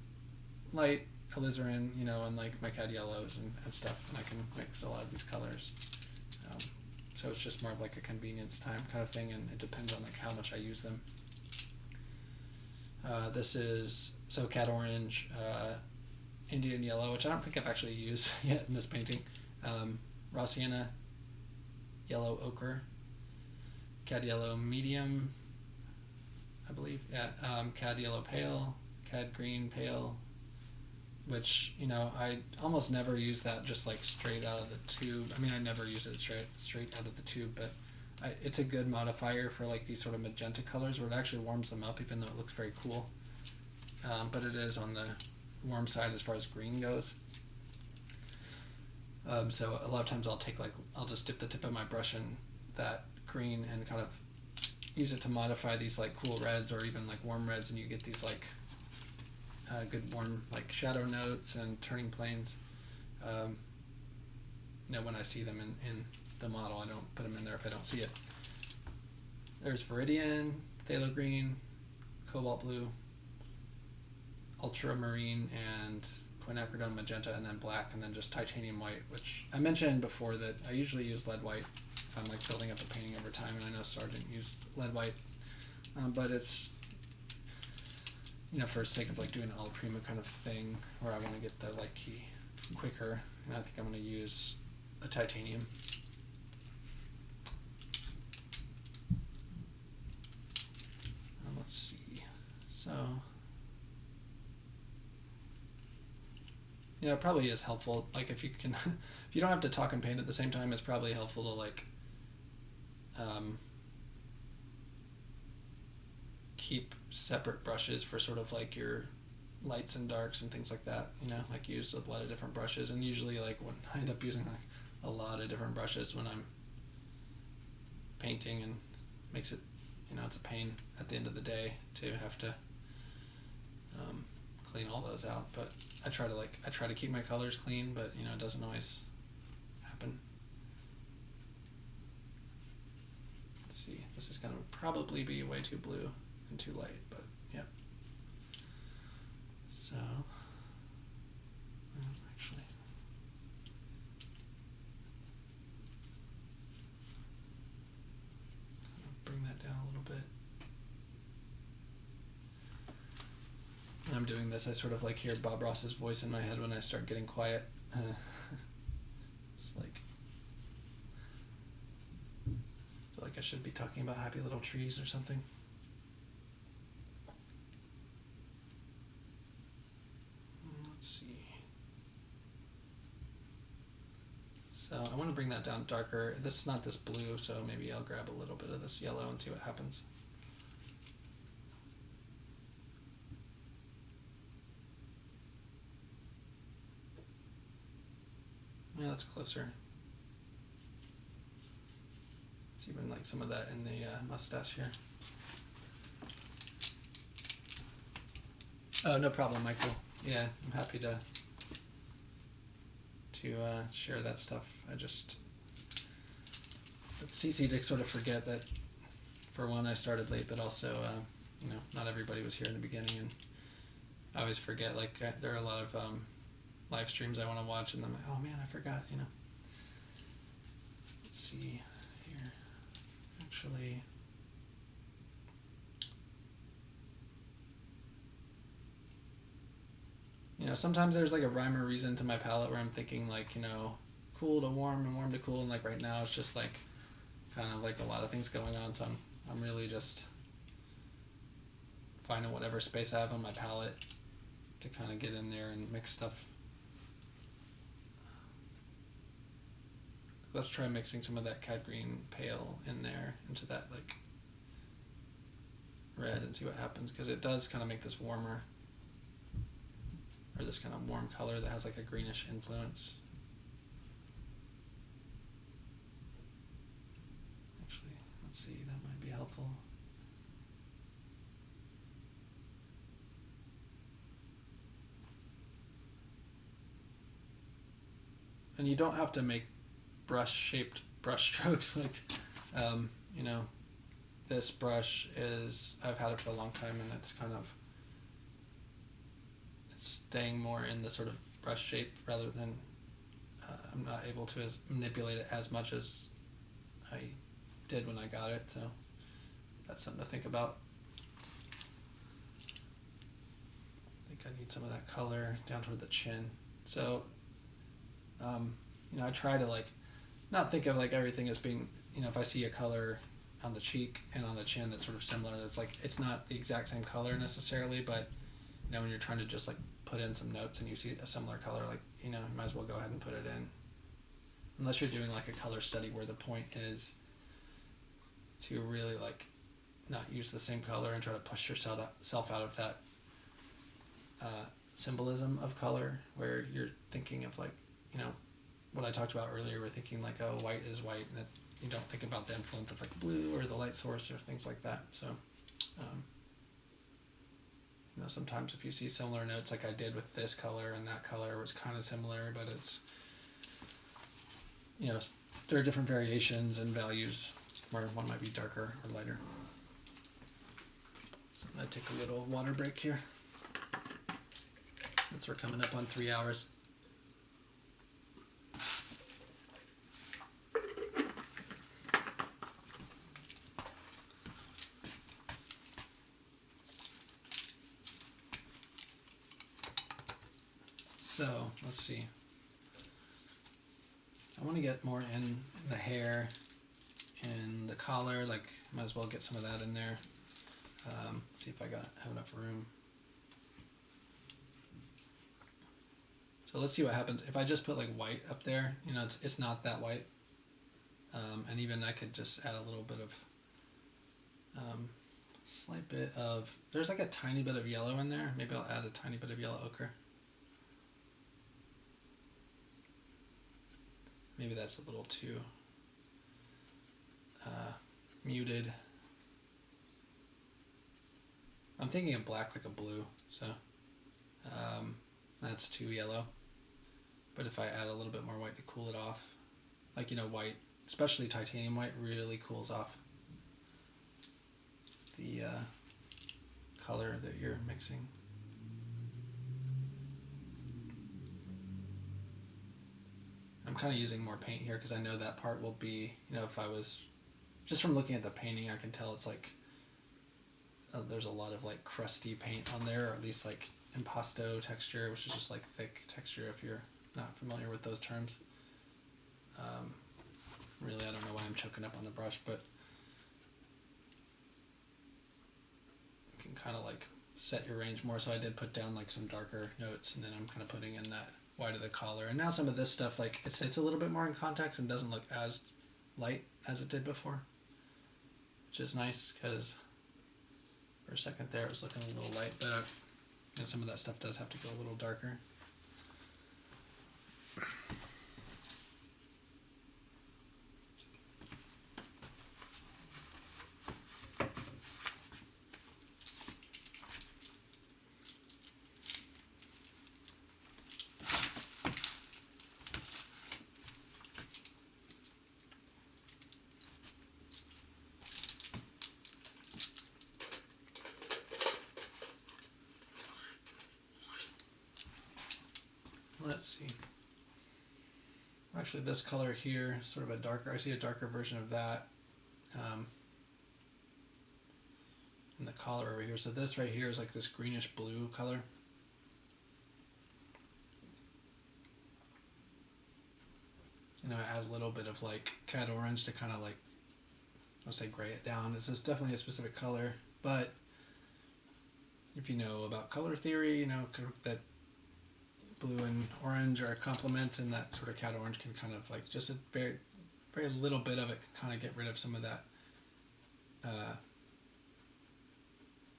light, alizarin, and like my cad yellows and stuff, and I can mix a lot of these colors. So it's just more of like a convenience time kind of thing, and it depends on like how much I use them. This is cad orange, Indian yellow, which I don't think I've actually used yet in this painting. Raw sienna, yellow ochre, cad yellow medium, I believe. Yeah, cad yellow pale, cad green pale, which I almost never use that just like straight out of the tube. I mean, I never use it straight out of the tube, but it's a good modifier for like these sort of magenta colors where it actually warms them up, even though it looks very cool. But it is on the warm side as far as green goes. So a lot of times I'll just dip the tip of my brush in that green and kind of use it to modify these like cool reds or even like warm reds, and you get these like good warm like shadow notes and turning planes. When I see them in the model, I don't put them in there if I don't see it. There's Viridian, Phthalo Green, Cobalt Blue, Ultramarine, and quinacridone magenta, and then black, and then just titanium white, which I mentioned before that I usually use lead white if I'm like building up a painting over time, and I know Sargent used lead white, but it's for the sake of like doing an alla prima kind of thing where I want to get the light key quicker, and I think I'm going to use a titanium. Let's see. So it probably is helpful. Like if you can, if you don't have to talk and paint at the same time, it's probably helpful to like keep separate brushes for sort of like your lights and darks and things like that. Like use a lot of different brushes, and usually like when I end up using like a lot of different brushes when I'm painting, and makes it it's a pain at the end of the day to have to clean all those out, but I try to keep my colors clean, but it doesn't always happen. Let's see, this is going to probably be way too blue and too light, but yeah. So actually bring that down a little bit. I'm doing this, I sort of like hear Bob Ross's voice in my head when I start getting quiet. It's like I feel like I should be talking about happy little trees or something. Let's see. So I want to bring that down darker. This is not this blue, so maybe I'll grab a little bit of this yellow and see what happens. Yeah, that's closer. It's even like some of that in the mustache here. Oh, no problem, Michael. Yeah, I'm happy to share that stuff. It's easy to sort of forget that, for one, I started late, but also, not everybody was here in the beginning, and I always forget, like, there are a lot of live streams I want to watch, and I'm like, oh man, I forgot, Let's see here. Actually, sometimes there's like a rhyme or reason to my palette where I'm thinking like, cool to warm and warm to cool, and like right now it's just like kind of like a lot of things going on, so I'm really just finding whatever space I have on my palette to kind of get in there and mix stuff. Let's try mixing some of that cad green pale in there into that like red and see what happens, because it does kind of make this warmer, or this kind of warm color that has like a greenish influence. Actually, let's see, that might be helpful. And you don't have to make brush-shaped brush strokes. Like, you know, this brush is, I've had it for a long time, and it's kind of, it's staying more in the sort of brush shape rather than, I'm not able to manipulate it as much as I did when I got it, so that's something to think about. I think I need some of that color down toward the chin. So, you know, I try to like not think of like everything as being, you know, if I see a color on the cheek and on the chin that's sort of similar, it's like it's not the exact same color necessarily, but you know, when you're trying to just like put in some notes and you see a similar color, like, you know, you might as well go ahead and put it in, unless you're doing like a color study where the point is to really like not use the same color and try to push yourself out of that symbolism of color, where you're thinking of like, you know, what I talked about earlier, we're thinking like, oh, white is white, and that you don't think about the influence of like blue or the light source or things like that. So, you know, sometimes if you see similar notes like I did with this color and that color, it's kind of similar, but it's, you know, there are different variations and values where one might be darker or lighter. So I'm going to take a little water break here, since we're coming up on 3 hours. So let's see. I want to get more in the hair and the collar. Like, might as well get some of that in there. See if I have enough room. So let's see what happens if I just put like white up there. You know, it's not that white, and even I could just add a little bit of, slight bit of. There's like a tiny bit of yellow in there. Maybe I'll add a tiny bit of yellow ochre. Maybe that's a little too muted. I'm thinking of black like a blue, so that's too yellow. But if I add a little bit more white to cool it off, like, you know, white, especially titanium white, really cools off the color that you're mixing. I'm kind of using more paint here because I know that part will be, you know, if I was, just from looking at the painting, I can tell it's like, there's a lot of like crusty paint on there, or at least like impasto texture, which is just like thick texture if you're not familiar with those terms. Really, I don't know why I'm choking up on the brush, but you can kind of like set your range more. So I did put down like some darker notes, and then I'm kind of putting in that white of the collar. And now some of this stuff, like it's a little bit more in context and doesn't look as light as it did before, which is nice, because for a second there it was looking a little light, but and some of that stuff does have to go a little darker. Let's see. Actually, this color here, sort of a darker, I see a darker version of that in the collar over here. So this right here is like this greenish blue color. You know, I add a little bit of like cad orange to kind of like, I'll say gray it down. This is definitely a specific color, but if you know about color theory, you know that blue and orange are complements, and that sort of cad orange can kind of like just a very very little bit of it can kind of get rid of some of that,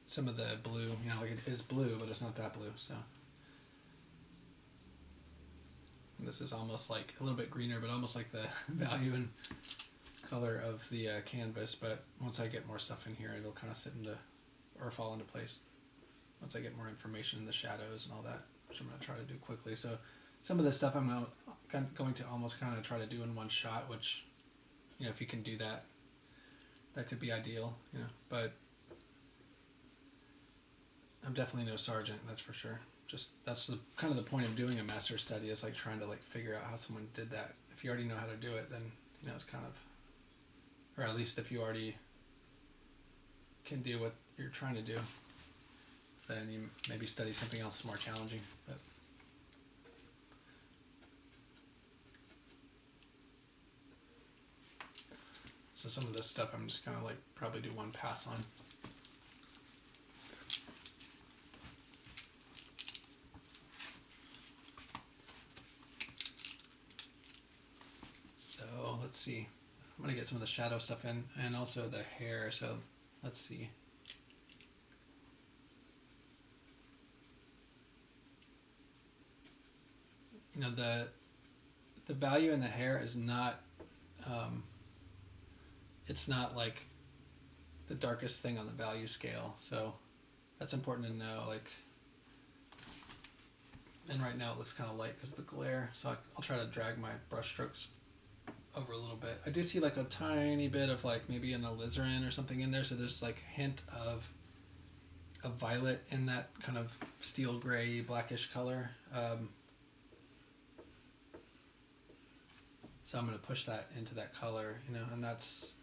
some of the blue. You know, like it is blue, but it's not that blue. So and this is almost like a little bit greener, but almost like the value and color of the canvas. But once I get more stuff in here, it'll kind of sit into or fall into place. Once I get more information in the shadows and all that, which I'm going to try to do quickly. So some of this stuff I'm going to almost kind of try to do in one shot, which, you know, if you can do that, that could be ideal, you know, but I'm definitely no sergeant, that's for sure. Just, that's the kind of the point of doing a master study, is like trying to like figure out how someone did that. If you already know how to do it, then, you know, it's kind of, or at least if you already can do what you're trying to do, then you maybe study something else more challenging. But so some of this stuff I'm just gonna like probably do one pass on. So let's see. I'm gonna get some of the shadow stuff in, and also the hair. So let's see. You know, the value in the hair is not, it's not like the darkest thing on the value scale, so that's important to know. Like, and right now it looks kind of light because of the glare, so I'll try to drag my brush strokes over a little bit. I do see like a tiny bit of like maybe an alizarin or something in there, so there's like a hint of a violet in that kind of steel gray blackish color. So I'm going to push that into that color, you know, and that's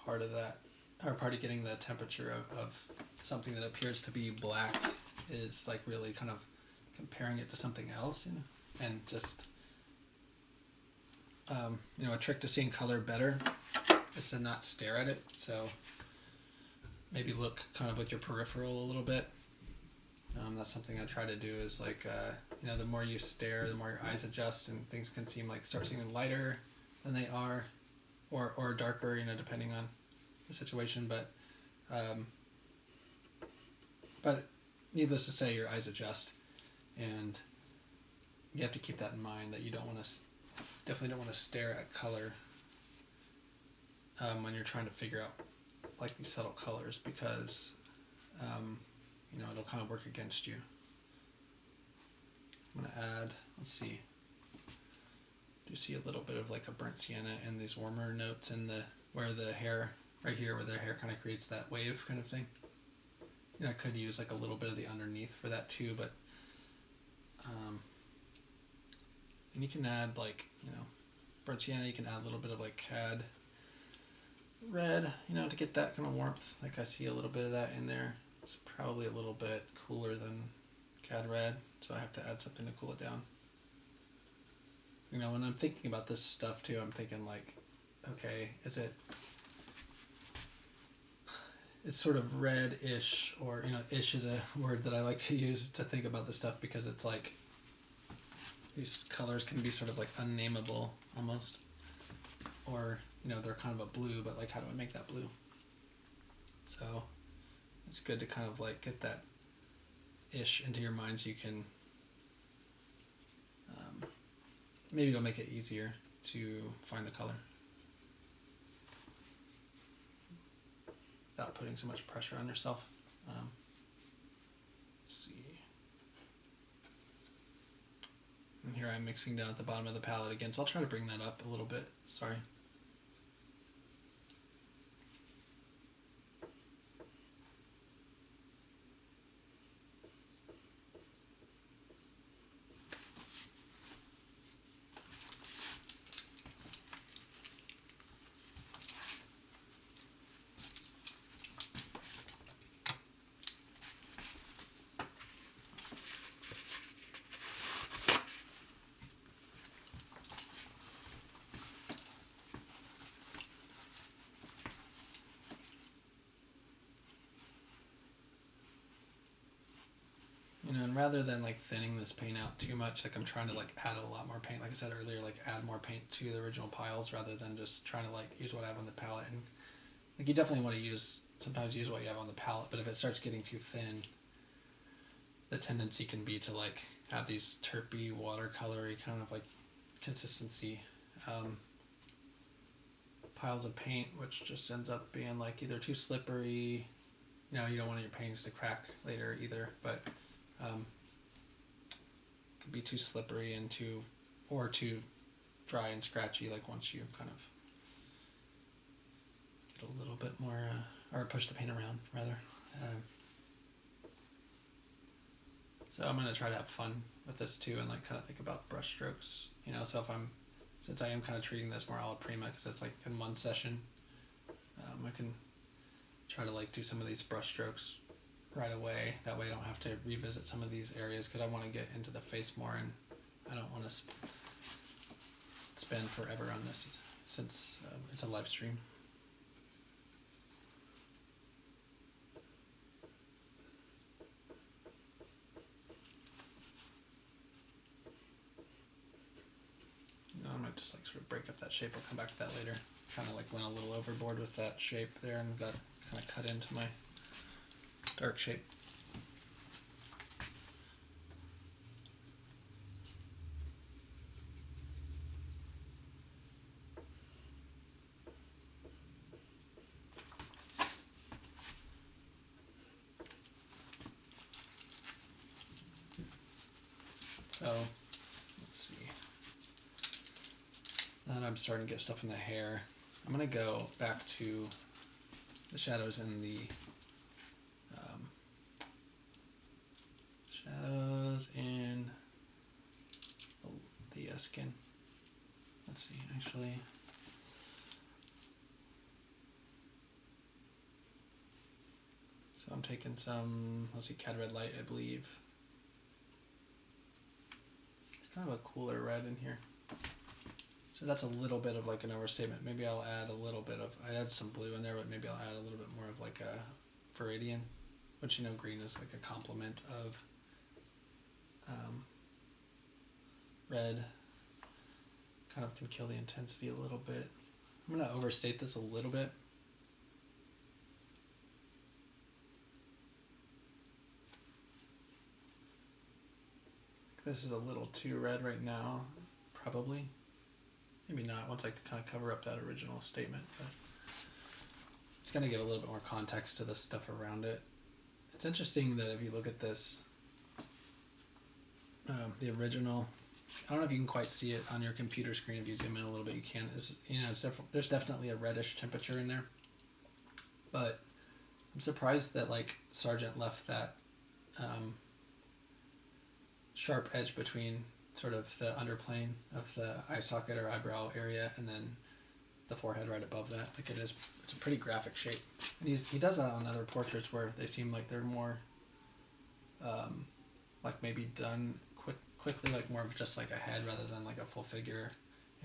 part of that, or part of getting the temperature of something that appears to be black, is like really kind of comparing it to something else, you know, and just, you know, a trick to seeing color better is to not stare at it. So maybe look kind of with your peripheral a little bit. That's something I try to do, is like, you know, the more you stare, the more your eyes adjust, and things can start seeming lighter than they are, or darker, you know, depending on the situation. But needless to say, your eyes adjust, and you have to keep that in mind, that you definitely don't want to stare at color when you're trying to figure out like these subtle colors, because you know, it'll kind of work against you. I'm going to add, let's see, do you see a little bit of like a burnt sienna and these warmer notes in where the hair, right here where their hair kind of creates that wave kind of thing. You know, I could use like a little bit of the underneath for that too, but and you can add like, you know, burnt sienna, you can add a little bit of like cad red, you know, to get that kind of warmth. Like I see a little bit of that in there. It's probably a little bit cooler than cad red, so I have to add something to cool it down. You know, when I'm thinking about this stuff too, I'm thinking like, okay, it's sort of red-ish, or, you know, ish is a word that I like to use to think about this stuff, because it's like these colors can be sort of like unnameable almost, or, you know, they're kind of a blue, but like, how do I make that blue? So it's good to kind of like get that ish into your mind, so you can maybe it'll make it easier to find the color without putting so much pressure on yourself. Let's see. And here I'm mixing down at the bottom of the palette again, so I'll try to bring that up a little bit. Sorry. and rather than like thinning this paint out too much, like I'm trying to like add a lot more paint, like I said earlier, like add more paint to the original piles rather than just trying to like use what I have on the palette. And like you definitely want to sometimes use what you have on the palette, but if it starts getting too thin, the tendency can be to like have these terpy, watercolory kind of like consistency piles of paint, which just ends up being like either too slippery, you don't want your paintings to crack later either, but could be too slippery and too dry and scratchy, like once you kind of get a little bit more, or push the paint around rather. So I'm going to try to have fun with this too and like kind of think about brush strokes, so since I am kind of treating this more alla prima because it's like in one session, I can try to like do some of these brush strokes right away. That way I don't have to revisit some of these areas because I want to get into the face more, and I don't want to spend forever on this since it's a live stream. I might just like sort of break up that shape. I'll come back to that later. Kind of like went a little overboard with that shape there and got kind of cut into my dark shape. So let's see. Now that I'm starting to get stuff in the hair, I'm going to go back to the shadows in the skin. Let's see, actually. So I'm taking some, let's see, Cad Red Light, I believe. It's kind of a cooler red in here. So that's a little bit of like an overstatement. Maybe I'll add a little bit of, I add some blue in there, but maybe I'll add a little bit more of like a Viridian, which green is like a complement of red. Kind of can kill the intensity a little bit. I'm going to overstate this a little bit. This is a little too red right now, probably. Maybe not once I kind of cover up that original statement, but it's going to give a little bit more context to the stuff around it. It's interesting that if you look at this, the original, I don't know if you can quite see it on your computer screen. If you zoom in a little bit, you can. There's definitely a reddish temperature in there, but I'm surprised that like Sargent left that sharp edge between sort of the underplane of the eye socket or eyebrow area and then the forehead right above that. Like it's a pretty graphic shape. And he does that on other portraits where they seem like they're more like maybe done quickly, like more of just like a head rather than like a full figure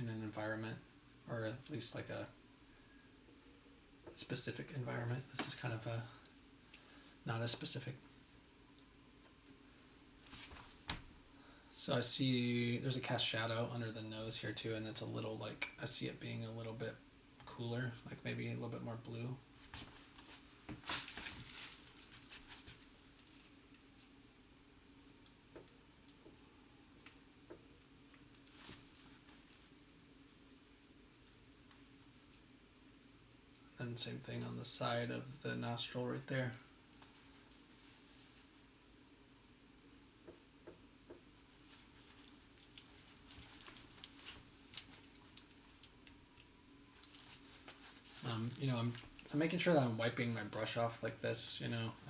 in an environment, or at least like a specific environment. This is kind of not as specific. So I see there's a cast shadow under the nose here too, and it's a little like, I see it being a little bit cooler, like maybe a little bit more blue. And same thing on the side of the nostril right there. I'm making sure that I'm wiping my brush off like this,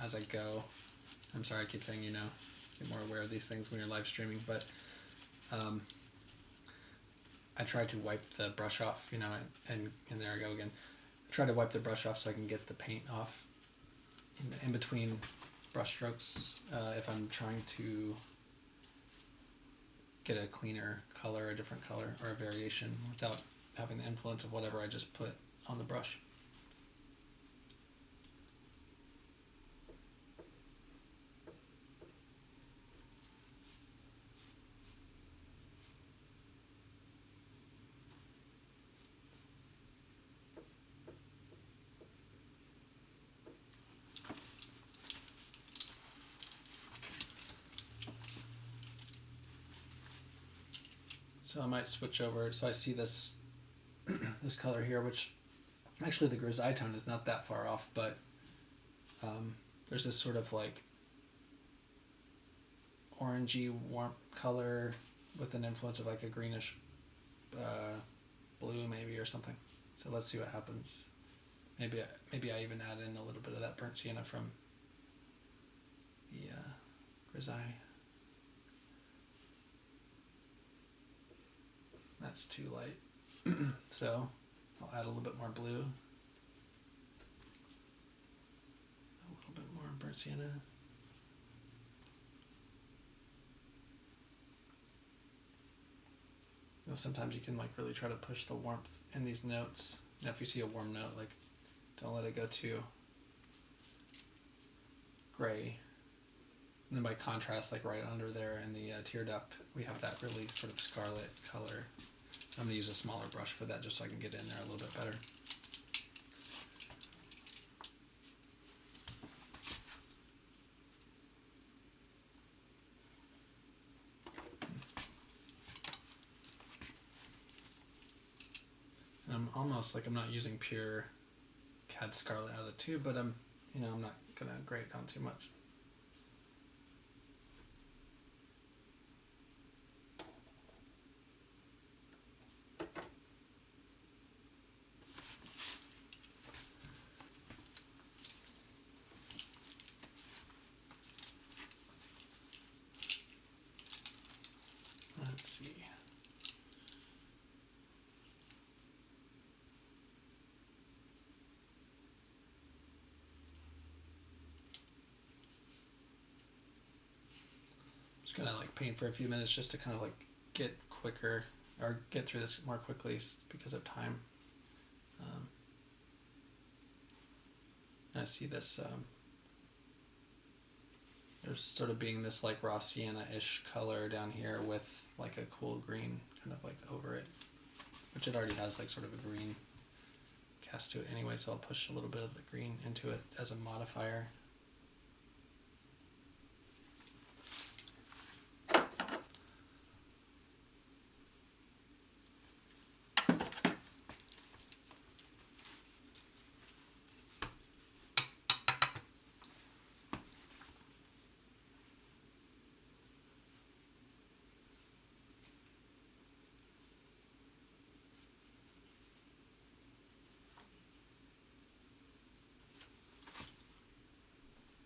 as I go. I'm sorry, I keep saying, get more aware of these things when you're live streaming, but I try to wipe the brush off, and there I go again. I try to wipe the brush off so I can get the paint off in between brush strokes if I'm trying to get a cleaner color, a different color, or a variation without having the influence of whatever I just put on the brush. So I might switch over. So I see this this color here, which actually the grisaille tone is not that far off, but there's this sort of like orangey warm color with an influence of like a greenish blue maybe or something. So let's see what happens. Maybe I even add in a little bit of that burnt sienna from the grisaille. That's too light. So I'll add a little bit more blue. A little bit more burnt sienna. You know, sometimes you can like really try to push the warmth in these notes. You know, if you see a warm note, like don't let it go too gray. And then by contrast, like right under there in the tear duct, we have that really sort of scarlet color. I'm going to use a smaller brush for that just so I can get in there a little bit better. And I'm almost like I'm not using pure cad scarlet out of the tube, but I'm not going to gray it down too much. Let's see. Just gonna like paint for a few minutes just to kind of like get quicker or get through this more quickly because of time. I see this. There's sort of being this like raw sienna-ish color down here with like a cool green kind of like over it, which it already has like sort of a green cast to it anyway, so I'll push a little bit of the green into it as a modifier.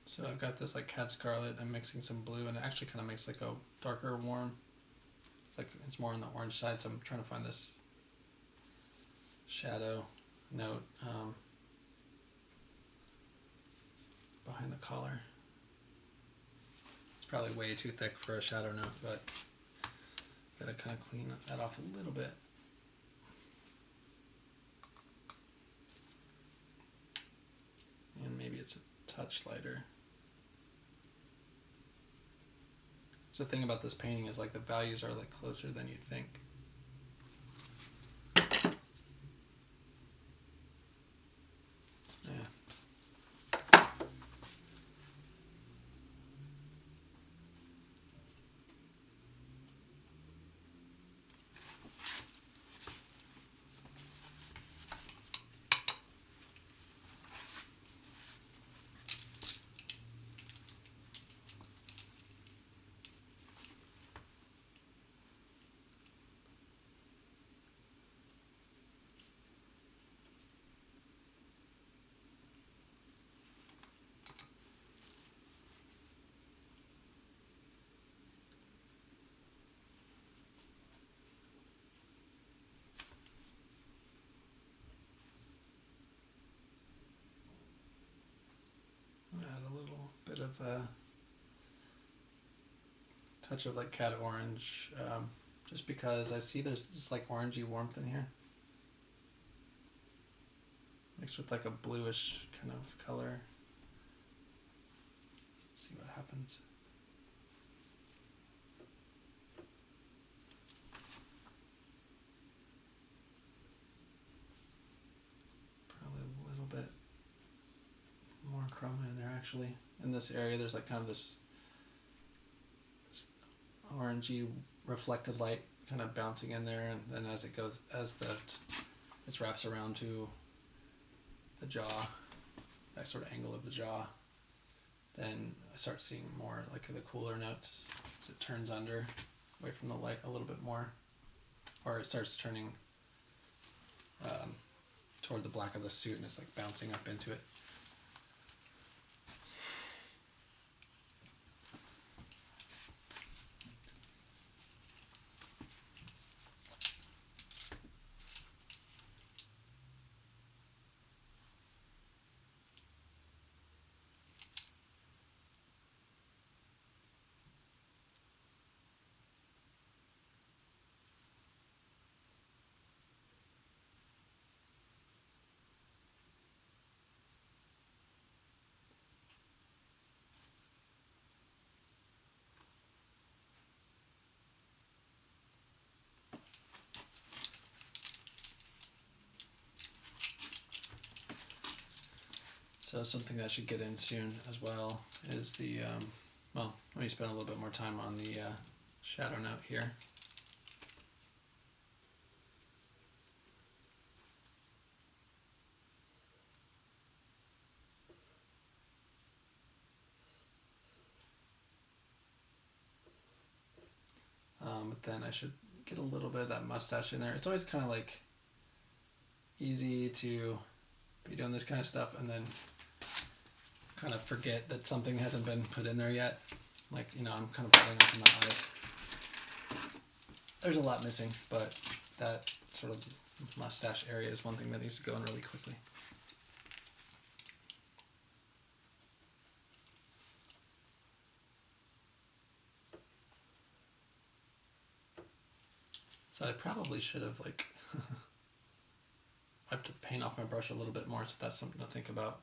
So I've got this like cad scarlet, I'm mixing some blue, and it actually kind of makes like a darker warm. It's like it's more on the orange side, so I'm trying to find this shadow note behind the collar. It's probably way too thick for a shadow note, but gotta kind of clean that off a little bit. And maybe it's a touch lighter. So the thing about this painting is like the values are like closer than you think. Yeah. Add a little bit of a touch of like cat orange, just because I see there's just like orangey warmth in here, mixed with like a bluish kind of color. Let's see what happens. Probably a little bit more chroma in there actually. In this area there's like kind of this orangey reflected light kind of bouncing in there, and then as this wraps around to the jaw, that sort of angle of the jaw, then I start seeing more like the cooler notes as it turns under, away from the light a little bit more, or it starts turning toward the black of the suit, and it's like bouncing up into it. So something that I should get in soon as well is the, well, let me spend a little bit more time on the shadow note here. But then I should get a little bit of that mustache in there. It's always kind of like easy to be doing this kind of stuff and then kind of forget that something hasn't been put in there yet. Like, you know, I'm kind of pulling up in the eyes. There's a lot missing, but that sort of mustache area is one thing that needs to go in really quickly. So I probably should have like wiped the paint off my brush a little bit more, so that's something to think about.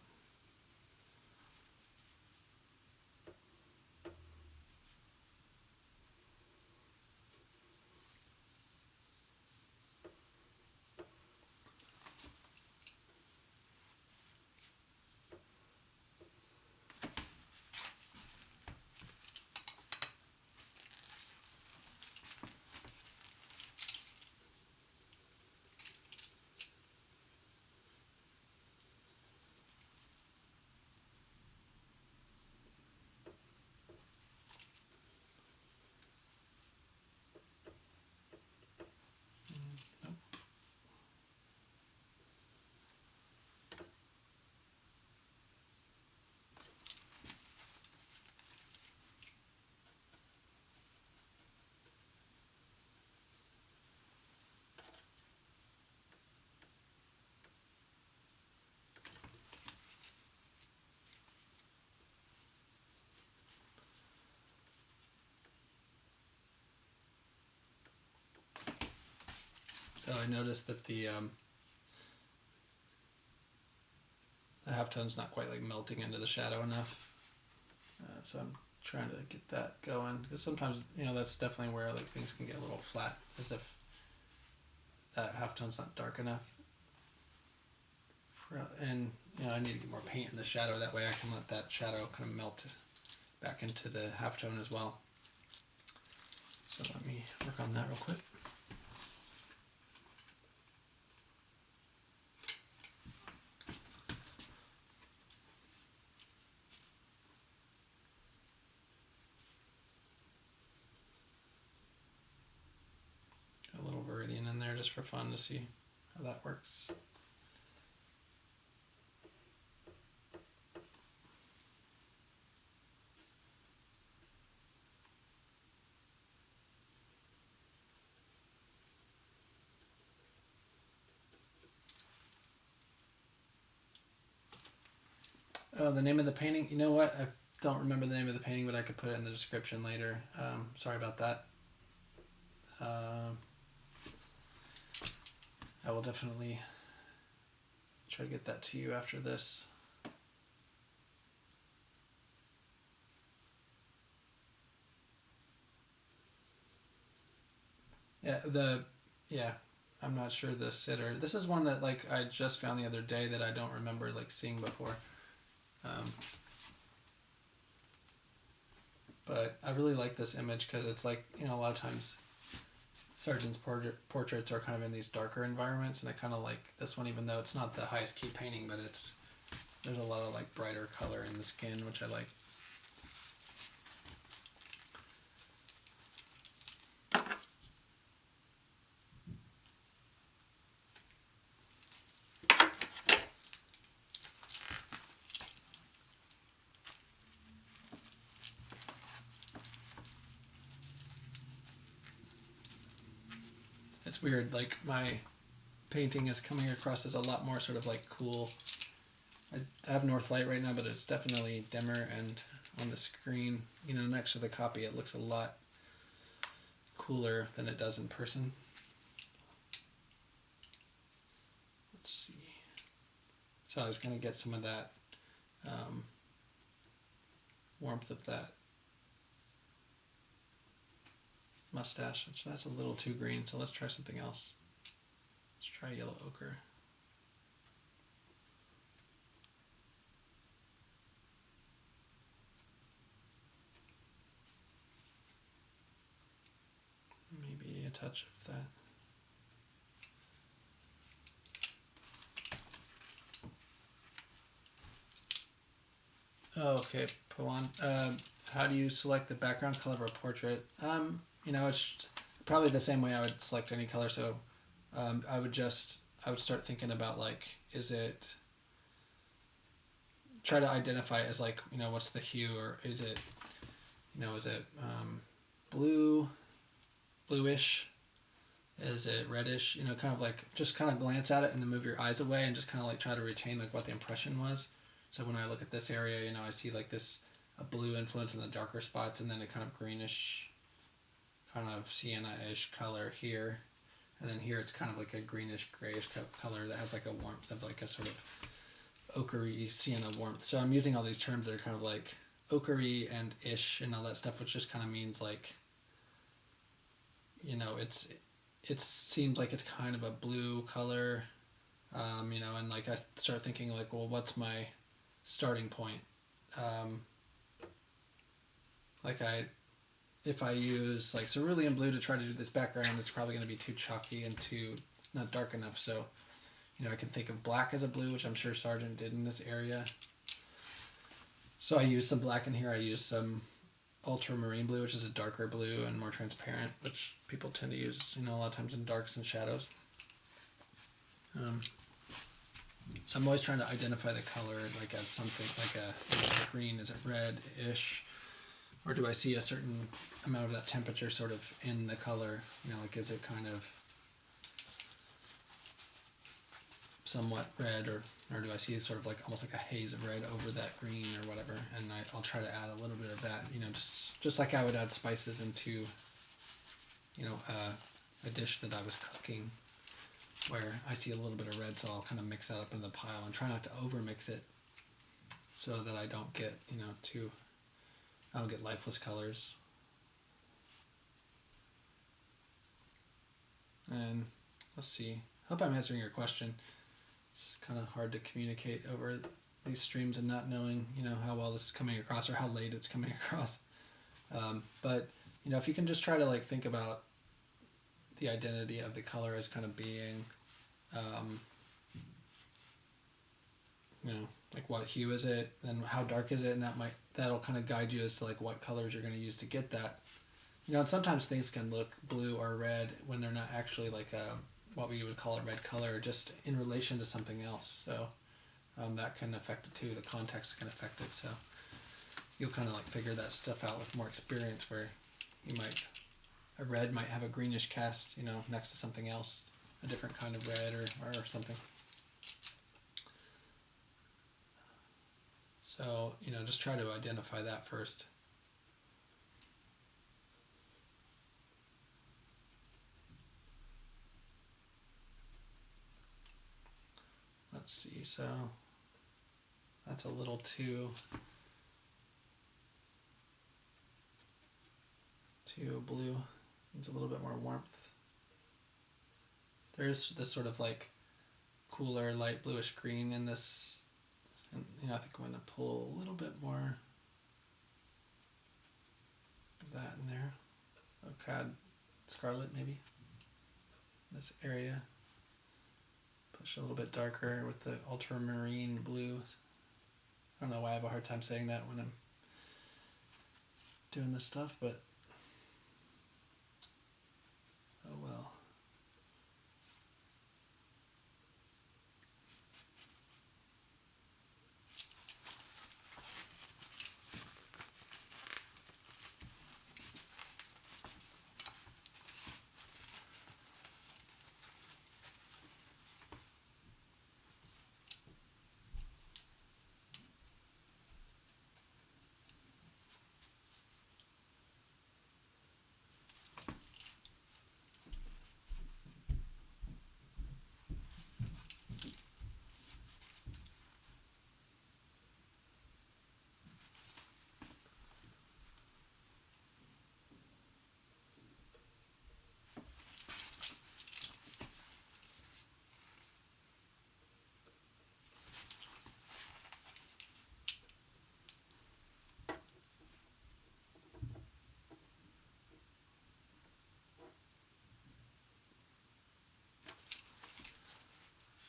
So I noticed that the halftone's not quite like melting into the shadow enough. So I'm trying to get that going, because sometimes, you know, that's definitely where like things can get a little flat, as if that halftone's not dark enough. And, you know, I need to get more paint in the shadow, that way I can let that shadow kind of melt back into the halftone as well. So let me work on that real quick. Just for fun to see how that works. Oh, the name of the painting? You know what? I don't remember the name of the painting, but I could put it in the description later. Sorry about that. I will definitely try to get that to you after this. Yeah, I'm not sure the sitter. This is one that like I just found the other day that I don't remember like seeing before. But I really like this image because it's like, you know, a lot of times Sargent's portraits are kind of in these darker environments, and I kind of like this one, even though it's not the highest key painting, but there's a lot of like brighter color in the skin, which I like. It's weird, like my painting is coming across as a lot more sort of like cool. I have north light right now, but it's definitely dimmer, and on the screen, next to the copy, it looks a lot cooler than it does in person. Let's see. So I was going to get some of that warmth of that mustache, which that's a little too green, so let's try something else. Let's try yellow ochre. Maybe a touch of that. Oh, okay, Pawan. How do you select the background color of a portrait? It's probably the same way I would select any color. So, I would start thinking about like, try to identify it as like, what's the hue, or is it blue, bluish? Is it reddish? Kind of like just kind of glance at it and then move your eyes away and just kind of like try to retain like what the impression was. So when I look at this area, I see like a blue influence in the darker spots, and then a kind of greenish, kind of sienna-ish color here. And then here it's kind of like a greenish, grayish color that has like a warmth of like a sort of ochre-y sienna warmth. So I'm using all these terms that are kind of like ochre-y and ish and all that stuff, which just kind of means like, it seems like it's kind of a blue color, and like I start thinking like, well, what's my starting point? If I use like cerulean blue to try to do this background, it's probably going to be too chalky and too not dark enough. So, I can think of black as a blue, which I'm sure Sargent did in this area. So I use some black in here. I use some ultramarine blue, which is a darker blue and more transparent, which people tend to use, a lot of times in darks and shadows. So I'm always trying to identify the color like as something like a green. Is it red-ish? Or do I see a certain amount of that temperature sort of in the color? Like is it kind of somewhat red, or do I see sort of like almost like a haze of red over that green or whatever? And I'll try to add a little bit of that, just like I would add spices into, a dish that I was cooking, where I see a little bit of red, so I'll kind of mix that up in the pile and try not to over mix it, so that I don't get, I don't get lifeless colors. And let's see. Hope I'm answering your question. It's kind of hard to communicate over these streams and not knowing, how well this is coming across or how late it's coming across. But, if you can just try to like think about the identity of the color as kind of being, like what hue is it, then how dark is it, and that'll kind of guide you as to like what colors you're going to use to get that. And sometimes things can look blue or red when they're not actually like what we would call a red color, just in relation to something else. So that can affect it too. The context can affect it. So you'll kind of like figure that stuff out with more experience, where a red might have a greenish cast, next to something else, a different kind of red or something. So, just try to identify that first. Let's see, so that's a little too blue. Needs a little bit more warmth. There's this sort of like cooler light bluish green in this, and I think I'm going to pull a little bit more of that in there. Ocad Scarlet maybe. this area. Push a little bit darker with the ultramarine blue. I don't know why I have a hard time saying that when I'm doing this stuff, but oh well.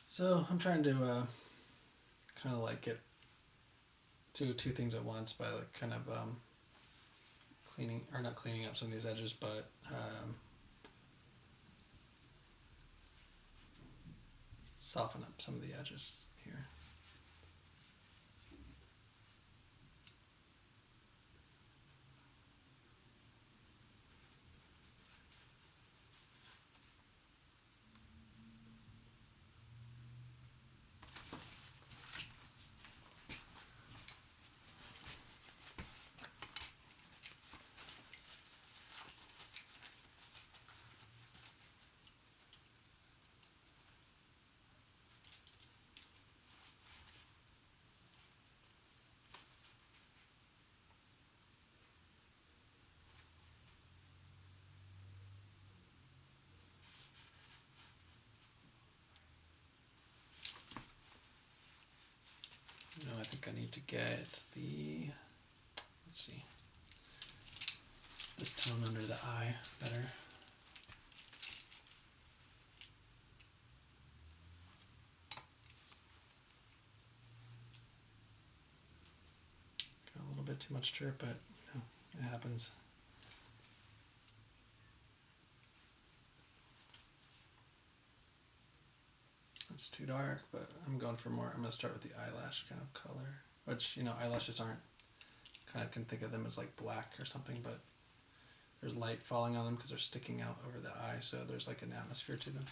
So I'm trying to kind of like do two things at once by like kind of cleaning, or not cleaning up some of these edges, but soften up some of the edges here. No, I think I need to get the, let's see, this tone under the eye better. Got a little bit too much to it, but you know, it happens. It's too dark, but I'm going for more. I'm going to start with the eyelash kind of color, which, you know, eyelashes aren't, kind of can think of them as like black or something, but there's light falling on them because they're sticking out over the eye, so there's like an atmosphere to them.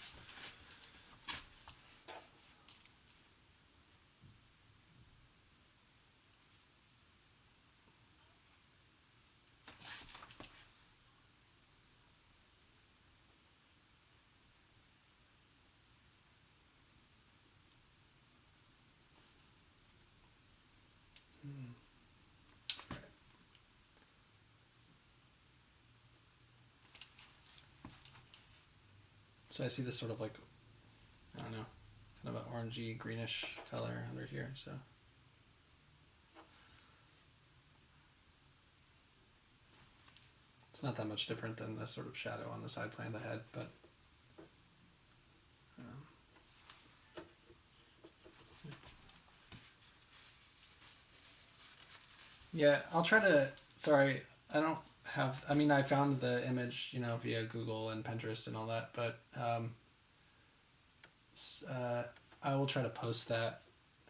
So I see this sort of like, I don't know, kind of an orangey greenish color under here, so. It's not that much different than the sort of shadow on the side plane of the head, but yeah, I'll try to, sorry, I don't have, I mean, I found the image, you know, via Google and Pinterest and all that, but I will try to post that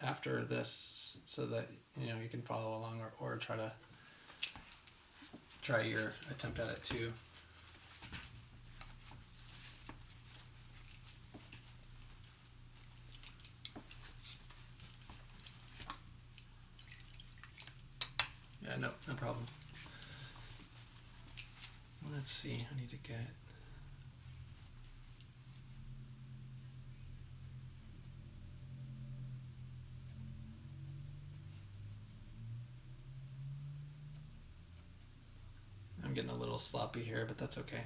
after this so that, you know, you can follow along, or try your attempt at it too. Yeah, no problem. Let's see, I need to get, I'm getting a little sloppy here, but that's okay.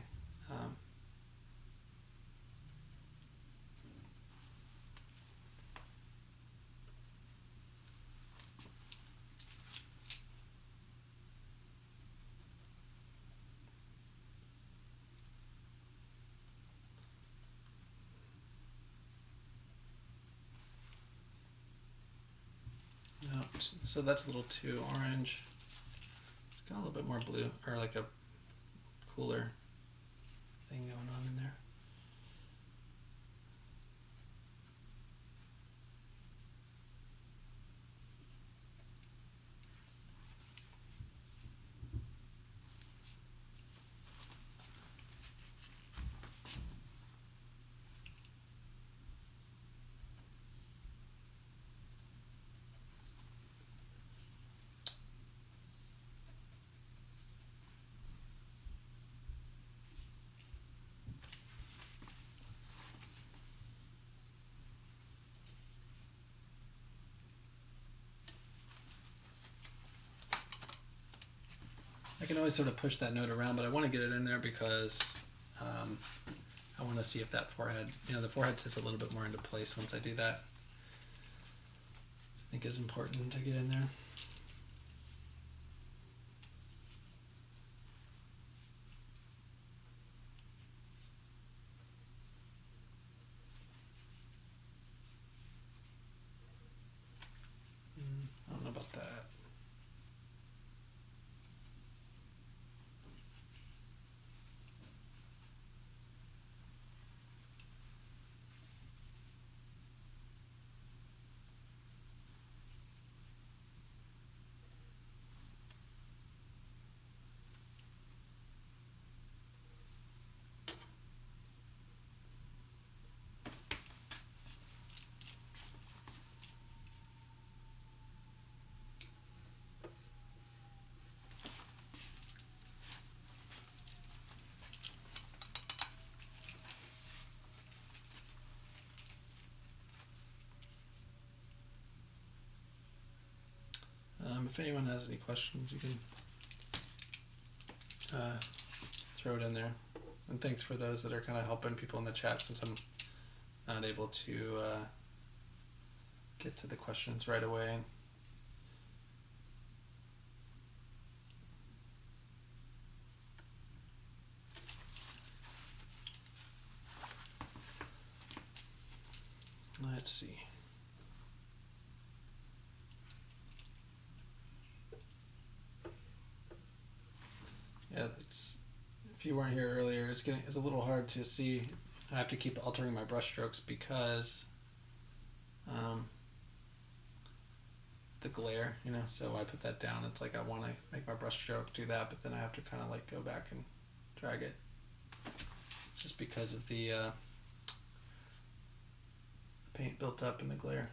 No, so that's a little too orange. It's got a little bit more blue, or like a cooler thing going on in there. I can always sort of push that note around, but I want to get it in there because I want to see if that forehead, the forehead sits a little bit more into place once I do that. I think is important to get in there. I don't know about that. If anyone has any questions, you can throw it in there. And thanks for those that are kind of helping people in the chat, since I'm not able to get to the questions right away. Let's see. Yeah, if you weren't here earlier, it's a little hard to see. I have to keep altering my brush strokes because the glare, so I put that down. It's like I want to make my brush stroke do that, but then I have to kind of like go back and drag it just because of the paint built up in the glare.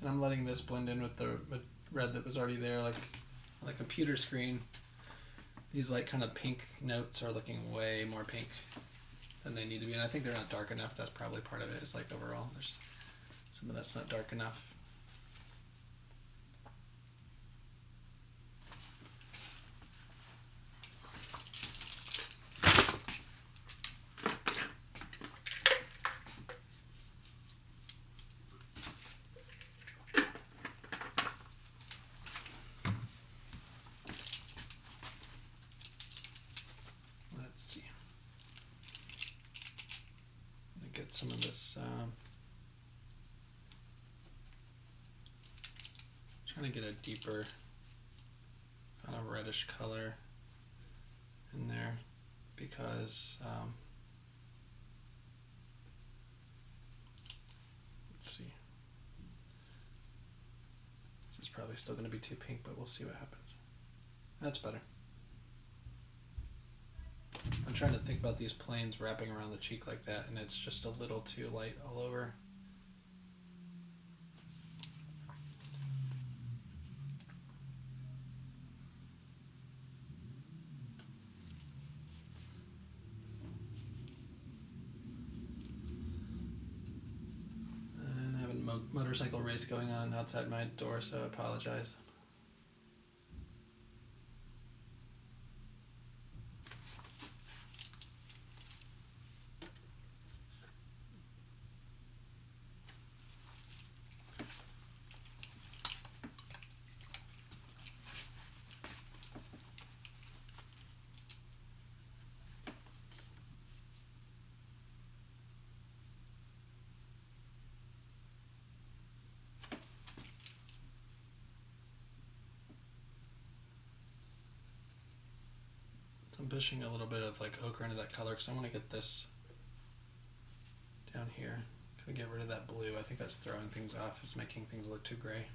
And I'm letting this blend in with the red that was already there, like on the computer screen. These like kind of pink notes are looking way more pink than they need to be, and I think they're not dark enough. That's probably part of it. Is like overall there's some of that's not dark enough. Some of this, trying to get a deeper kind of reddish color in there because let's see, this is probably still going to be too pink, but we'll see what happens. That's better. I'm trying to think about these planes wrapping around the cheek like that, and it's just a little too light all over. And I have a motorcycle race going on outside my door, so I apologize. I'm pushing a little bit of like ochre into that color because I want to get this down here. Kind of get rid of that blue. I think that's throwing things off. It's making things look too gray.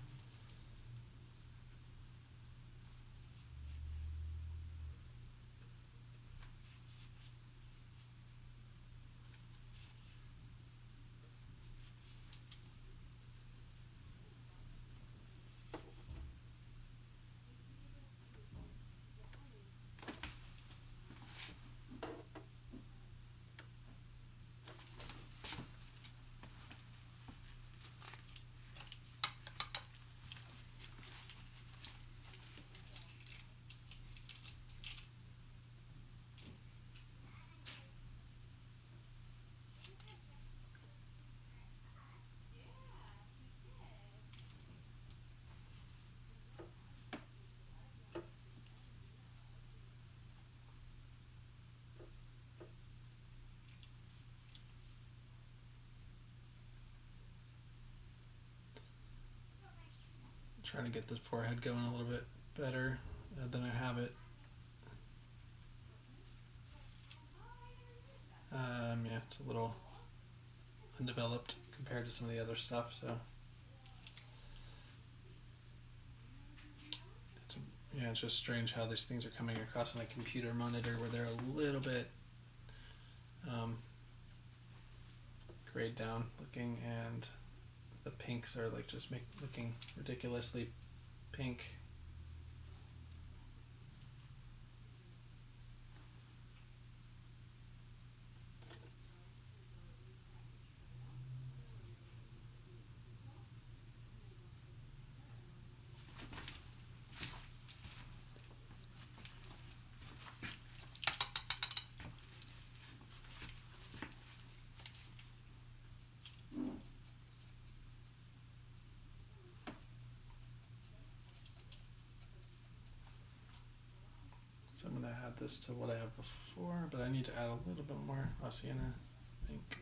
Trying to get the forehead going a little bit better than I have it. Yeah, it's a little undeveloped compared to some of the other stuff, so it's just strange how these things are coming across on a computer monitor where they're a little bit grayed down looking, and the pinks are like just looking ridiculously pink. So I'm going to add this to what I have before, but I need to add a little bit more sienna pink.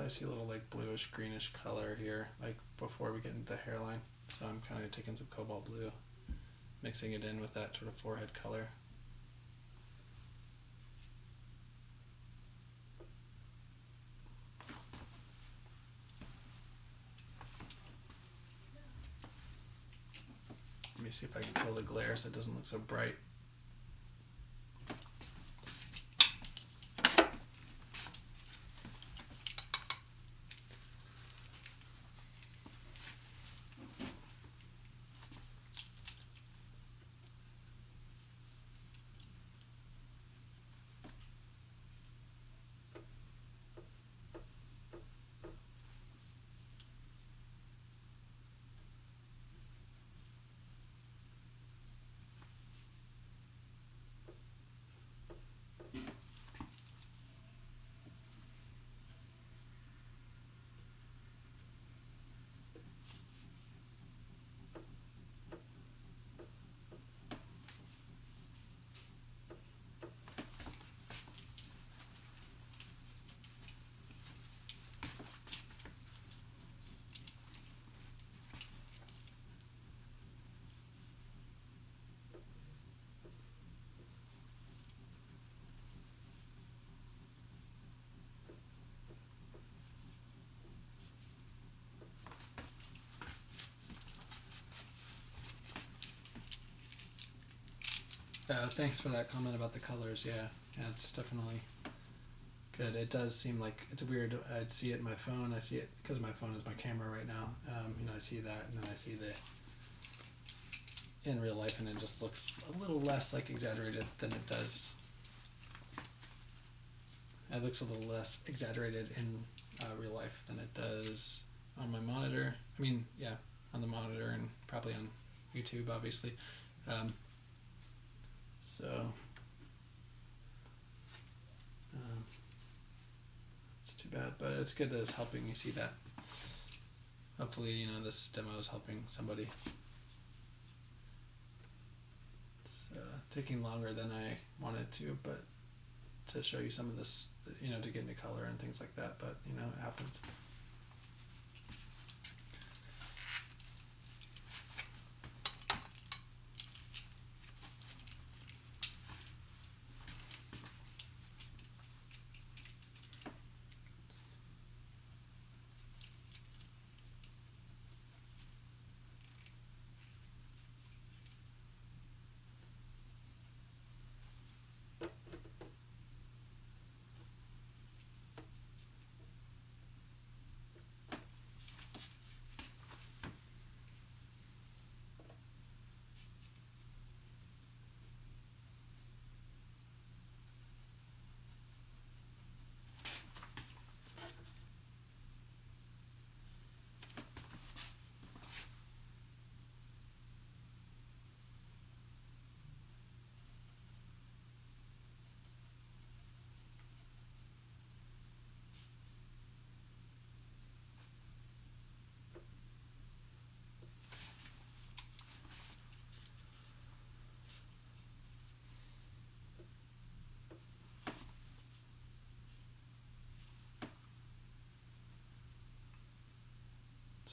I see a little like bluish greenish color here, like before we get into the hairline. So I'm kind of taking some cobalt blue, mixing it in with that sort of forehead color. Let me see if I can kill the glare so it doesn't look so bright. Thanks for that comment about the colors. Yeah, it's definitely good. It does seem like it's weird. I'd see it in my phone. I see it because my phone is my camera right now. I see that, and then I see the in real life, and it just looks a little less like exaggerated than it does. It looks a little less exaggerated in real life than it does on my monitor. I mean, yeah, on the monitor and probably on YouTube, obviously. So it's too bad, but it's good that it's helping you see that. Hopefully, this demo is helping somebody. It's taking longer than I wanted to, but to show you some of this, to get into color and things like that, but it happens.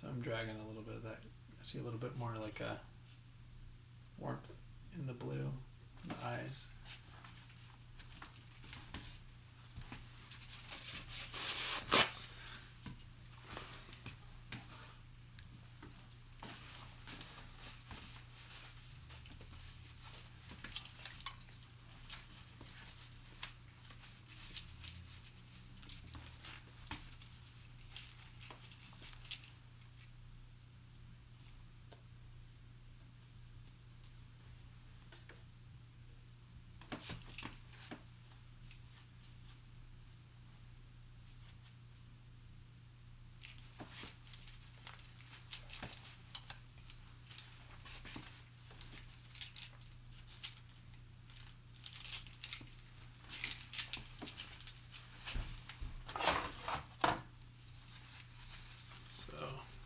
So I'm dragging a little bit of that. I see a little bit more like a warmth in the blue, in the eyes.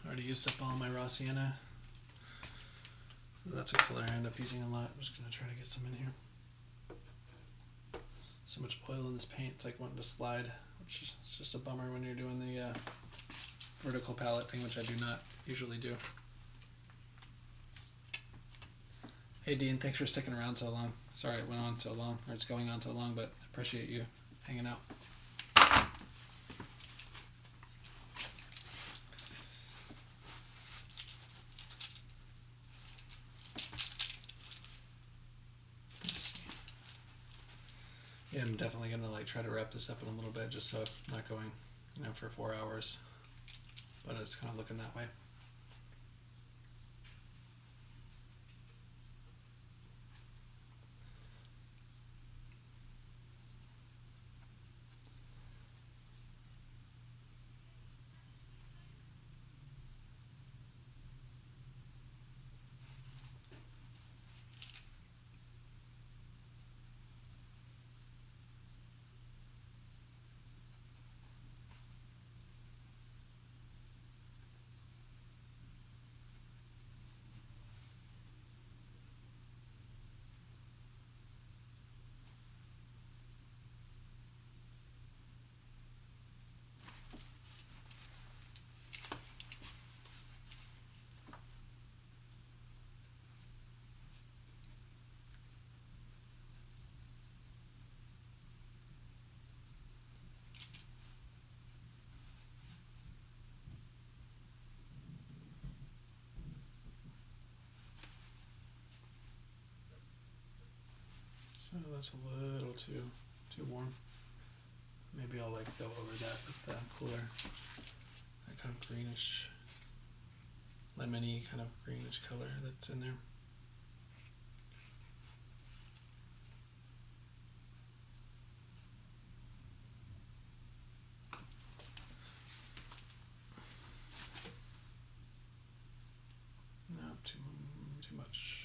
I already used up all my raw sienna. That's a color I end up using a lot. I'm just going to try to get some in here. So much oil in this paint, it's like wanting to slide, which is just a bummer when you're doing the vertical palette thing, which I do not usually do. Hey Dean, thanks for sticking around so long. Sorry it went on so long, or it's going on so long, but I appreciate you hanging out. Yeah, I'm definitely gonna try to wrap this up in a little bit, just so I'm not going, for 4 hours. But it's kind of looking that way. it's a little too warm. Maybe I'll like go over that with the cooler. That kind of greenish, lemony kind of greenish color that's in there. Not too much.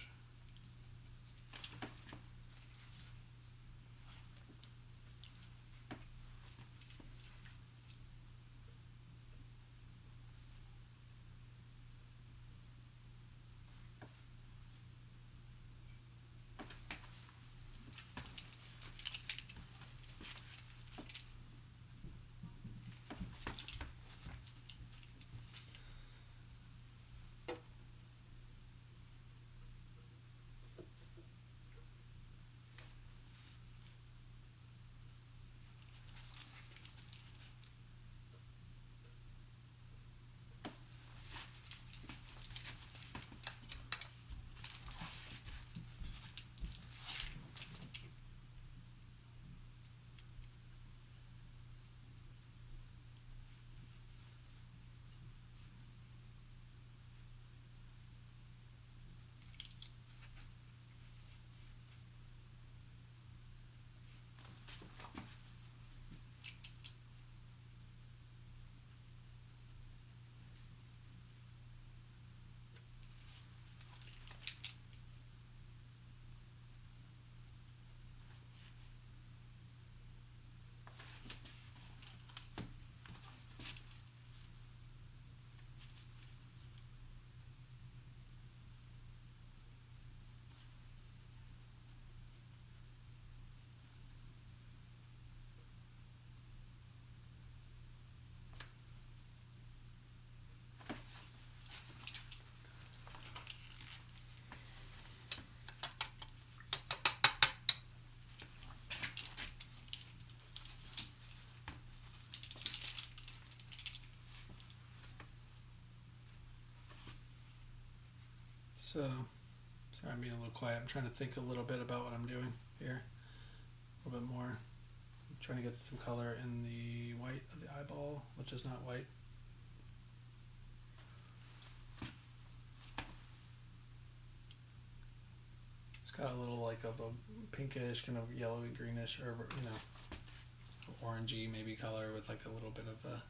So, sorry I'm being a little quiet. I'm trying to think a little bit about what I'm doing here. A little bit more. I'm trying to get some color in the white of the eyeball, which is not white. It's got a little like of a pinkish, kind of yellowy, greenish, or orangey maybe color with like a little bit of a,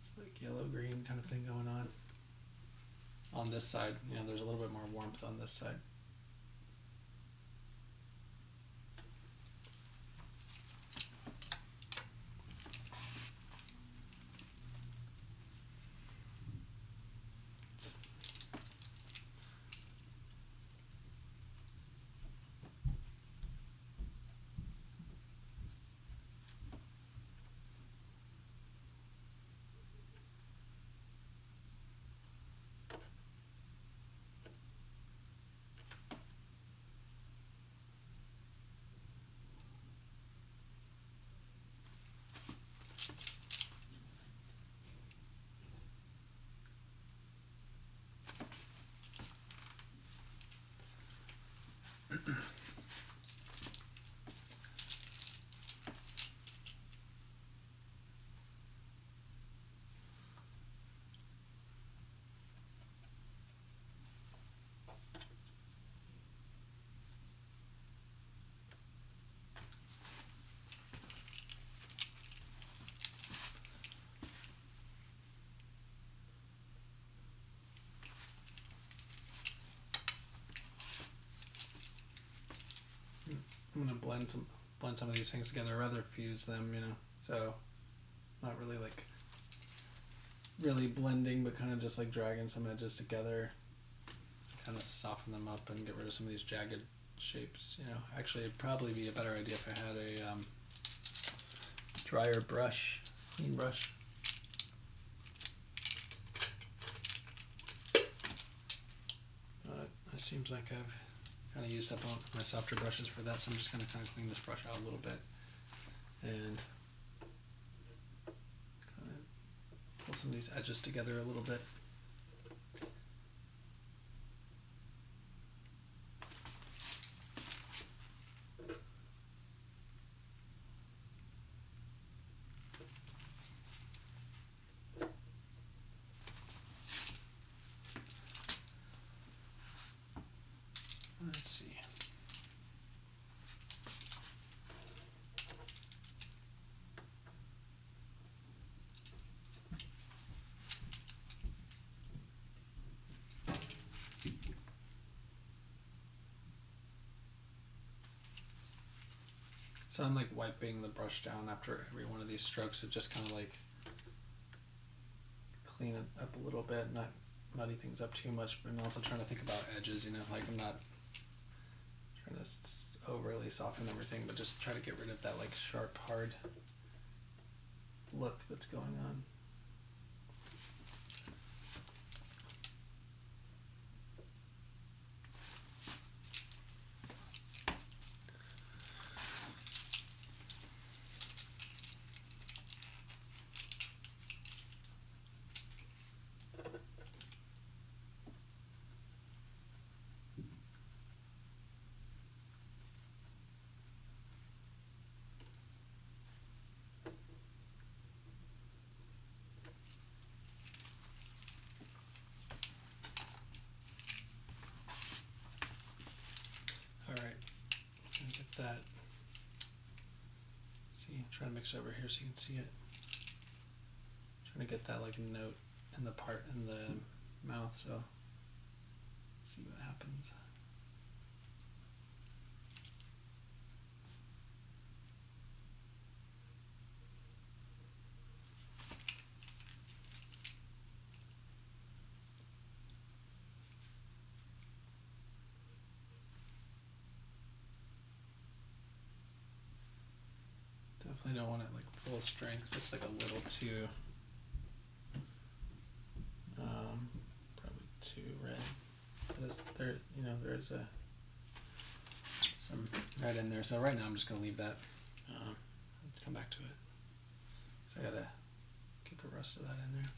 it's like yellow-green kind of thing going on. On this side, there's a little bit more warmth on this side. I'm gonna blend some of these things together. I'd rather fuse them, So, not really like really blending, but kind of just like dragging some edges together to kind of soften them up and get rid of some of these jagged shapes. Actually, it'd probably be a better idea if I had a drier brush, clean brush. But it seems like I've kind of used up all my softer brushes for that, so I'm just going to kind of clean this brush out a little bit and kind of pull some of these edges together a little bit. So I'm like wiping the brush down after every one of these strokes to just kind of like clean it up a little bit, not muddy things up too much, but I'm also trying to think about edges, like I'm not trying to overly soften everything, but just try to get rid of that like sharp, hard look that's going on. That. See, trying to mix over here so you can see it. Trying to get that like note in the part in the mouth, so let's see what happens. Definitely don't want it like full strength. It's like a little too, probably too red. There, there's some red in there. So right now I'm just gonna leave that. Let's come back to it. So I gotta get the rest of that in there.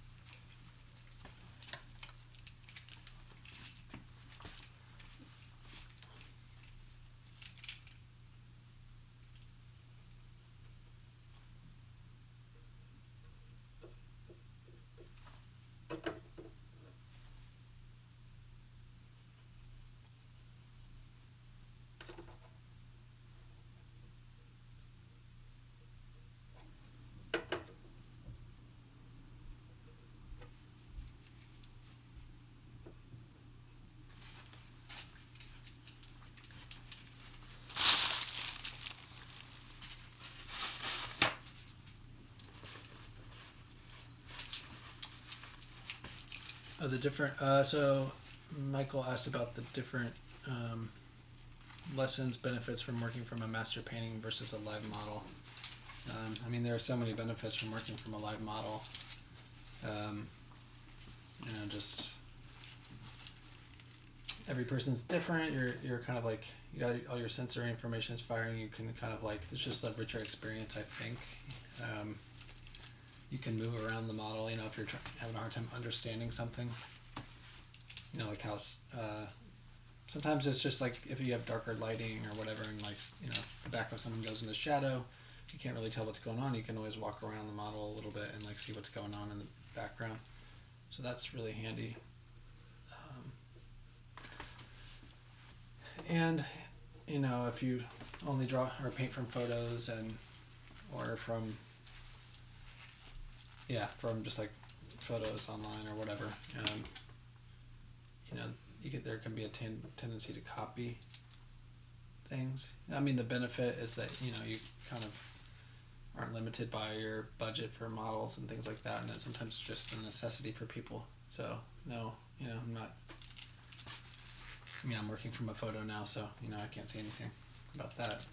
The different. So Michael asked about the different lessons, benefits from working from a master painting versus a live model. There are so many benefits from working from a live model. Just every person's different. You're kind of like, you got all your sensory information is firing. You can kind of like, it's just a richer experience, I think. You can move around the model, if you're having a hard time understanding something. Like how sometimes it's just like if you have darker lighting or whatever, and like, the back of someone goes into shadow, you can't really tell what's going on. You can always walk around the model a little bit and like see what's going on in the background. So that's really handy. And if you only draw or paint from photos or from just like photos online or whatever, there can be a tendency to copy things. The benefit is that you kind of aren't limited by your budget for models and things like that, and that sometimes it's just a necessity for people. So no, I'm not. I'm working from a photo now, so I can't say anything about that.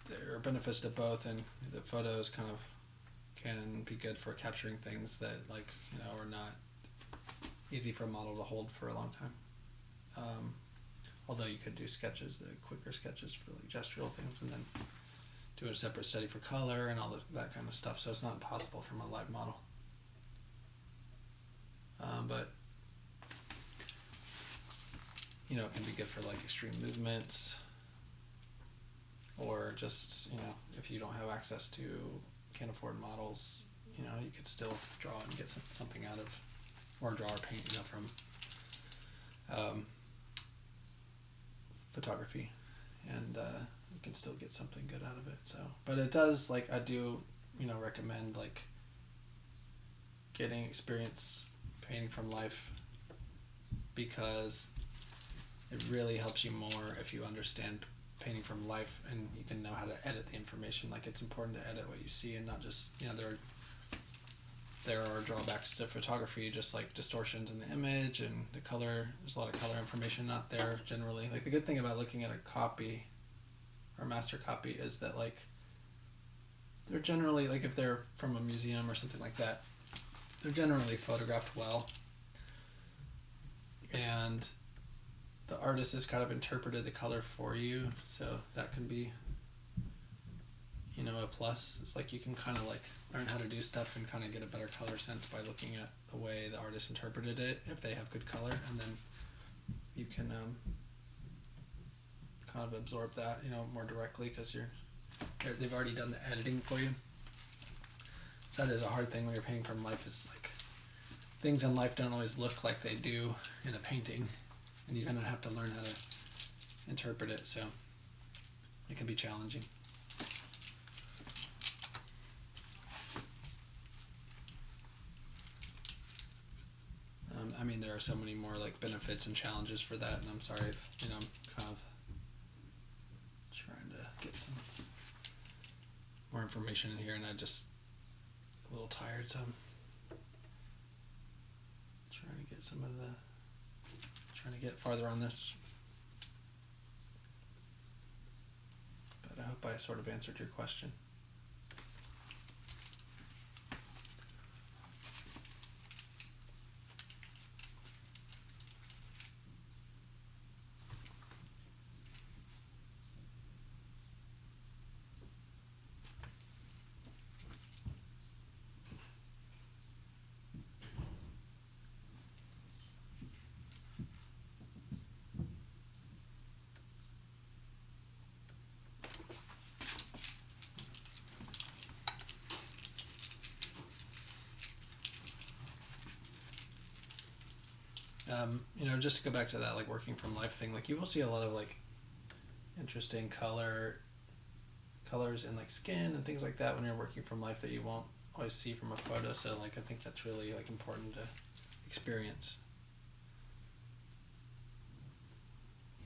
There are benefits to both, and the photos kind of can be good for capturing things that are not easy for a model to hold for a long time. Although you could do sketches, the quicker sketches for like gestural things, and then do a separate study for color and all that kind of stuff. So it's not impossible from a live model. But it can be good for like extreme movements, or just if you don't have access to, can't afford models, you could still draw and get something out of, or draw or paint from photography, and you can still get something good out of it. So, but it does, like, I do recommend like getting experience painting from life, because it really helps you more if you understand painting from life and you can know how to edit the information. Like, it's important to edit what you see and not just, there are drawbacks to photography, just like distortions in the image and the color. There's a lot of color information not there generally. Like, the good thing about looking at a copy or master copy is that, like, they're generally, like, if they're from a museum or something like that, they're generally photographed well, and the artist has kind of interpreted the color for you, so that can be, a plus. It's like you can kind of like learn how to do stuff and kind of get a better color sense by looking at the way the artist interpreted it, if they have good color, and then you can kind of absorb that, more directly, because they've already done the editing for you. So that is a hard thing when you're painting from life. Is like, things in life don't always look like they do in a painting, and you kind of have to learn how to interpret it, so it can be challenging. There are so many more like benefits and challenges for that, and I'm sorry if, I'm kind of trying to get some more information in here, and I just a little tired, so I'm trying to get farther on this. But I hope I sort of answered your question. Just to go back to that, like, working from life thing, like, you will see a lot of like interesting colors in like skin and things like that when you're working from life that you won't always see from a photo. So like, I think that's really like important to experience,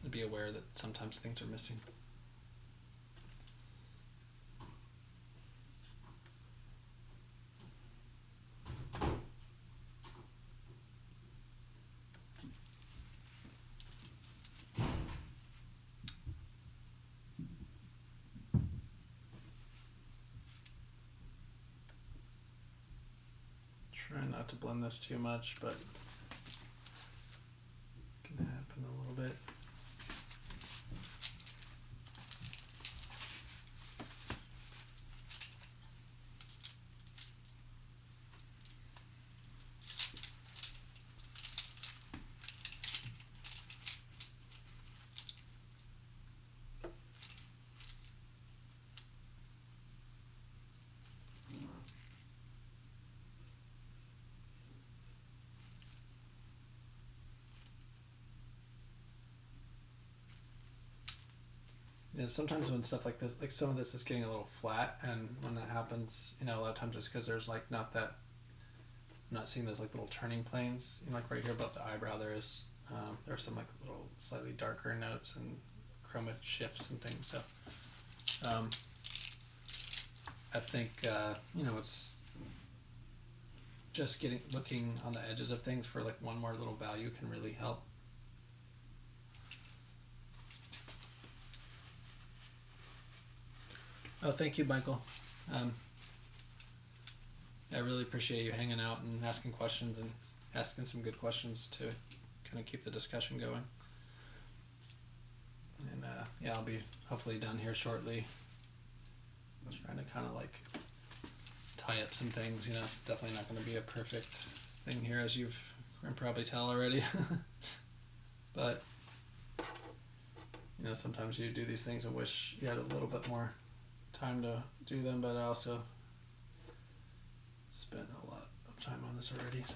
to be aware that sometimes things are missing. Try not to blend this too much, but it can happen a little bit. Sometimes when stuff like this, like some of this is getting a little flat, and when that happens, a lot of times it's because there's like I'm not seeing those like little turning planes, like right here above the eyebrow there are some like little slightly darker notes and chroma shifts and things. So I think it's just looking on the edges of things for like one more little value can really help. Oh, thank you, Michael. I really appreciate you hanging out and asking questions, and asking some good questions to kind of keep the discussion going. And I'll be hopefully done here shortly. I'm trying to kind of like tie up some things. It's definitely not going to be a perfect thing here, as you can probably tell already. But sometimes you do these things and wish you had a little bit more time to do them, but I also spent a lot of time on this already. So.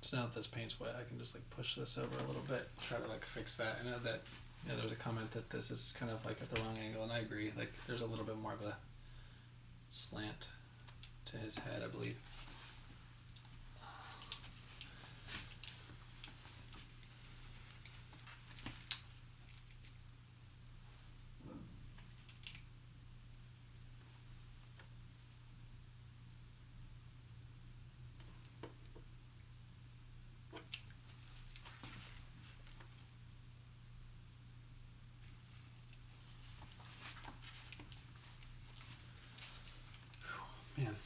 So now that this paint's wet, I can just like push this over a little bit, try to like fix that. I know that there's a comment that this is kind of like at the wrong angle, and I agree. Like there's a little bit more of a slant to his head, I believe. Man.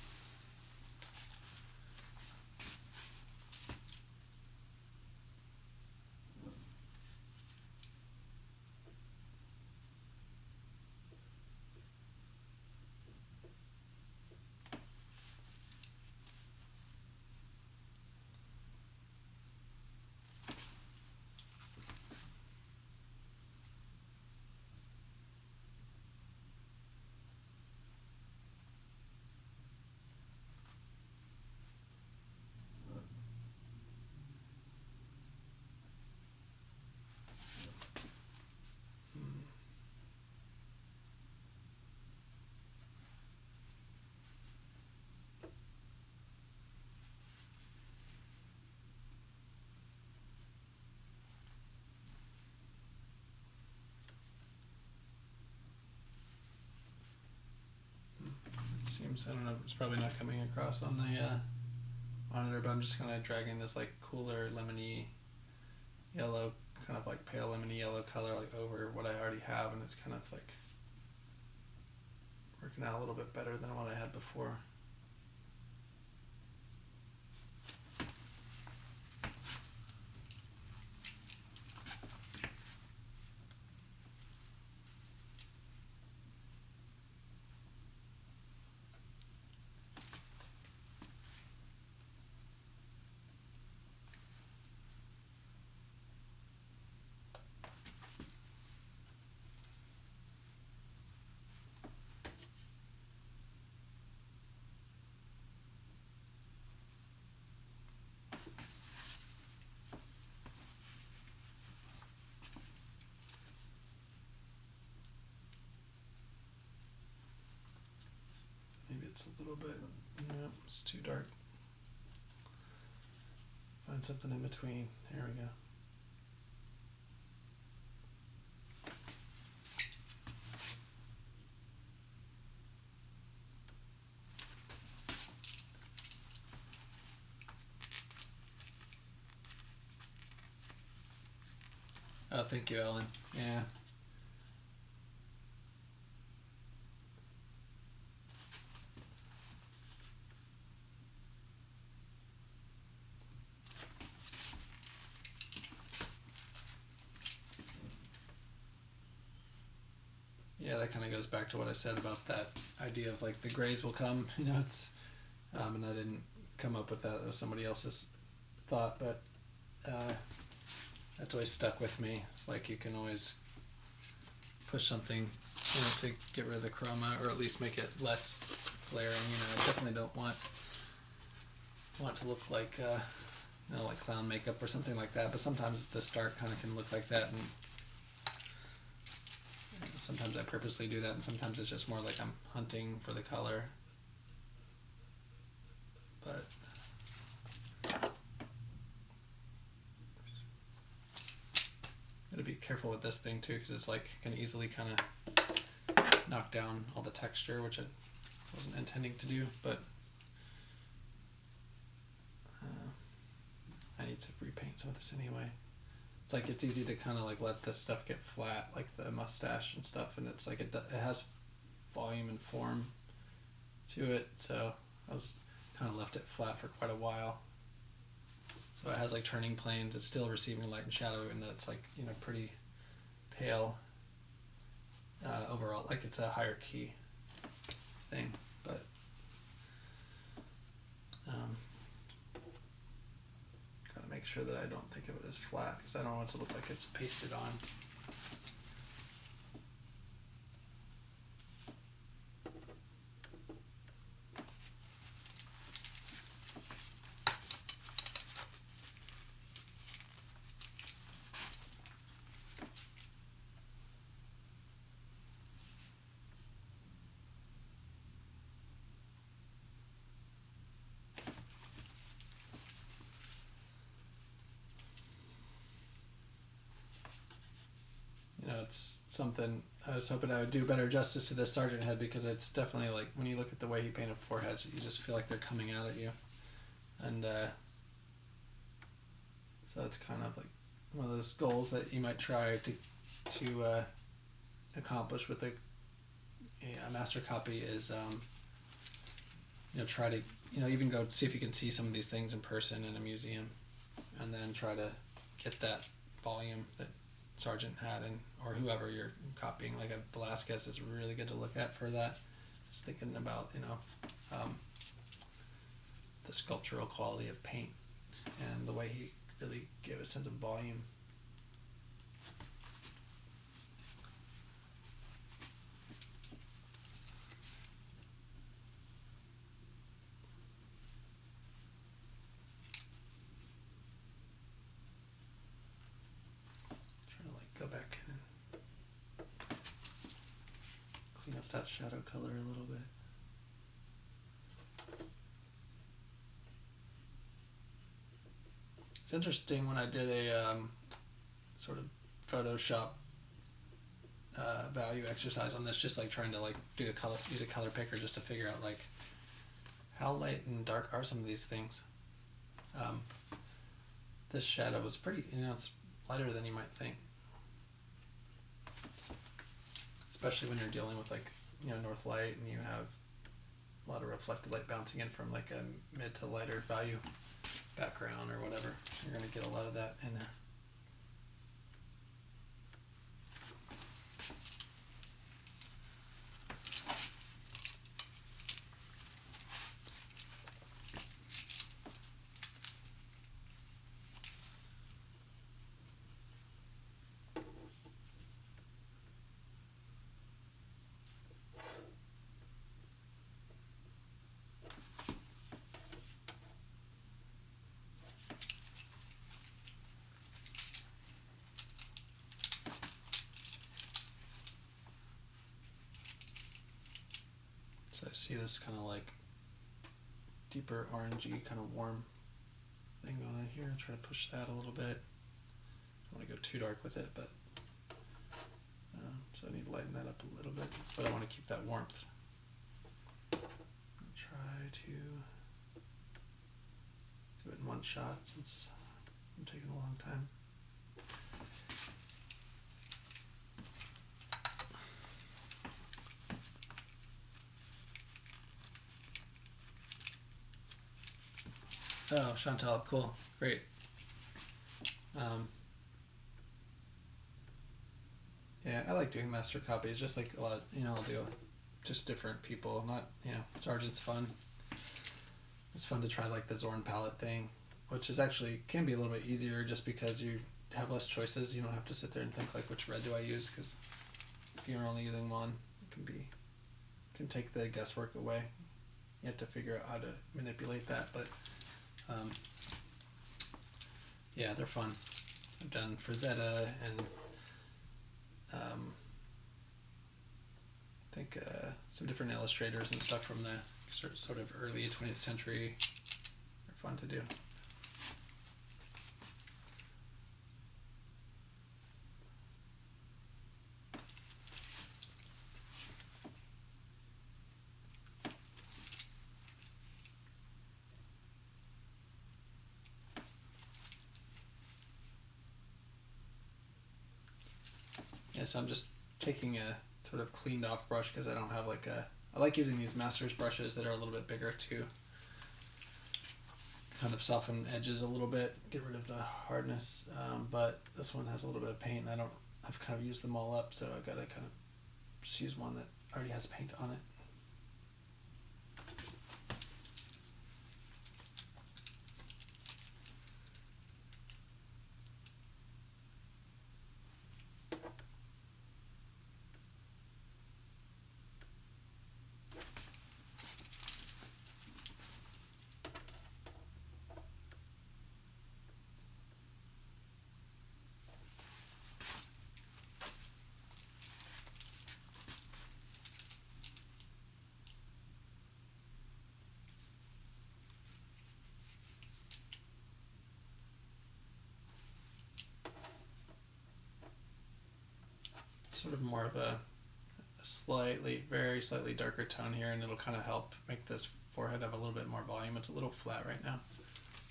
Seems, I don't know, it's probably not coming across on the monitor, but I'm just kind of dragging this like cooler lemony yellow, kind of like pale lemony yellow color like over what I already have, and it's kind of like working out a little bit better than what I had before. Maybe it's a little bit, no, it's too dark. Find something in between. There we go. Oh, thank you, Ellen. Yeah. Yeah, that kind of goes back to what I said about that idea of like the grays will come, it's, and I didn't come up with that. It was somebody else's thought, but that's always stuck with me. It's like you can always push something, to get rid of the chroma, or at least make it less glaring. I definitely don't want to look like, like clown makeup or something like that, but sometimes the start kind of can look like that, and sometimes I purposely do that, and sometimes it's just more like I'm hunting for the color. But gotta be careful with this thing too, because it's like can easily kind of knock down all the texture, which I wasn't intending to do, but I need to repaint some of this anyway. It's like it's easy to kind of like let this stuff get flat, like the mustache and stuff, and it's like it has volume and form to it, so I was kind of left it flat for quite a while. So it has like turning planes. It's still receiving light and shadow, and that it's like pretty pale overall. Like it's a higher key thing, but gotta make sure that I don't think of it as flat, because I don't want it to look like it's pasted on. it's something I was hoping I would do better justice to this sergeant head, because it's definitely like when you look at the way he painted foreheads, you just feel like they're coming out at you, and so it's kind of like one of those goals that you might try to accomplish with a master copy is try to even go see if you can see some of these things in person in a museum, and then try to get that volume that Sargent had, and or whoever you're copying. Like a Velasquez is really good to look at for that. Just thinking about the sculptural quality of paint and the way he really gave a sense of volume. Go back in and clean up that shadow color a little bit. It's interesting when I did a sort of Photoshop value exercise on this, just like trying to use a color picker just to figure out like how light and dark are some of these things. This shadow was pretty, it's lighter than you might think. Especially when you're dealing with north light and you have a lot of reflected light bouncing in from like a mid to lighter value background or whatever. You're going to get a lot of that in there. So I see this kind of like deeper orangey, kind of warm thing going on here. Try to push that a little bit. Don't want to go too dark with it, but so I need to lighten that up a little bit. But I want to keep that warmth. Try to do it in one shot since I'm taking a long time. Oh, Chantal, cool, great. Yeah, I like doing master copies, just like a lot of, I'll do just different people, not, Sargent's fun. It's fun to try like the Zorn palette thing, which is actually, can be a little bit easier just because you have less choices. You don't have to sit there and think like, which red do I use? Because if you're only using one, it can take the guesswork away. You have to figure out how to manipulate that, but yeah, they're fun. I've done Frazetta and I think some different illustrators and stuff from the sort of early 20th century. They're fun to do. So I'm just taking a sort of cleaned off brush because I don't have I like using these master's brushes that are a little bit bigger to kind of soften edges a little bit, get rid of the hardness, but this one has a little bit of paint and I've kind of used them all up, so I've got to kind of just use one that already has paint on it. sort of more of a very slightly darker tone here, and it'll kind of help make this forehead have a little bit more volume. It's a little flat right now,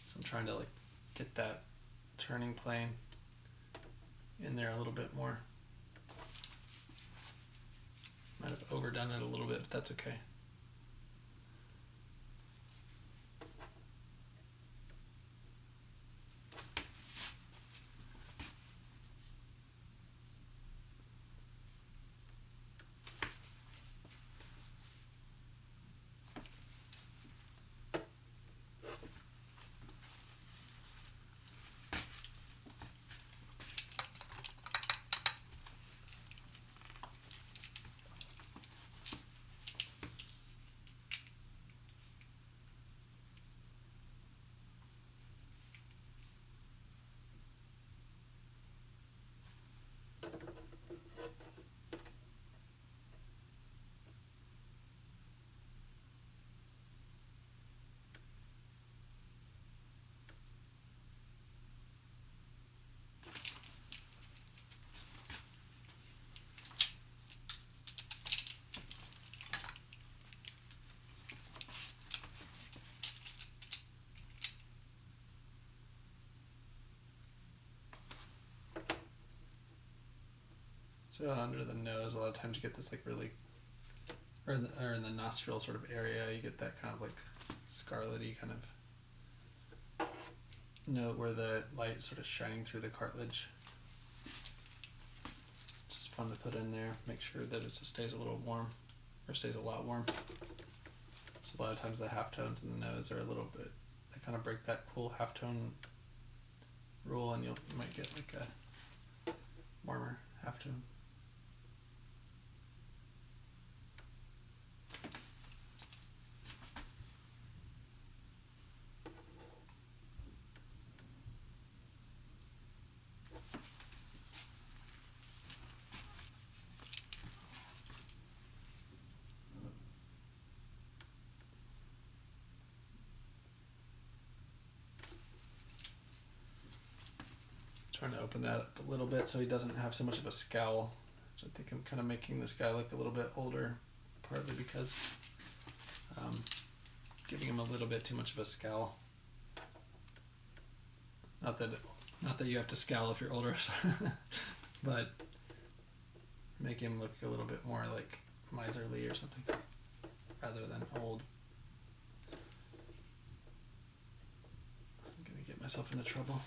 so I'm trying to like get that turning plane in there a little bit more. Might have overdone it a little bit, but that's okay. So under the nose, a lot of times you get this like really, or in the nostril sort of area, you get that kind of like scarlety kind of note where the light sort of shining through the cartilage. Just fun to put in there. Make sure that it just stays a little warm, or stays a lot warm. So a lot of times the halftones in the nose are a little bit, they kind of break that cool halftone rule, and you might get like a warmer halftone. Trying to open that up a little bit so he doesn't have so much of a scowl. So I think I'm kind of making this guy look a little bit older, partly because giving him a little bit too much of a scowl. Not that you have to scowl if you're older, but make him look a little bit more like miserly or something, rather than old. I'm gonna get myself into trouble.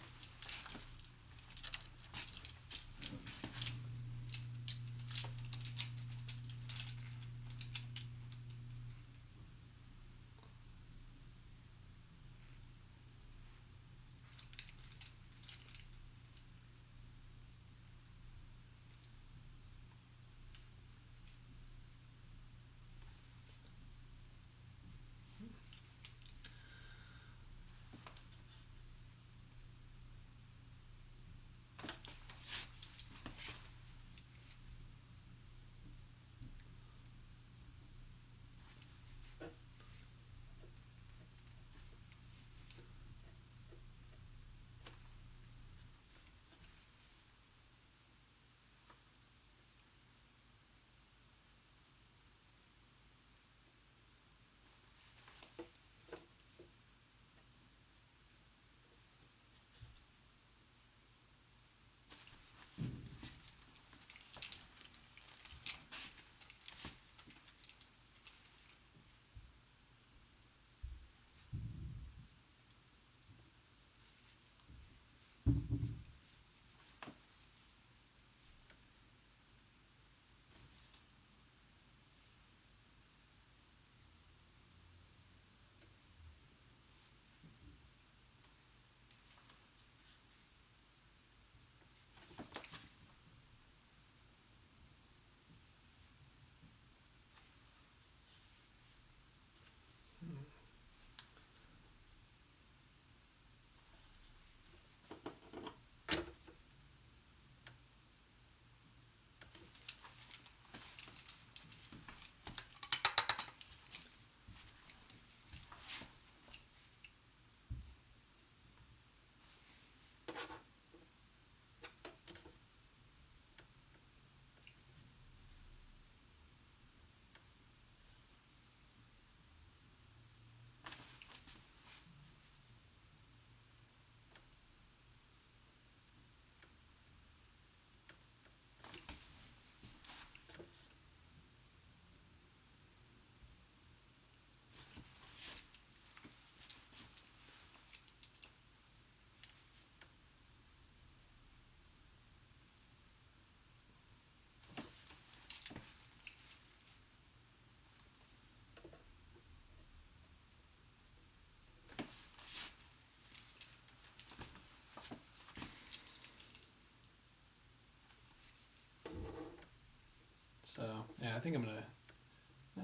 I think I'm gonna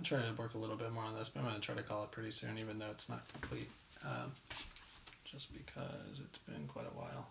try to work a little bit more on this, but I'm gonna try to call it pretty soon, even though it's not complete. Just because it's been quite a while.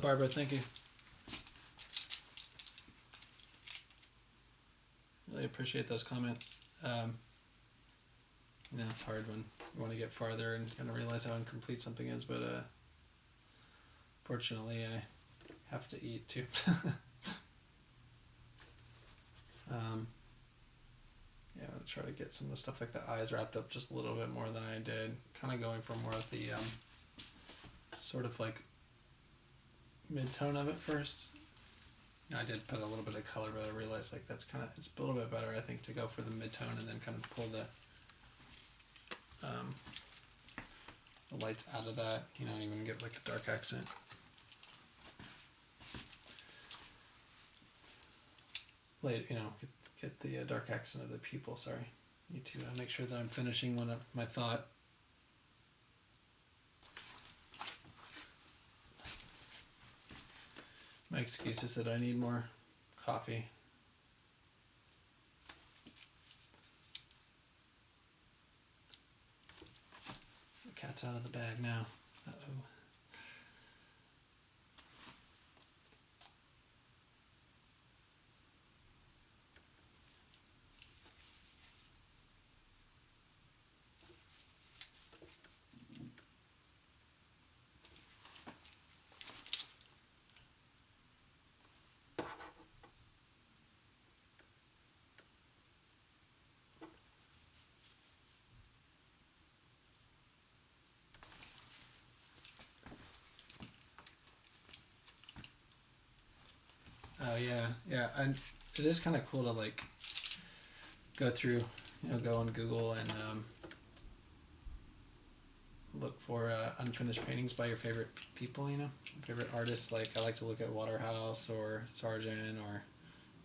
Barbara, thank you. Really appreciate those comments. It's hard when you want to get farther and kind of realize how incomplete something is, but fortunately I have to eat too. I'll try to get some of the stuff like the eyes wrapped up just a little bit more than I did. Kind of going for more of the sort of like mid-tone of it first. I did put a little bit of color, but I realized like it's a little bit better, I think, to go for the mid-tone and then kind of pull the lights out of that, and even get like the dark accent. Get the dark accent of the pupil, sorry. Need to make sure that I'm finishing my thought. My excuse is that I need more coffee. The cat's out of the bag now. Uh-oh. Oh yeah, and it is kind of cool to like go through, go on Google and look for unfinished paintings by your favorite people, favorite artists. Like I like to look at Waterhouse or Sargent or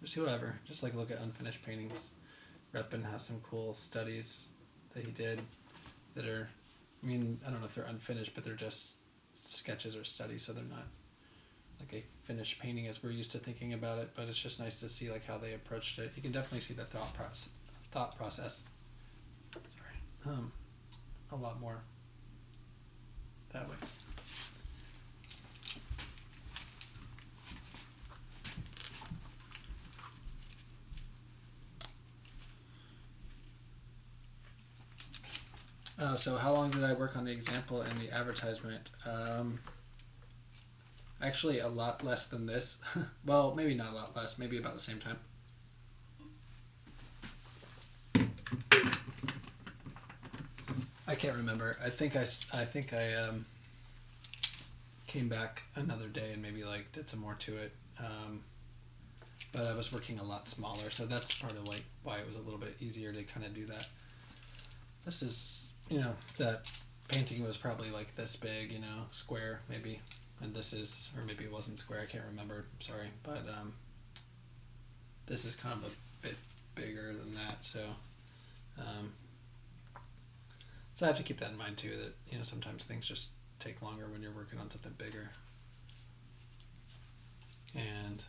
just whoever. Just like look at unfinished paintings. Repin has some cool studies that he did that are, I don't know if they're unfinished, but they're just sketches or studies, so they're not like a finished painting as we're used to thinking about it, but it's just nice to see like how they approached it. You can definitely see the thought process. Sorry. A lot more that way. So how long did I work on the example and the advertisement? Actually, a lot less than this. Well, maybe not a lot less. Maybe about the same time. I can't remember. I think I came back another day and maybe like did some more to it. But I was working a lot smaller, so that's part of like why it was a little bit easier to kind of do that. This is, that painting was probably like this big, square maybe, and this is, or maybe it wasn't square. I can't remember. Sorry, but this is kind of a bit bigger than that. So I have to keep that in mind too. That sometimes things just take longer when you're working on something bigger. And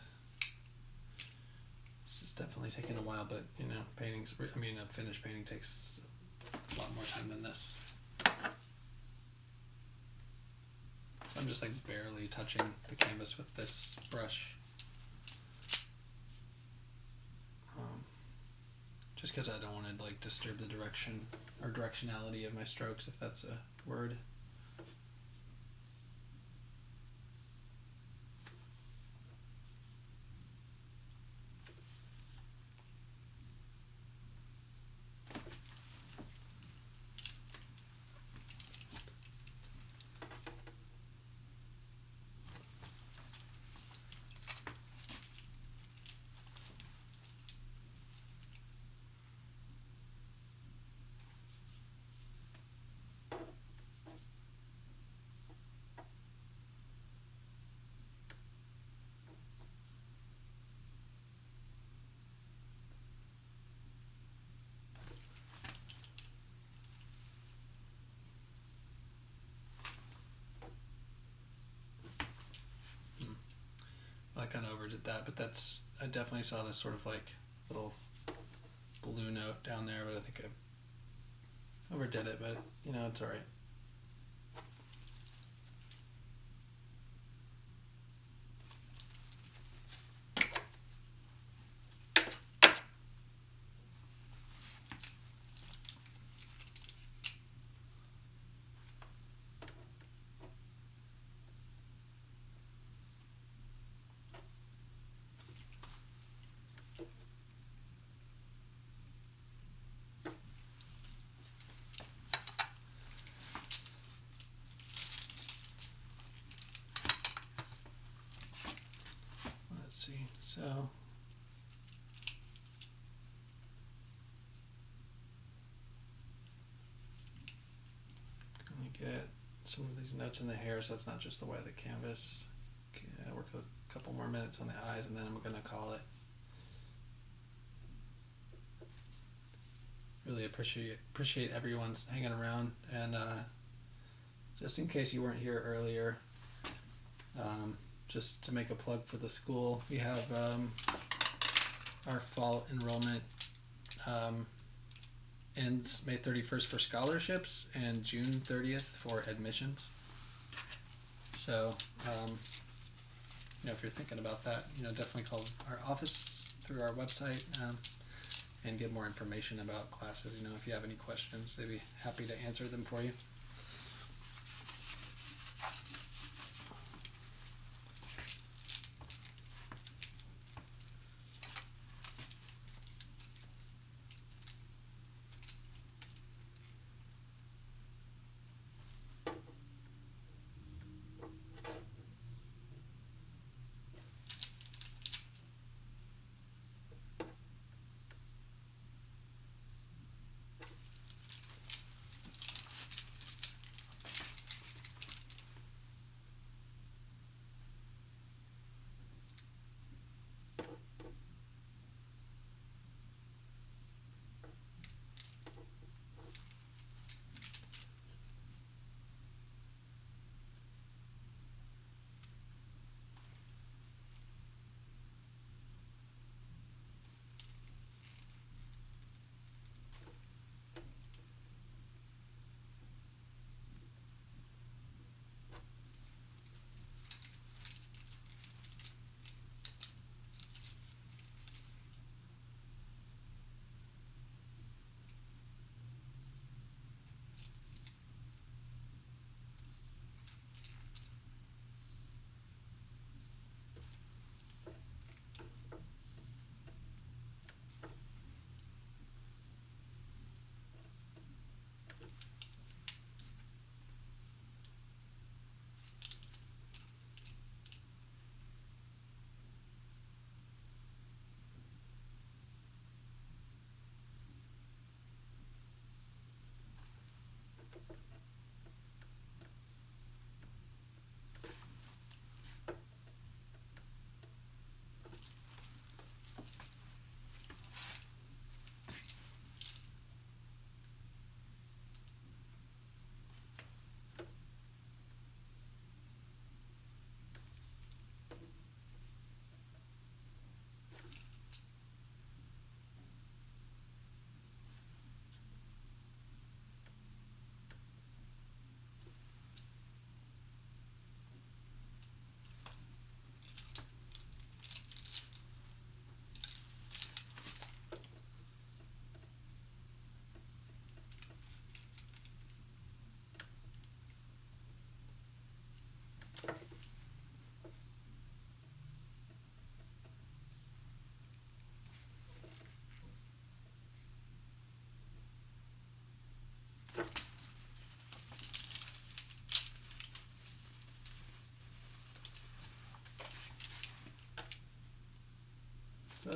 this is definitely taking a while, but a finished painting takes a lot more time than this. So I'm just like barely touching the canvas with this brush. Just because I don't want to like disturb the direction or directionality of my strokes, if that's a word. I kind of overdid that, but I definitely saw this sort of like little blue note down there, but I think I overdid it, but it's alright. So gonna get some of these notes in the hair, so it's not just the white of the canvas. Okay, I work a couple more minutes on the eyes, and then I'm gonna call it. Really appreciate everyone's hanging around, and just in case you weren't here earlier, just to make a plug for the school, we have our fall enrollment ends May 31st for scholarships and June 30th for admissions. So, if you're thinking about that, definitely call our office through our website and get more information about classes. If you have any questions, they'd be happy to answer them for you.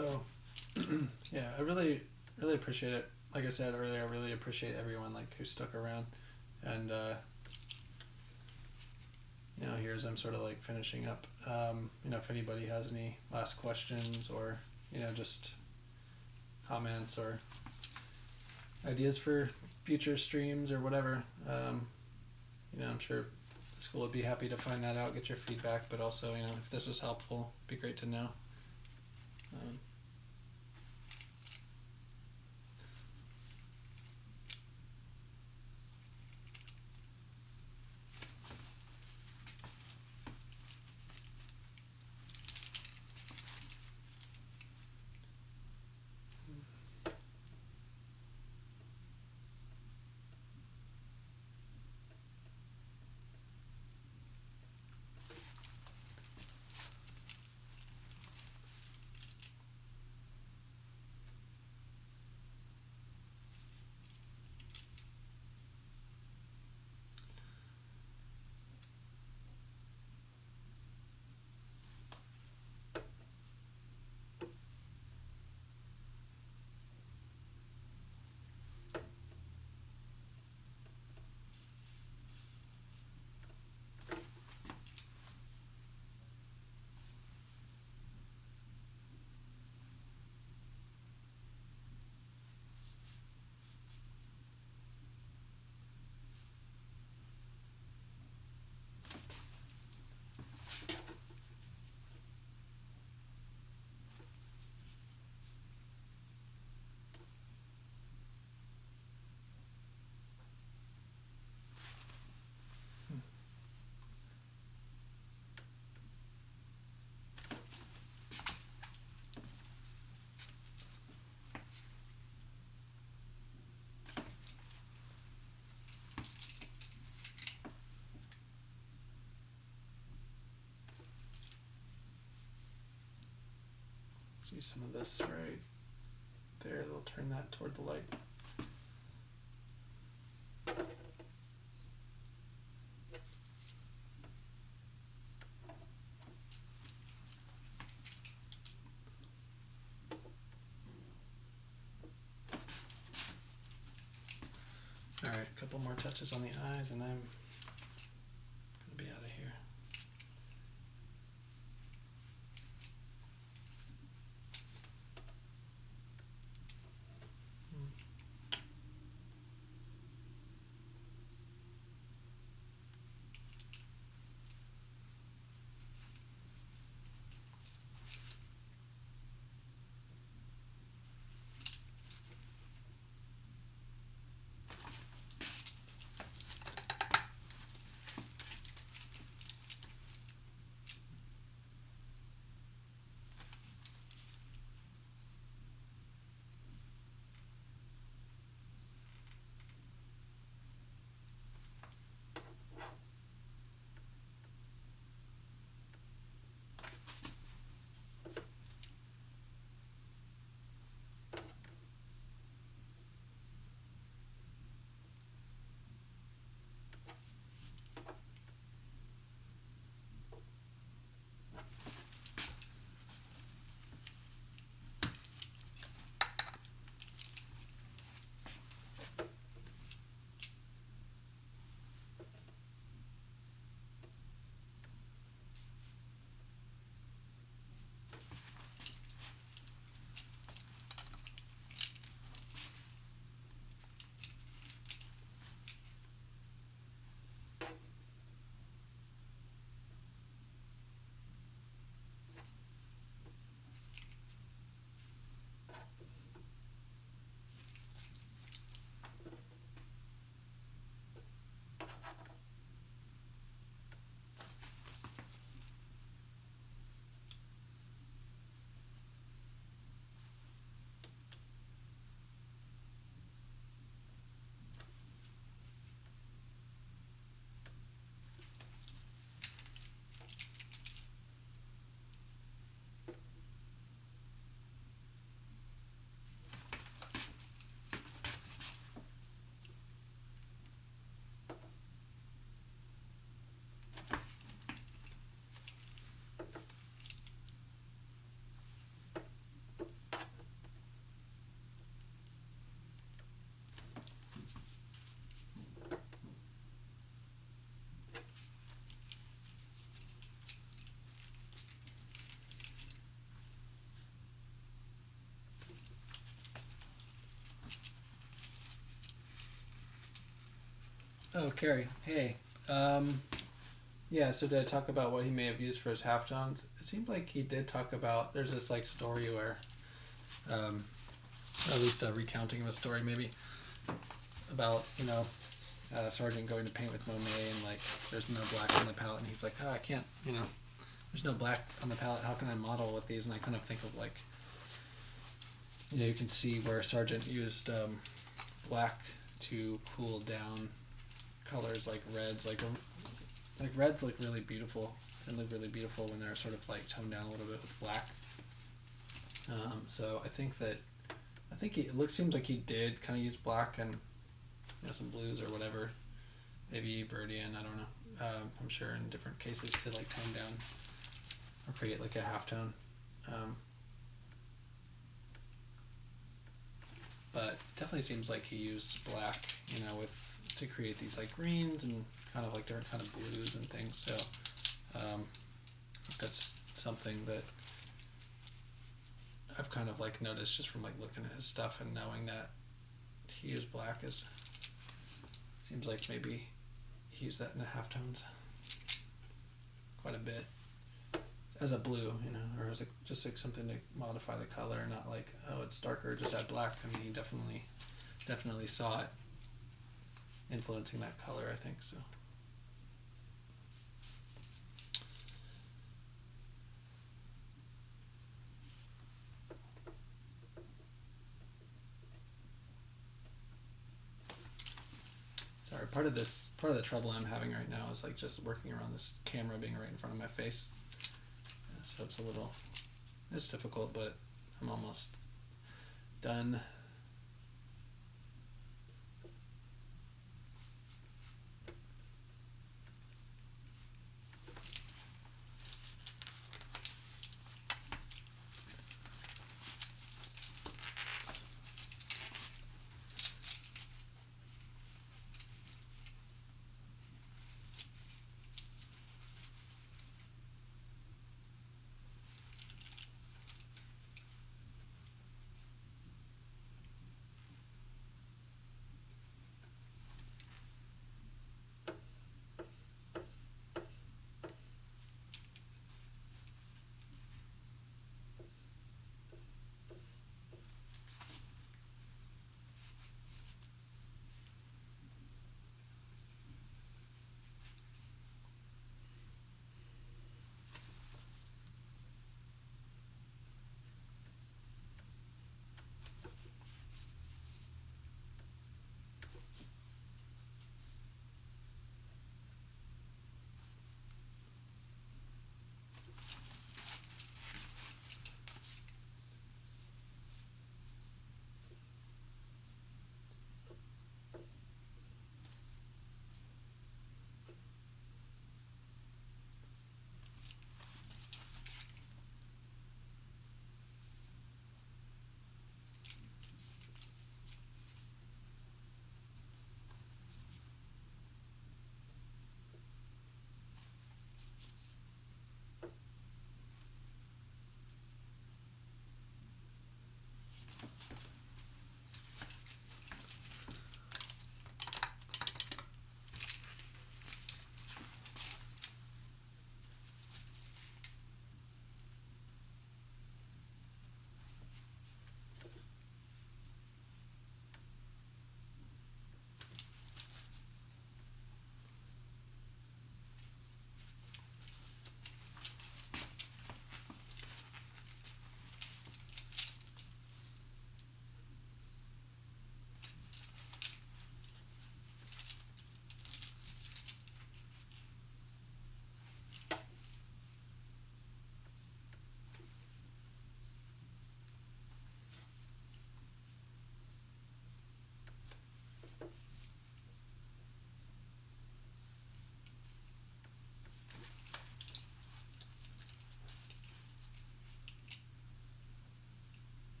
So, yeah, I really, really appreciate it. Like I said earlier, I really appreciate everyone like who stuck around, and here as I'm sort of like finishing up, if anybody has any last questions or just comments or ideas for future streams or whatever, I'm sure the school would be happy to find that out, get your feedback, but also if this was helpful, it'd be great to know. See some of this right there. They'll turn that toward the light. All right, a couple more touches on the eyes, and I'm gonna be out of here. Oh, Carrie. Hey. Um, yeah, so did I talk about what he may have used for his halftones? It seemed like he did talk about. There's this like story where, um, or at least a recounting of a story maybe about Sergeant going to paint with Monet and like there's no black on the palette and he's like, oh, I can't, there's no black on the palette. How can I model with these? And I kind of think of like, you can see where Sargent used black to cool down colors like reds. Like reds look really beautiful and look really beautiful when they're sort of like toned down a little bit with black. So I think seems like he did kind of use black and some blues or whatever, maybe Viridian. I don't know. I'm sure in different cases to like tone down or create like a halftone. But definitely seems like he used black, to create these like greens and kind of like different kind of blues and things. So I think that's something that I've kind of like noticed just from like looking at his stuff and knowing that he used black is seems like maybe he used that in the halftones quite a bit as a blue, or as just like something to modify the color, not like, oh, it's darker, just add black. I mean, he definitely saw it influencing that color, I think so. Sorry, part of the trouble I'm having right now is like just working around this camera being right in front of my face. So it's difficult, but I'm almost done.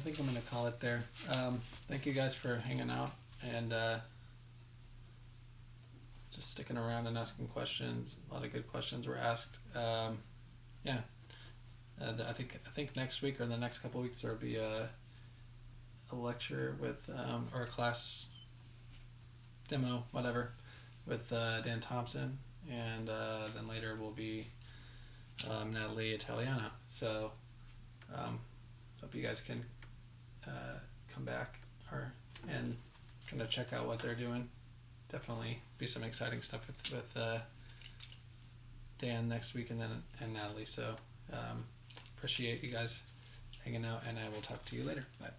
think I'm gonna call it there. Thank you guys for hanging out and just sticking around and asking questions. A lot of good questions were asked. Yeah, I think next week or the next couple weeks there'll be a lecture with or a class demo, whatever, with Dan Thompson, and then later will be Natalie Italiano. So hope you guys can come back and kind of check out what they're doing. Definitely be some exciting stuff with Dan next week and Natalie. So appreciate you guys hanging out, and I will talk to you later. Bye.